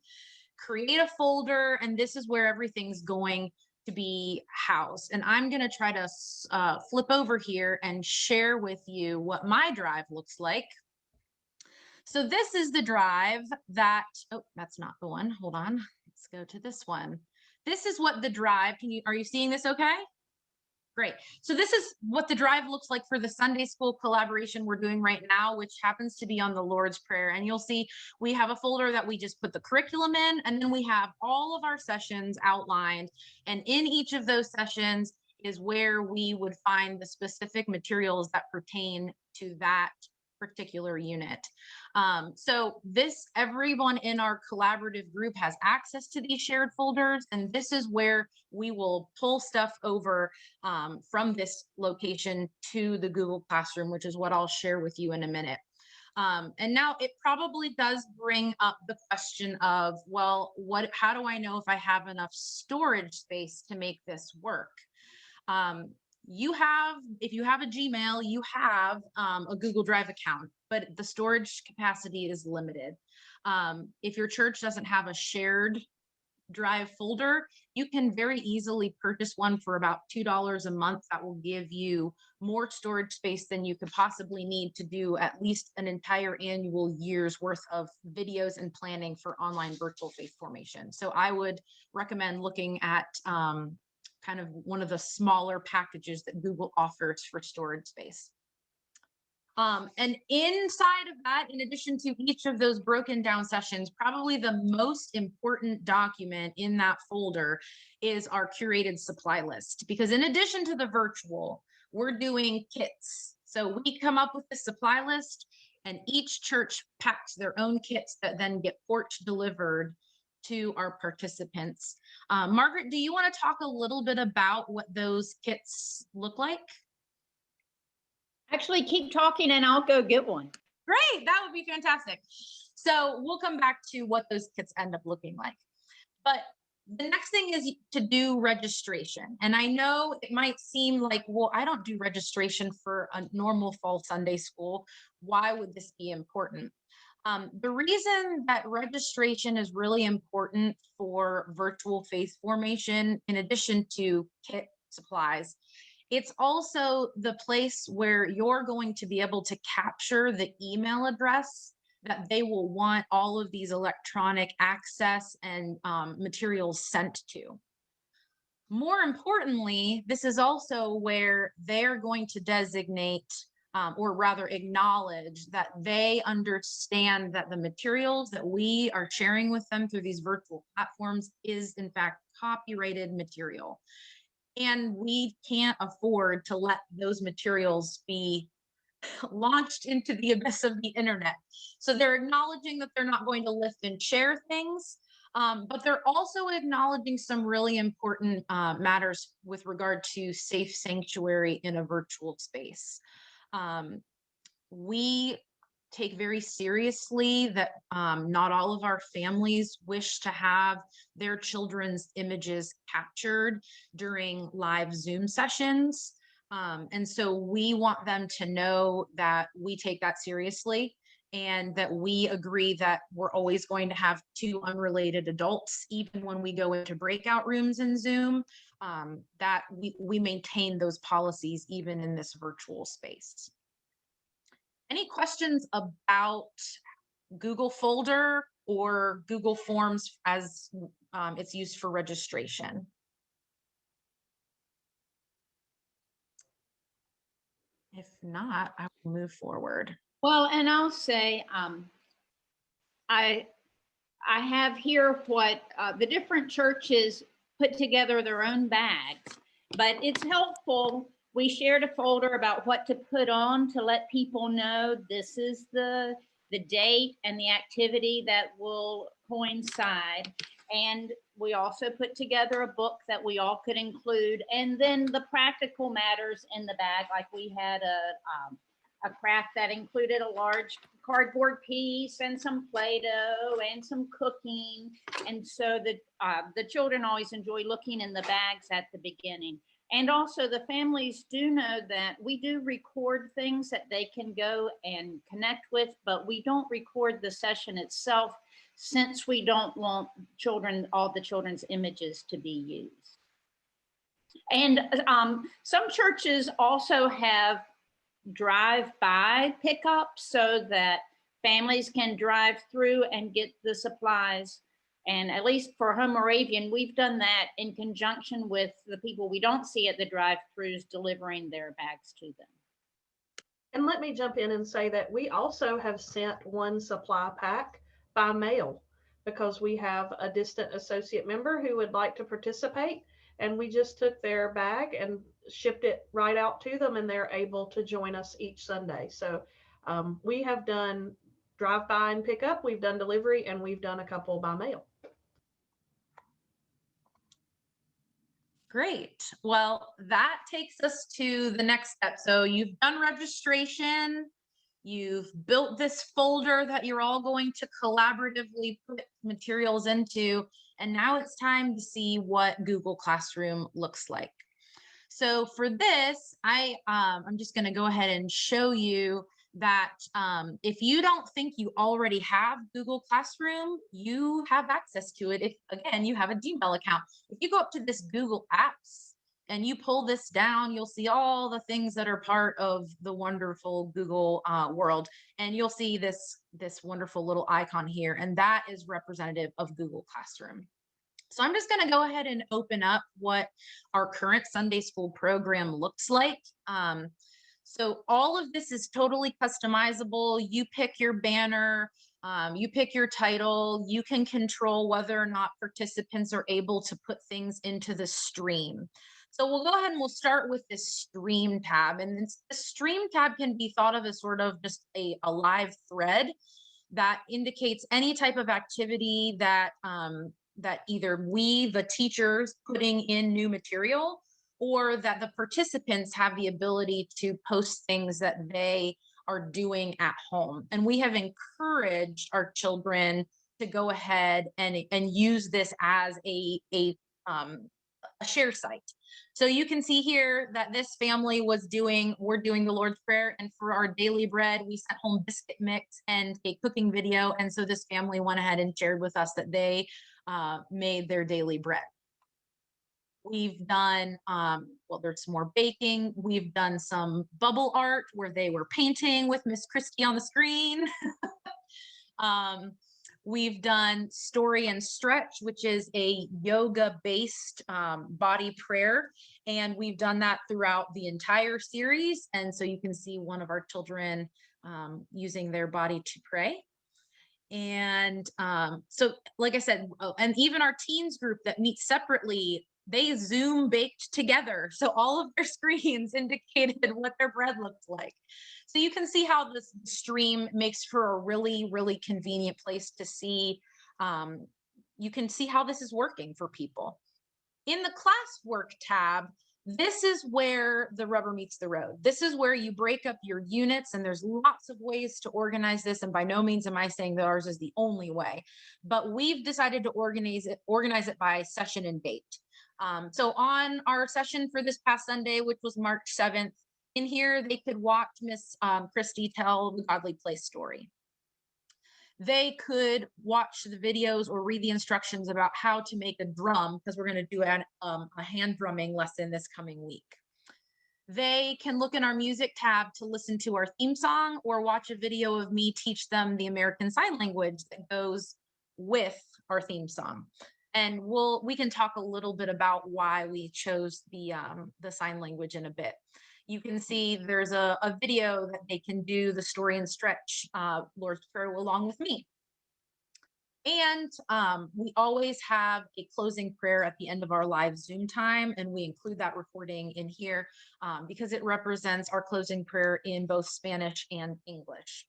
S10: Create a folder, and this is where everything's going to be housed. And I'm going to try to flip over here and share with you what my drive looks like. So this is the drive that, oh, that's not the one. Hold on. Let's go to this one. This is what the drive, are you seeing this okay? Great. So this is what the drive looks like for the Sunday school collaboration we're doing right now, which happens to be on the Lord's Prayer. And you'll see we have a folder that we just put the curriculum in, and then we have all of our sessions outlined. And in each of those sessions is where we would find the specific materials that pertain to that particular unit. So everyone in our collaborative group has access to these shared folders, and this is where we will pull stuff over from this location to the Google Classroom, which is what I'll share with you in a minute. And now it probably does bring up the question of, well, how do I know if I have enough storage space to make this work? If you have a Gmail, you have a Google Drive account, but the storage capacity is limited. If your church doesn't have a shared drive folder, you can very easily purchase one for about $2 a month. That will give you more storage space than you could possibly need to do at least an entire annual year's worth of videos and planning for online virtual faith formation. So I would recommend looking at kind of one of the smaller packages that Google offers for storage space. And inside of that, in addition to each of those broken down sessions, probably the most important document in that folder is our curated supply list. Because in addition to the virtual, we're doing kits. So we come up with the supply list, and each church packs their own kits that then get porch delivered to our participants. Margaret, do you want to talk a little bit about what those kits look like?
S13: Actually, keep talking and I'll go get one.
S10: Great, that would be fantastic. So we'll come back to what those kits end up looking like. But the next thing is to do registration. And I know it might seem like, well, I don't do registration for a normal fall Sunday school. Why would this be important? The reason that registration is really important for virtual faith formation, in addition to kit supplies, it's also the place where you're going to be able to capture the email address that they will want all of these electronic access and materials sent to. More importantly, this is also where they're going to designate or rather acknowledge that they understand that the materials that we are sharing with them through these virtual platforms is in fact copyrighted material. And we can't afford to let those materials be launched into the abyss of the internet. So they're acknowledging that they're not going to lift and share things, but they're also acknowledging some really important matters with regard to safe sanctuary in a virtual space. We take very seriously that not all of our families wish to have their children's images captured during live Zoom sessions. And so we want them to know that we take that seriously and that we agree that we're always going to have two unrelated adults, even when we go into breakout rooms in Zoom, that we maintain those policies even in this virtual space. Any questions about Google folder or Google Forms as it's used for registration? If not, I will move forward.
S13: Well, and I'll say, I have here what the different churches put together their own bags, but it's helpful. We shared a folder about what to put on to let people know this is the date and the activity that will coincide. And We also put together a book that we all could include, and then the practical matters in the bag. Like we had a craft that included a large cardboard piece and some Play-Doh and some cooking. And so the children always enjoy looking in the bags at the beginning. And also the families do know that we do record things that they can go and connect with, but we don't record the session itself since we don't want all the children's images to be used. And some churches also have drive-by pickup so that families can drive through and get the supplies. And at least for Home Moravian, we've done that in conjunction with the people we don't see at the drive-throughs delivering their bags to them.
S14: And let me jump in and say that we also have sent one supply pack by mail because we have a distant associate member who would like to participate. And we just took their bag and shipped it right out to them, and they're able to join us each Sunday. So we have done drive-by and pick up, we've done delivery, and we've done a couple by mail.
S10: Great. Well, that takes us to the next step. So you've done registration, you've built this folder that you're all going to collaboratively put materials into, and now it's time to see what Google Classroom looks like. So for this, I'm just going to go ahead and show you that if you don't think you already have Google Classroom, you have access to it if, again, you have a Gmail account. If you go up to this Google Apps and you pull this down, you'll see all the things that are part of the wonderful Google world. And you'll see this wonderful little icon here, and that is representative of Google Classroom. So I'm just going to go ahead and open up what our current Sunday school program looks like. So all of this is totally customizable. You pick your banner, you pick your title, you can control whether or not participants are able to put things into the stream. So we'll go ahead and we'll start with this stream tab. And the stream tab can be thought of as sort of just a live thread that indicates any type of activity that, that either we, the teachers, putting in new material, or that the participants have the ability to post things that they are doing at home. And we have encouraged our children to go ahead and use this as a share site. So you can see here that this family we're doing the Lord's Prayer, and for our daily bread, we sent home biscuit mix and a cooking video. And so this family went ahead and shared with us that they made their daily bread. We've done, well, there's some more baking. We've done some bubble art where they were painting with Miss Christie on the screen. We've done story and stretch, which is a yoga-based body prayer. And we've done that throughout the entire series. And so you can see one of our children using their body to pray. And so, like I said, and even our teens group that meets separately, they Zoom baked together. So all of their screens indicated what their bread looked like. So you can see how this stream makes for a really, really convenient place to see. You can see how this is working for people. In the classwork tab, this is where the rubber meets the road. This is where you break up your units, and there's lots of ways to organize this. And by no means am I saying that ours is the only way, but we've decided to organize it by session and date. So on our session for this past Sunday, which was March 7th, in here, they could watch Miss Christie tell the Godly Place story. They could watch the videos or read the instructions about how to make a drum, because we're going to do a hand drumming lesson this coming week. They can look in our music tab to listen to our theme song, or watch a video of me teach them the American Sign Language that goes with our theme song. And we can talk a little bit about why we chose the sign language in a bit. You can see there's a video that they can do the story and stretch Lord's Prayer along with me. And we always have a closing prayer at the end of our live Zoom time, and we include that recording in here because it represents our closing prayer in both Spanish and English.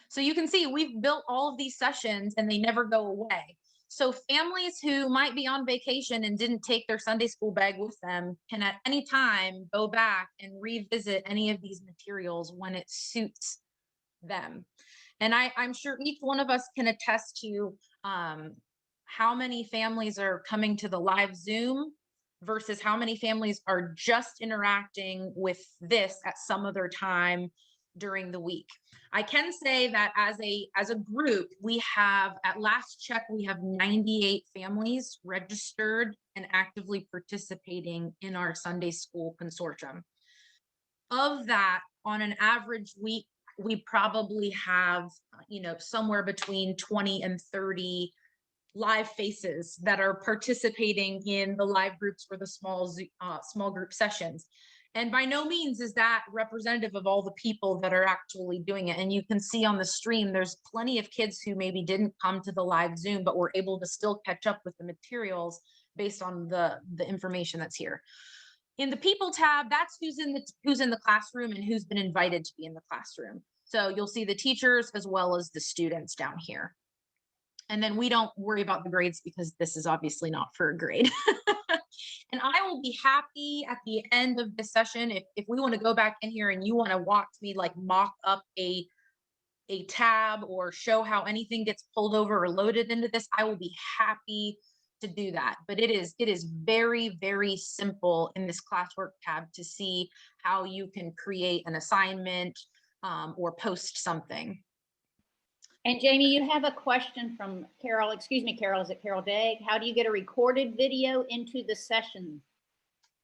S10: So you can see we've built all of these sessions and they never go away. So families who might be on vacation and didn't take their Sunday school bag with them can at any time go back and revisit any of these materials when it suits them. And I'm sure each one of us can attest to how many families are coming to the live Zoom versus how many families are just interacting with this at some other time during the week. I can say that as a group, we have, at last check, we have 98 families registered and actively participating in our Sunday school consortium. Of that, on an average week, we probably have, somewhere between 20 and 30 live faces that are participating in the live groups or the small group sessions. And by no means is that representative of all the people that are actually doing it. And you can see on the stream, there's plenty of kids who maybe didn't come to the live Zoom, but were able to still catch up with the materials based on the information that's here. In the people tab, that's who's in the classroom and who's been invited to be in the classroom. So you'll see the teachers as well as the students down here. And then we don't worry about the grades because this is obviously not for a grade. And I will be happy at the end of this session, if we want to go back in here and you want to watch me like mock up a tab or show how anything gets pulled over or loaded into this, I will be happy to do that. But it is very, very simple in this classwork tab to see how you can create an assignment or post something.
S13: And Jamie, you have a question from Carol. Excuse me, Carol, is it Carol Dagg? How do you get a recorded video into the session?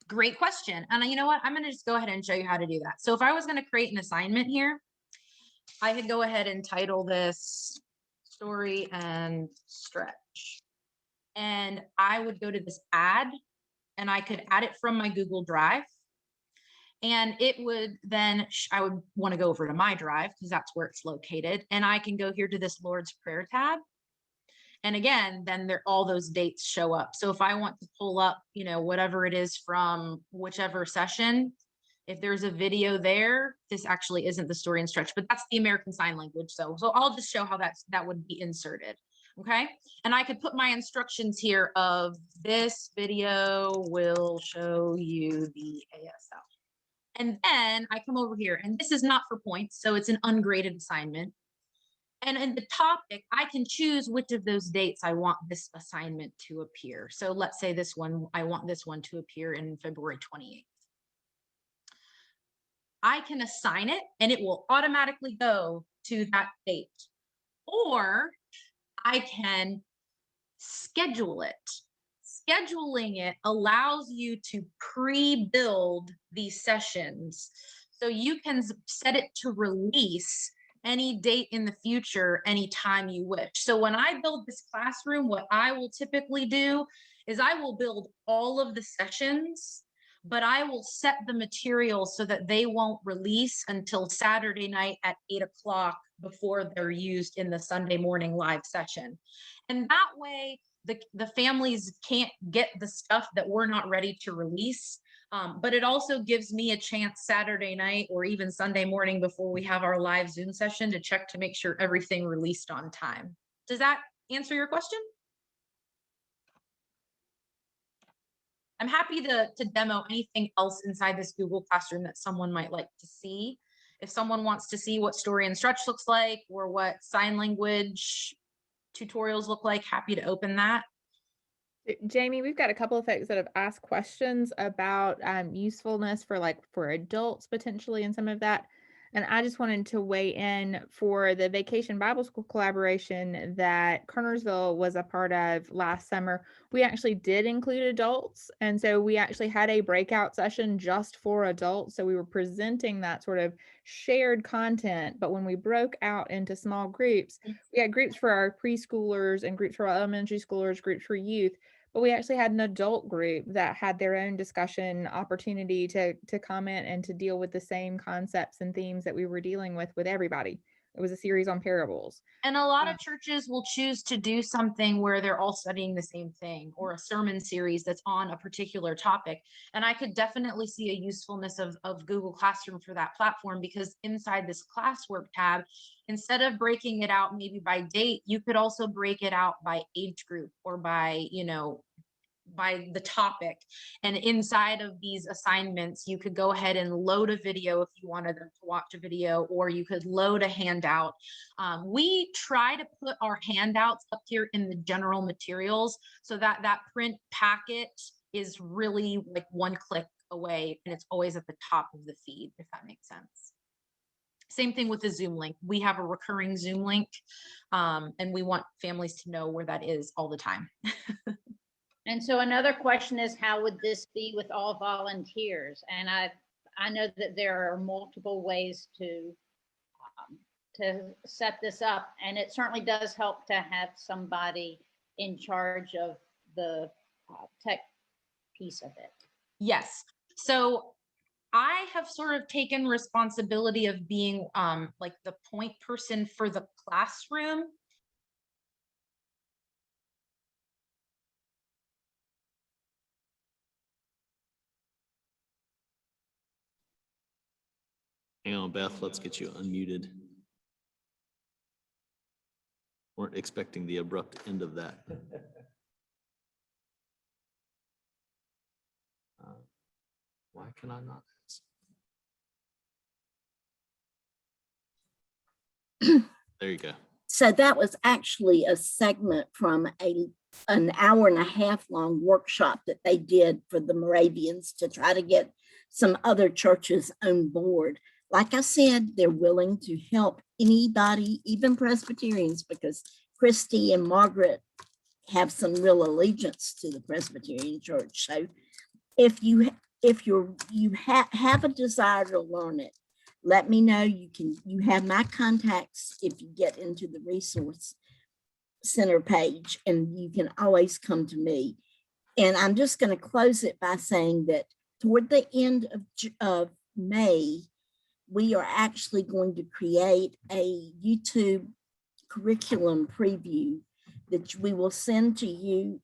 S10: Great question. And you know what? I'm going to just go ahead and show you how to do that. So if I was going to create an assignment here, I could go ahead and title this Story and Stretch. And I would go to this add, and I could add it from my Google Drive. And it would then, I would want to go over to my drive because that's where it's located. And I can go here to this Lord's Prayer tab. And again, then all those dates show up. So if I want to pull up, whatever it is from whichever session, if there's a video there, this actually isn't the Story and Stretch, but that's the American Sign Language. So I'll just show how that would be inserted. Okay. And I could put my instructions here of this video will show you the ASL. And then I come over here, and this is not for points, so it's an ungraded assignment. And in the topic, I can choose which of those dates I want this assignment to appear. So let's say this one, I want this one to appear in February 28th. I can assign it, and it will automatically go to that date. Or I can schedule it. Scheduling it allows you to pre-build these sessions. So you can set it to release any date in the future, anytime you wish. So when I build this classroom, what I will typically do is I will build all of the sessions, but I will set the materials so that they won't release until Saturday night at 8 o'clock before they're used in the Sunday morning live session. And that way, the families can't get the stuff that we're not ready to release, but it also gives me a chance Saturday night or even Sunday morning before we have our live Zoom session to check to make sure everything released on time. Does that answer your question? I'm happy to demo anything else inside this Google Classroom that someone might like to see. If someone wants to see what Story and Stretch looks like or what sign language tutorials look like, happy to open that.
S12: Jamie, we've got a couple of folks that have asked questions about usefulness for adults potentially and some of that. And I just wanted to weigh in for the Vacation Bible School collaboration that Kernersville was a part of last summer. We actually did include adults. And so we actually had a breakout session just for adults. So we were presenting that sort of shared content. But when we broke out into small groups, we had groups for our preschoolers and groups for our elementary schoolers, groups for youth. But we actually had an adult group that had their own discussion opportunity to comment and to deal with the same concepts and themes that we were dealing with everybody. It was a series on parables.
S10: And a lot of churches will choose to do something where they're all studying the same thing, or a sermon series that's on a particular topic. And I could definitely see a usefulness of Google Classroom for that platform, because inside this classwork tab, instead of breaking it out maybe by date, you could also break it out by age group or by, by the topic. And inside of these assignments, you could go ahead and load a video if you wanted them to watch a video, or you could load a handout. We try to put our handouts up here in the general materials so that that print packet is really like one click away, and it's always at the top of the feed, if that makes sense. Same thing with the Zoom link. We have a recurring Zoom link, and we want families to know where that is all the time.
S13: And so another question is, how would this be with all volunteers? And I know that there are multiple ways to set this up, and it certainly does help to have somebody in charge of the tech piece of it.
S10: Yes. So I have sort of taken responsibility of being like the point person for the classroom.
S4: Hang on, Beth, let's get you unmuted. Weren't expecting the abrupt end of that. Why can I not? There you go.
S9: So that was actually a segment from an hour and a half long workshop that they did for the Moravians to try to get some other churches on board. Like I said, they're willing to help anybody, even Presbyterians, because Christy and Margaret have some real allegiance to the Presbyterian Church. So if you have a desire to learn it, let me know. You have my contacts if you get into the resource center page, and you can always come to me. And I'm just going to close it by saying that toward the end of May, we are actually going to create a YouTube curriculum preview that we will send to you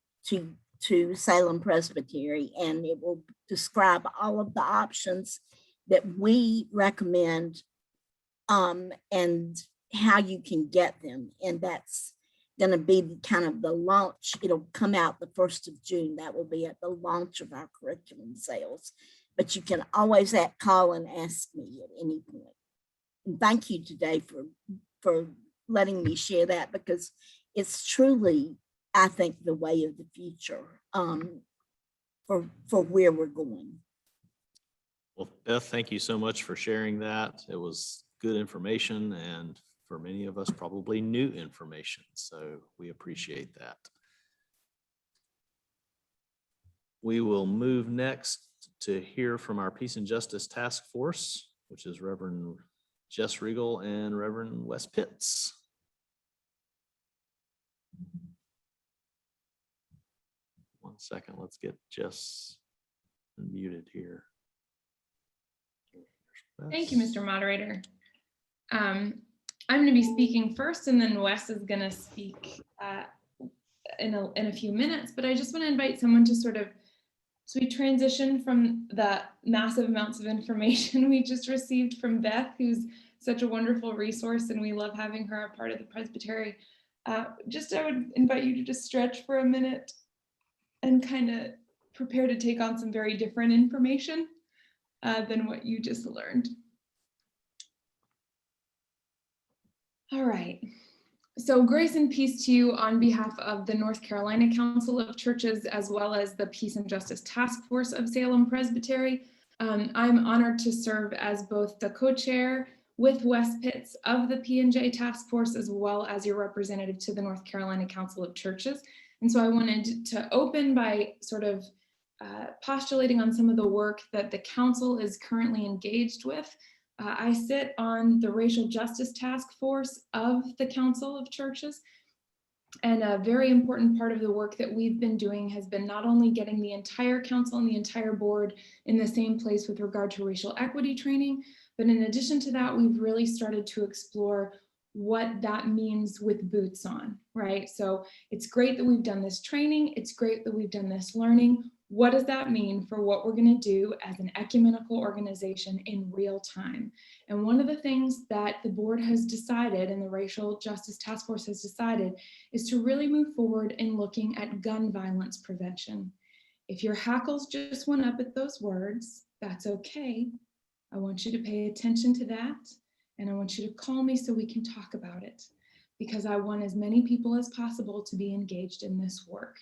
S9: to Salem Presbytery, and it will describe all of the options that we recommend and how you can get them. And that's going to be kind of the launch. It'll come out the 1st of June. That will be at the launch of our curriculum sales. But you can always call and ask me at any point. And thank you today for letting me share that, because it's truly, I think, the way of the future for where we're going.
S4: Well, Beth, thank you so much for sharing that. It was good information, and for many of us, probably new information. So we appreciate that. We will move next to hear from our Peace and Justice Task Force, which is Reverend Jess Regal and Reverend Wes Pitts. One second, let's get Jess unmuted here.
S11: Thank you, Mr. Moderator. I'm going to be speaking first, and then Wes is going to speak in a few minutes, but I just want to invite someone to sort of, so we transition from the massive amounts of information we just received from Beth, who's such a wonderful resource, and we love having her a part of the Presbytery. I would invite you to just stretch for a minute and kind of prepare to take on some very different information than what you just learned. All right. So grace and peace to you on behalf of the North Carolina Council of Churches, as well as the Peace and Justice Task Force of Salem Presbytery. I'm honored to serve as both the co-chair with Wes Pitts of the P&J Task Force, as well as your representative to the North Carolina Council of Churches. And so I wanted to open by sort of postulating on some of the work that the council is currently engaged with. I sit on the Racial Justice Task Force of the Council of Churches, and a very important part of the work that we've been doing has been not only getting the entire council and the entire board in the same place with regard to racial equity training, but in addition to that, we've really started to explore what that means with boots on, right? So it's great that we've done this training. It's great that we've done this learning. What does that mean for what we're going to do as an ecumenical organization in real time? And one of the things that the board has decided and the Racial Justice Task Force has decided is to really move forward in looking at gun violence prevention. If your hackles just went up at those words, that's okay. I want you to pay attention to that. And I want you to call me so we can talk about it, because I want as many people as possible to be engaged in this work.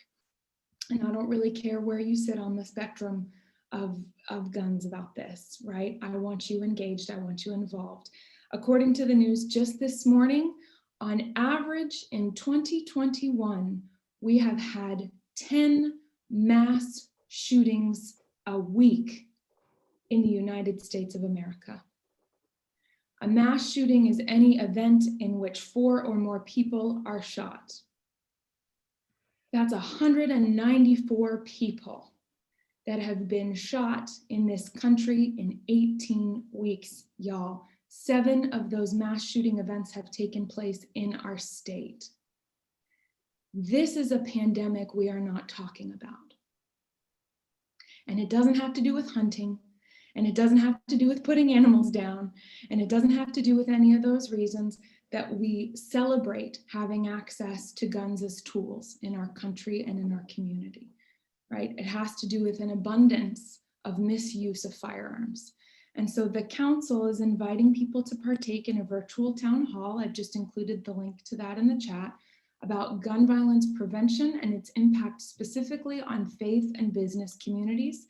S11: And I don't really care where you sit on the spectrum of guns about this, right? I want you engaged, I want you involved. According to the news just this morning, on average in 2021, we have had 10 mass shootings a week in the United States of America. A mass shooting is any event in which 4 or more people are shot. That's 194 people that have been shot in this country in 18 weeks, y'all. 7 of those mass shooting events have taken place in our state. This is a pandemic we are not talking about. And it doesn't have to do with hunting. And it doesn't have to do with putting animals down. And it doesn't have to do with any of those reasons that we celebrate having access to guns as tools in our country and in our community, right? It has to do with an abundance of misuse of firearms. And so the council is inviting people to partake in a virtual town hall. I've just included the link to that in the chat, about gun violence prevention and its impact specifically on faith and business communities.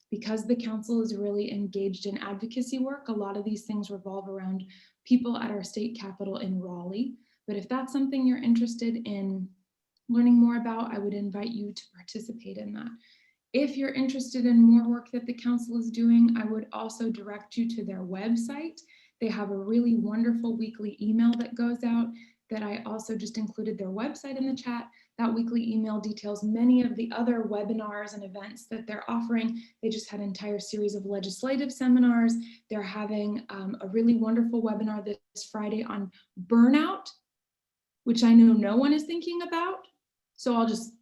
S11: Because the council is really engaged in advocacy work, a lot of these things revolve around people at our state capitol in Raleigh. But if that's something you're interested in learning more about, I would invite you to participate in that. If you're interested in more work that the council is doing, I would also direct you to their website. They have a really wonderful weekly email that goes out that I also just included their website in the chat. That weekly email details many of the other webinars and events that they're offering. They just had an entire series of legislative seminars. They're having a really wonderful webinar this Friday on burnout, which I know no one is thinking about. So I'll just,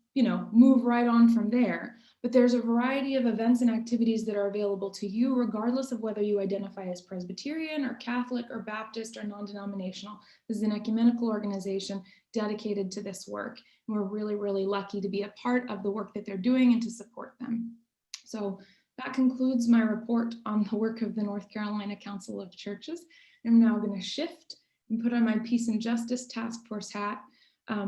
S11: move right on from there. But there's a variety of events and activities that are available to you, regardless of whether you identify as Presbyterian or Catholic or Baptist or non-denominational. This is an ecumenical organization dedicated to this work. And we're really, really lucky to be a part of the work that they're doing and to support them. So that concludes my report on the work of the North Carolina Council of Churches. I'm now going to shift and put on my Peace and Justice Task Force hat. I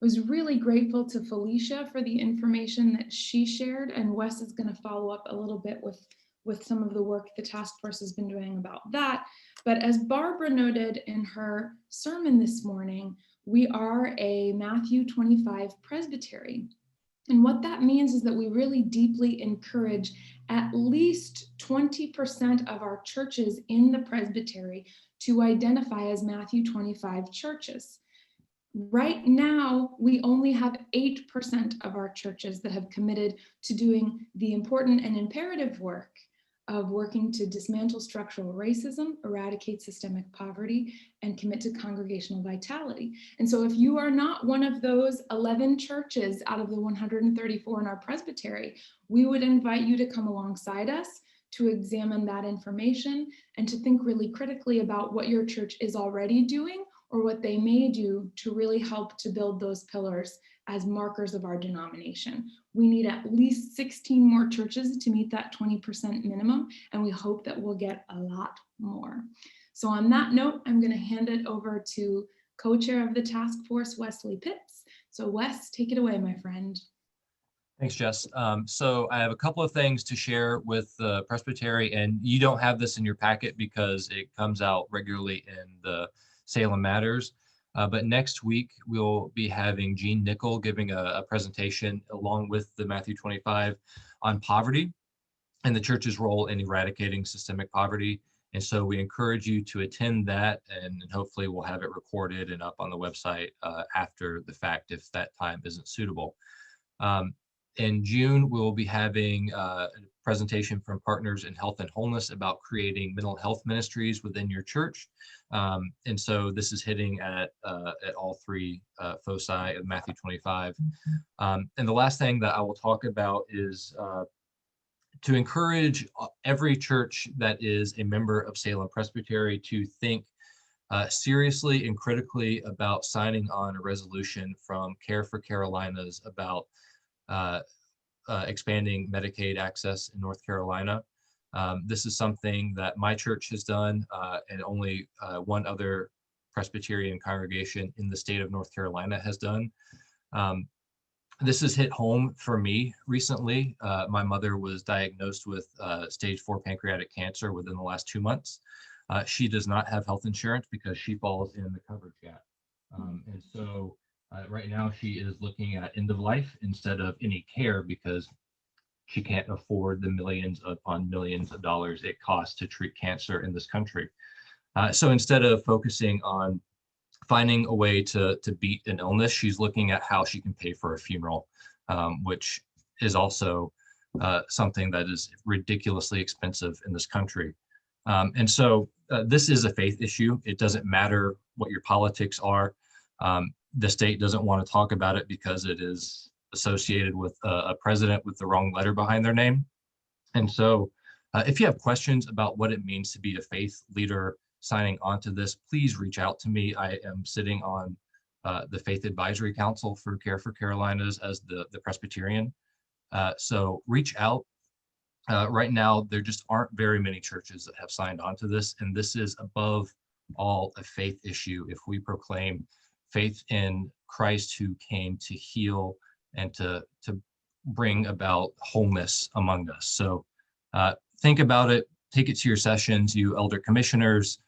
S11: was really grateful to Felicia for the information that she shared, and Wes is going to follow up a little bit with some of the work the task force has been doing about that. But as Barbara noted in her sermon this morning, we are a Matthew 25 presbytery. And what that means is that we really deeply encourage at least 20% of our churches in the presbytery to identify as Matthew 25 churches. Right now, we only have 8% of our churches that have committed to doing the important and imperative work of working to dismantle structural racism, eradicate systemic poverty, and commit to congregational vitality. And so if you are not one of those 11 churches out of the 134 in our presbytery, we would invite you to come alongside us to examine that information and to think really critically about what your church is already doing or what they may do to really help to build those pillars as markers of our denomination. We need at least 16 more churches to meet that 20% minimum, and we hope that we'll get a lot more. So on that note, I'm going to hand it over to co-chair of the task force, Wesley Pitts. So Wes, take it away, my friend.
S15: Thanks, Jess. So I have a couple of things to share with the Presbytery, and you don't have this in your packet because it comes out regularly in the Salem Matters. But next week, we'll be having Jean Nickel giving a presentation along with the Matthew 25 on poverty and the church's role in eradicating systemic poverty. And so we encourage you to attend that, and hopefully we'll have it recorded and up on the website after the fact if that time isn't suitable. In June, we'll be having a presentation from Partners in Health and Wholeness about creating mental health ministries within your church. And so this is hitting at all three foci of Matthew 25. And the last thing that I will talk about is to encourage every church that is a member of Salem Presbytery to think seriously and critically about signing on a resolution from Care for Carolinas about expanding Medicaid access in North Carolina. This is something that my church has done, and only one other Presbyterian congregation in the state of North Carolina has done. This has hit home for me recently. My mother was diagnosed with stage 4 pancreatic cancer within the last 2 months. She does not have health insurance because she falls in the coverage gap. And so right now she is looking at end of life instead of any care because she can't afford the millions upon millions of dollars it costs to treat cancer in this country. So instead of focusing on finding a way to beat an illness, she's looking at how she can pay for a funeral, which is also something that is ridiculously expensive in this country. And so this is a faith issue. It doesn't matter what your politics are. The state doesn't want to talk about it because it is associated with a president with the wrong letter behind their name. And so if you have questions about what it means to be a faith leader signing on to this, please reach out to me. I am sitting on the Faith Advisory Council for Care for Carolinas as the Presbyterian. So reach out. Right now, there just aren't very many churches that have signed on to this, and this is above all a faith issue. If we proclaim faith in Christ who came to heal and to bring about wholeness among us. So think about it, take it to your sessions, you elder commissioners,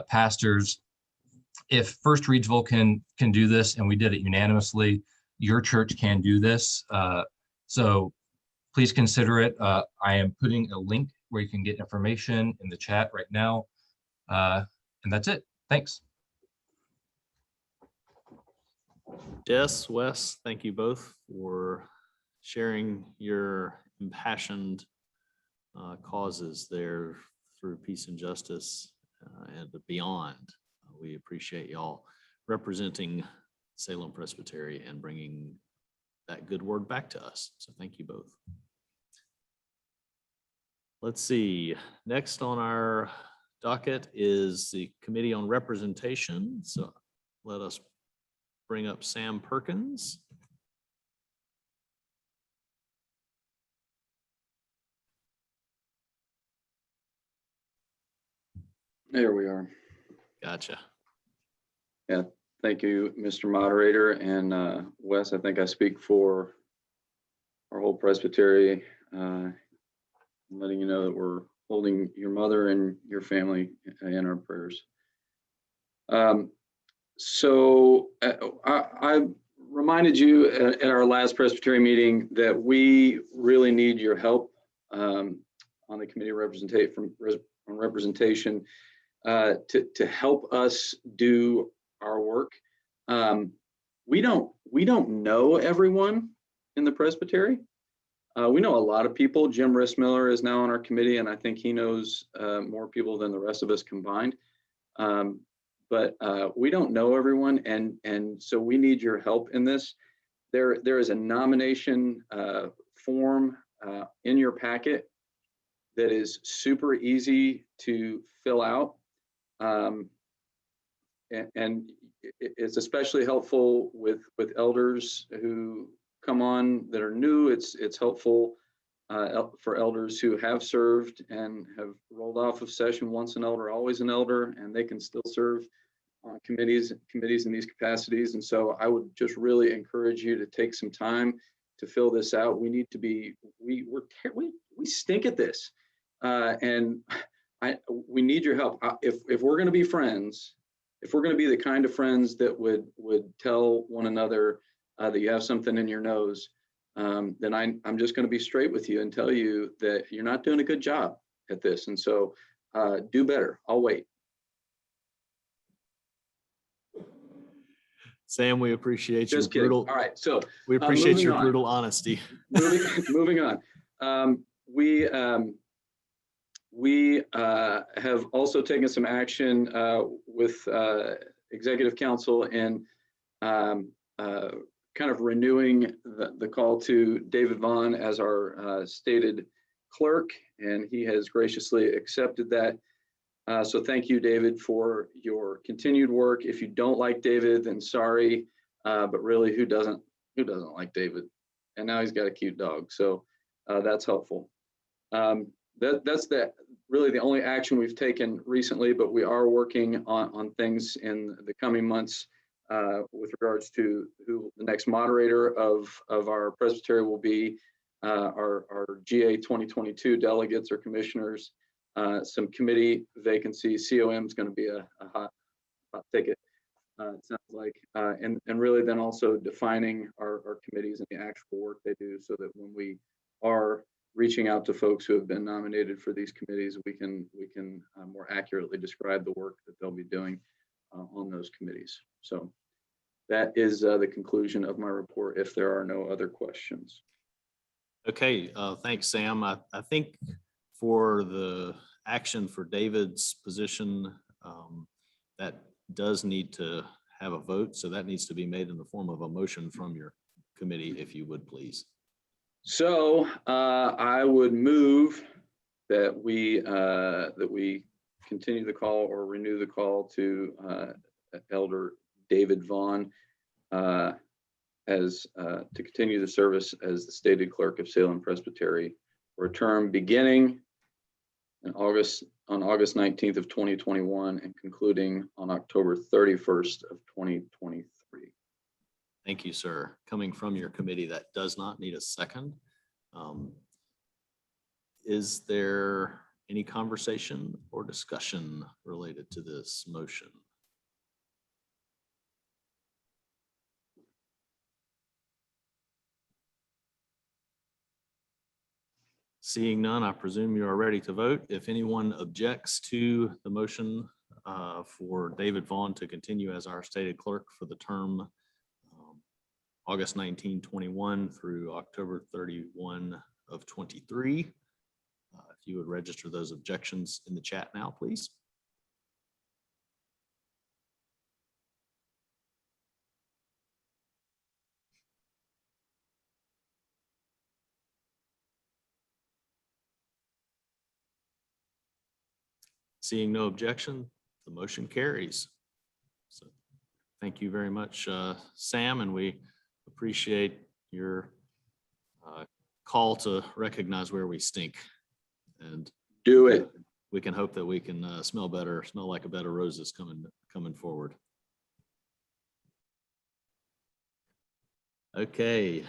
S15: pastors. If First Reidsville can do this, and we did it unanimously, your church can do this. So please consider it. I am putting a link where you can get information in the chat right now. And that's it. Thanks.
S4: Jess, Wes, thank you both for sharing your impassioned causes there through peace and justice and beyond. We appreciate y'all representing Salem Presbytery and bringing that good word back to us. So thank you both. Let's see, next on our docket is the Committee on Representation. So let us bring up Sam Perkins.
S18: There we are.
S4: Gotcha.
S18: Yeah, thank you, Mr. Moderator. And Wes, I think I speak for our whole Presbytery, letting you know that we're holding your mother and your family in our prayers. So I reminded you at our last Presbytery meeting that we really need your help on the committee representation to help us do our work. We don't know everyone in the Presbytery. We know a lot of people. Jim Rissmiller is now on our committee, and I think he knows more people than the rest of us combined. But we don't know everyone, and so we need your help in this. There is a nomination form in your packet that is super easy to fill out, and it's especially helpful with elders who come on that are new. It's helpful for elders who have served and have rolled off of session, once an elder, always an elder, and they can still serve on committees in these capacities. And so I would just really encourage you to take some time to fill this out. We need to be, we stink at this, and we need your help. If we're going to be friends, if we're going to be the kind of friends that would tell one another that you have something in your nose, then I'm just going to be straight with you and tell you that you're not doing a good job at this. And so do better. I'll wait.
S4: Sam, we appreciate your
S18: Just kidding.
S4: brutal.
S18: All right, so
S4: We appreciate
S18: moving
S4: your
S18: on.
S4: brutal honesty.
S18: Moving on. We have also taken some action with Executive Council in kind of renewing the call to David Vaughn as our stated clerk, and he has graciously accepted that. So thank you, David, for your continued work. If you don't like David, then sorry, but really, who doesn't like David? And now he's got a cute dog, so that's helpful. That's really the only action we've taken recently, but we are working on things in the coming months with regards to who the next moderator of our presbytery will be, our GA 2022 delegates or commissioners, some committee vacancies. COM is going to be a hot ticket, it sounds like, and really then also defining our committees and the actual work they do, so that when we are reaching out to folks who have been nominated for these committees, we can more accurately describe the work that they'll be doing on those committees. So that is the conclusion of my report, if there are no other questions.
S4: Okay, thanks, Sam. I think for the action for David's position, that does need to have a vote. So that needs to be made in the form of a motion from your committee, if you would, please.
S18: So I would move that we continue the call or renew the call to Elder David Vaughn as to continue the service as the stated clerk of Salem Presbytery for a term beginning in August 19th of 2021 and concluding on October 31st of 2023.
S4: Thank you, sir. Coming from your committee, that does not need a second. Is there any conversation or discussion related to this motion? Seeing none, I presume you are ready to vote. If anyone objects to the motion for David Vaughn to continue as our stated clerk for the term August 19, 21 through October 31 of 23. If you would register those objections in the chat now, please. Seeing no objection, the motion carries. So thank you very much, Sam, and we appreciate your call to recognize where we stink and
S18: do it.
S4: We can hope that we can smell like a bed of roses coming forward. Okay,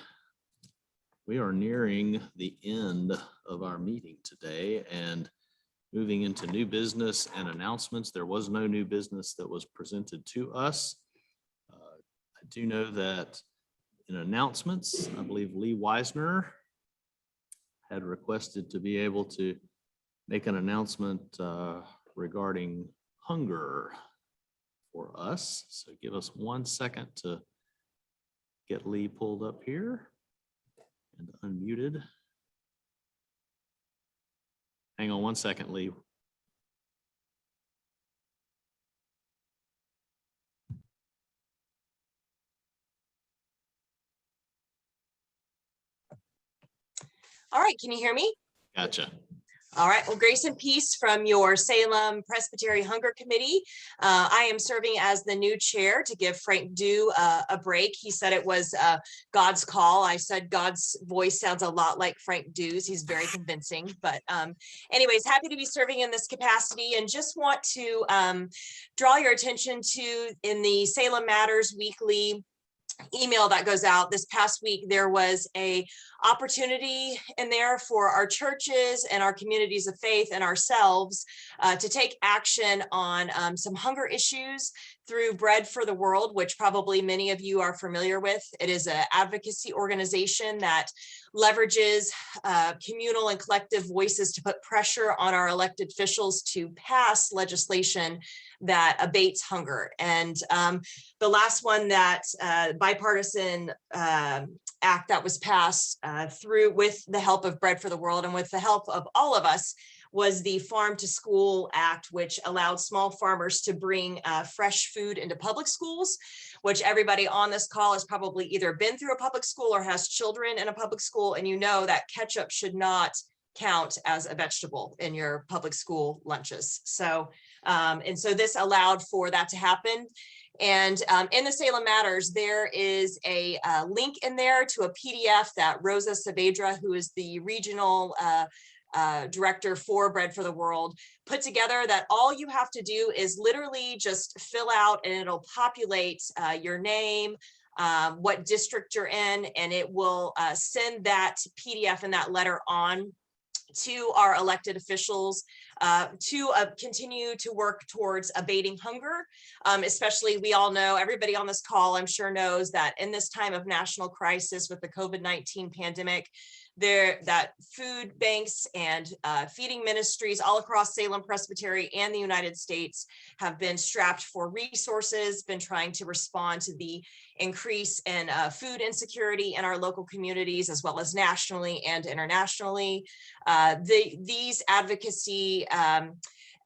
S4: we are nearing the end of our meeting today and moving into new business and announcements. There was no new business that was presented to us. I do know that in announcements, I believe Lee Weisner had requested to be able to make an announcement regarding hunger for us. So give us 1 second to get Lee pulled up here and unmuted. Hang on 1 second, Lee.
S19: All right, can you hear me?
S4: Gotcha.
S19: All right, well, grace and peace from your Salem Presbytery Hunger Committee. I am serving as the new chair to give Frank Dew a break. He said it was God's call. I said God's voice sounds a lot like Frank Dew's. He's very convincing, but anyways, happy to be serving in this capacity and just want to draw your attention to in the Salem Matters Weekly email that goes out this past week. There was a opportunity in there for our churches and our communities of faith and ourselves to take action on some hunger issues through Bread for the World, which probably many of you are familiar with. It is an advocacy organization that leverages communal and collective voices to put pressure on our elected officials to pass legislation that abates hunger. And the last one, that bipartisan act that was passed through with the help of Bread for the World and with the help of all of us, was the Farm to School Act, which allowed small farmers to bring fresh food into public schools, which everybody on this call has probably either been through a public school or has children in a public school, and you know that ketchup should not count as a vegetable in your public school lunches. So, and so this allowed for that to happen. And in the Salem Matters, there is a link in there to a PDF that Rosa Saavedra, who is the regional director for Bread for the World, put together, that all you have to do is literally just fill out, and it'll populate your name, what district you're in, and it will send that PDF and that letter on to our elected officials to continue to work towards abating hunger. Especially, we all know, everybody on this call, I'm sure, knows that in this time of national crisis with the COVID-19 pandemic, that food banks and feeding ministries all across Salem Presbytery and the United States have been strapped for resources, been trying to respond to the increase in food insecurity in our local communities, as well as nationally and internationally. These advocacy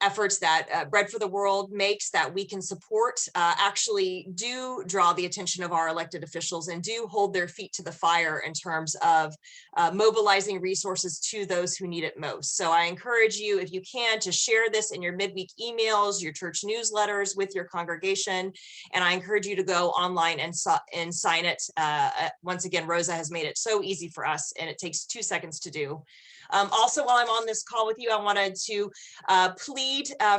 S19: efforts that Bread for the World makes that we can support actually do draw the attention of our elected officials and do hold their feet to the fire in terms of mobilizing resources to those who need it most. So I encourage you, if you can, to share this in your midweek emails, your church newsletters with your congregation. And I encourage you to go online and sign it. Once again, Rosa has made it so easy for us, and it takes 2 seconds to do. Also, while I'm on this call with you, I wanted to plead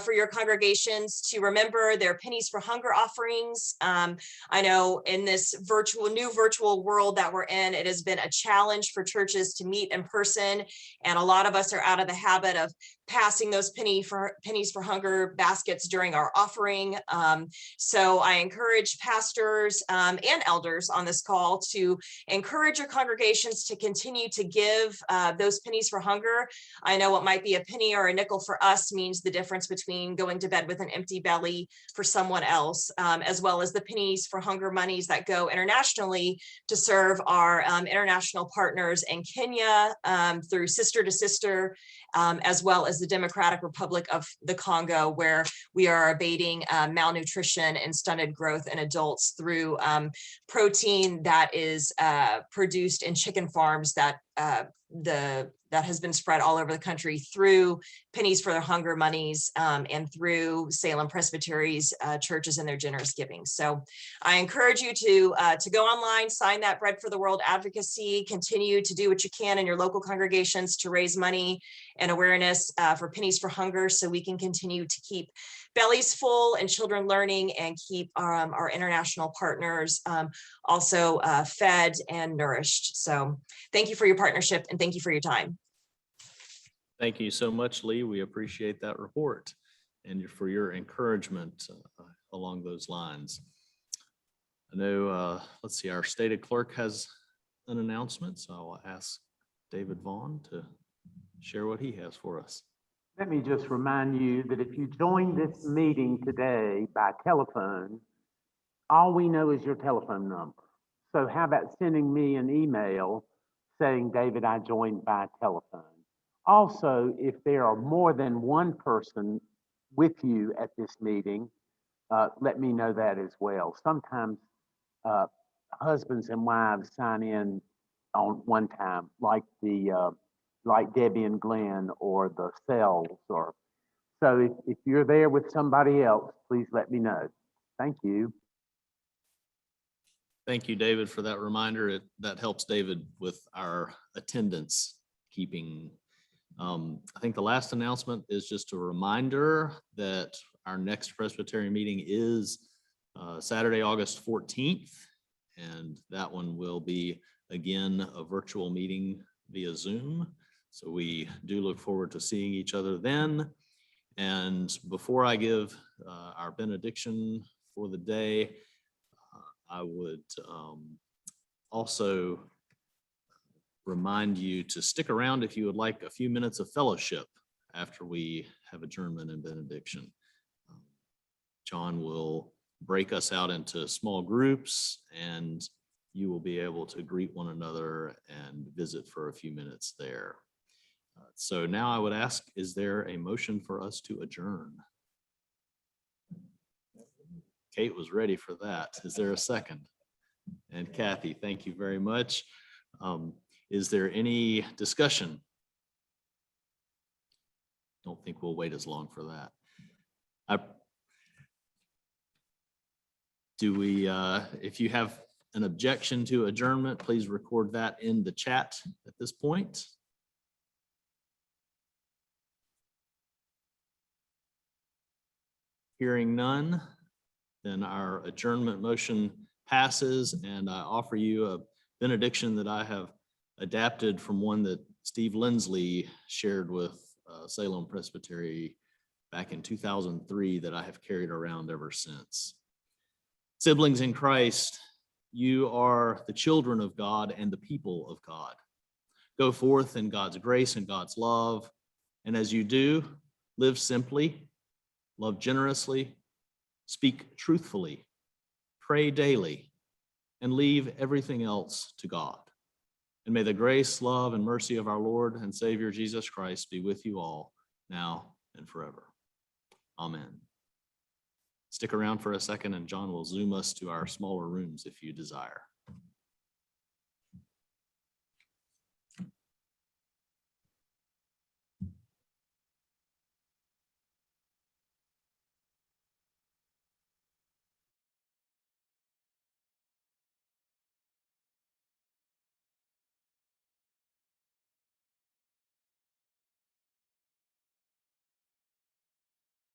S19: for your congregations to remember their Pennies for Hunger offerings. I know in this new virtual world that we're in, it has been a challenge for churches to meet in person, and a lot of us are out of the habit of passing those Pennies for Hunger baskets during our offering. So I encourage pastors and elders on this call to encourage your congregations to continue to give those Pennies for Hunger. I know what might be a penny or a nickel for us means the difference between going to bed with an empty belly for someone else, as well as the Pennies for Hunger monies that go internationally to serve our international partners in Kenya through Sister to Sister, as well as the Democratic Republic of the Congo, where we are abating malnutrition and stunted growth in adults through protein that is produced in chicken farms that has been spread all over the country through Pennies for the Hunger monies and through Salem Presbytery's churches and their generous giving. So I encourage you to go online, sign that Bread for the World advocacy, continue to do what you can in your local congregations to raise money and awareness for Pennies for Hunger, so we can continue to keep bellies full and children learning, and keep our international partners also fed and nourished. So thank you for your partnership, and thank you for your time.
S4: Thank you so much, Lee. We appreciate that report and for your encouragement along those lines. I know, let's see, our stated clerk has an announcement, so I'll ask David Vaughn to share what he has for us.
S5: Let me just remind you that if you join this meeting today by telephone, all we know is your telephone number. So how about sending me an email saying, David, I joined by telephone. Also, if there are more than one person with you at this meeting, let me know that as well. Sometimes husbands and wives sign in on one time, like Debbie and Glenn or the cells. Or so if you're there with somebody else, please let me know. Thank you.
S4: Thank you, David, for that reminder. That helps David with our attendance keeping. I think the last announcement is just a reminder that our next Presbyterian meeting is Saturday, August 14th, and that one will be, again, a virtual meeting via Zoom. So we do look forward to seeing each other then. And before I give our benediction for the day. I would also remind you to stick around if you would like a few minutes of fellowship after we have adjournment and benediction. John will break us out into small groups, and you will be able to greet one another and visit for a few minutes there. So now I would ask, is there a motion for us to adjourn? Kate was ready for that. Is there a second? And Kathy, thank you very much. Is there any discussion? Don't think we'll wait as long for that. If you have an objection to adjournment, please record that in the chat at this point. Hearing none, then our adjournment motion passes, and I offer you a benediction that I have adapted from one that Steve Lindsley shared with Salem Presbytery back in 2003 that I have carried around ever since. Siblings in Christ, you are the children of God and the people of God. Go forth in God's grace and God's love, and as you do, live simply, love generously, speak truthfully, pray daily, and leave everything else to God. And may the grace, love, and mercy of our Lord and Savior Jesus Christ be with you all now and forever. Amen. Stick around for a second and John will zoom us to our smaller rooms if you desire.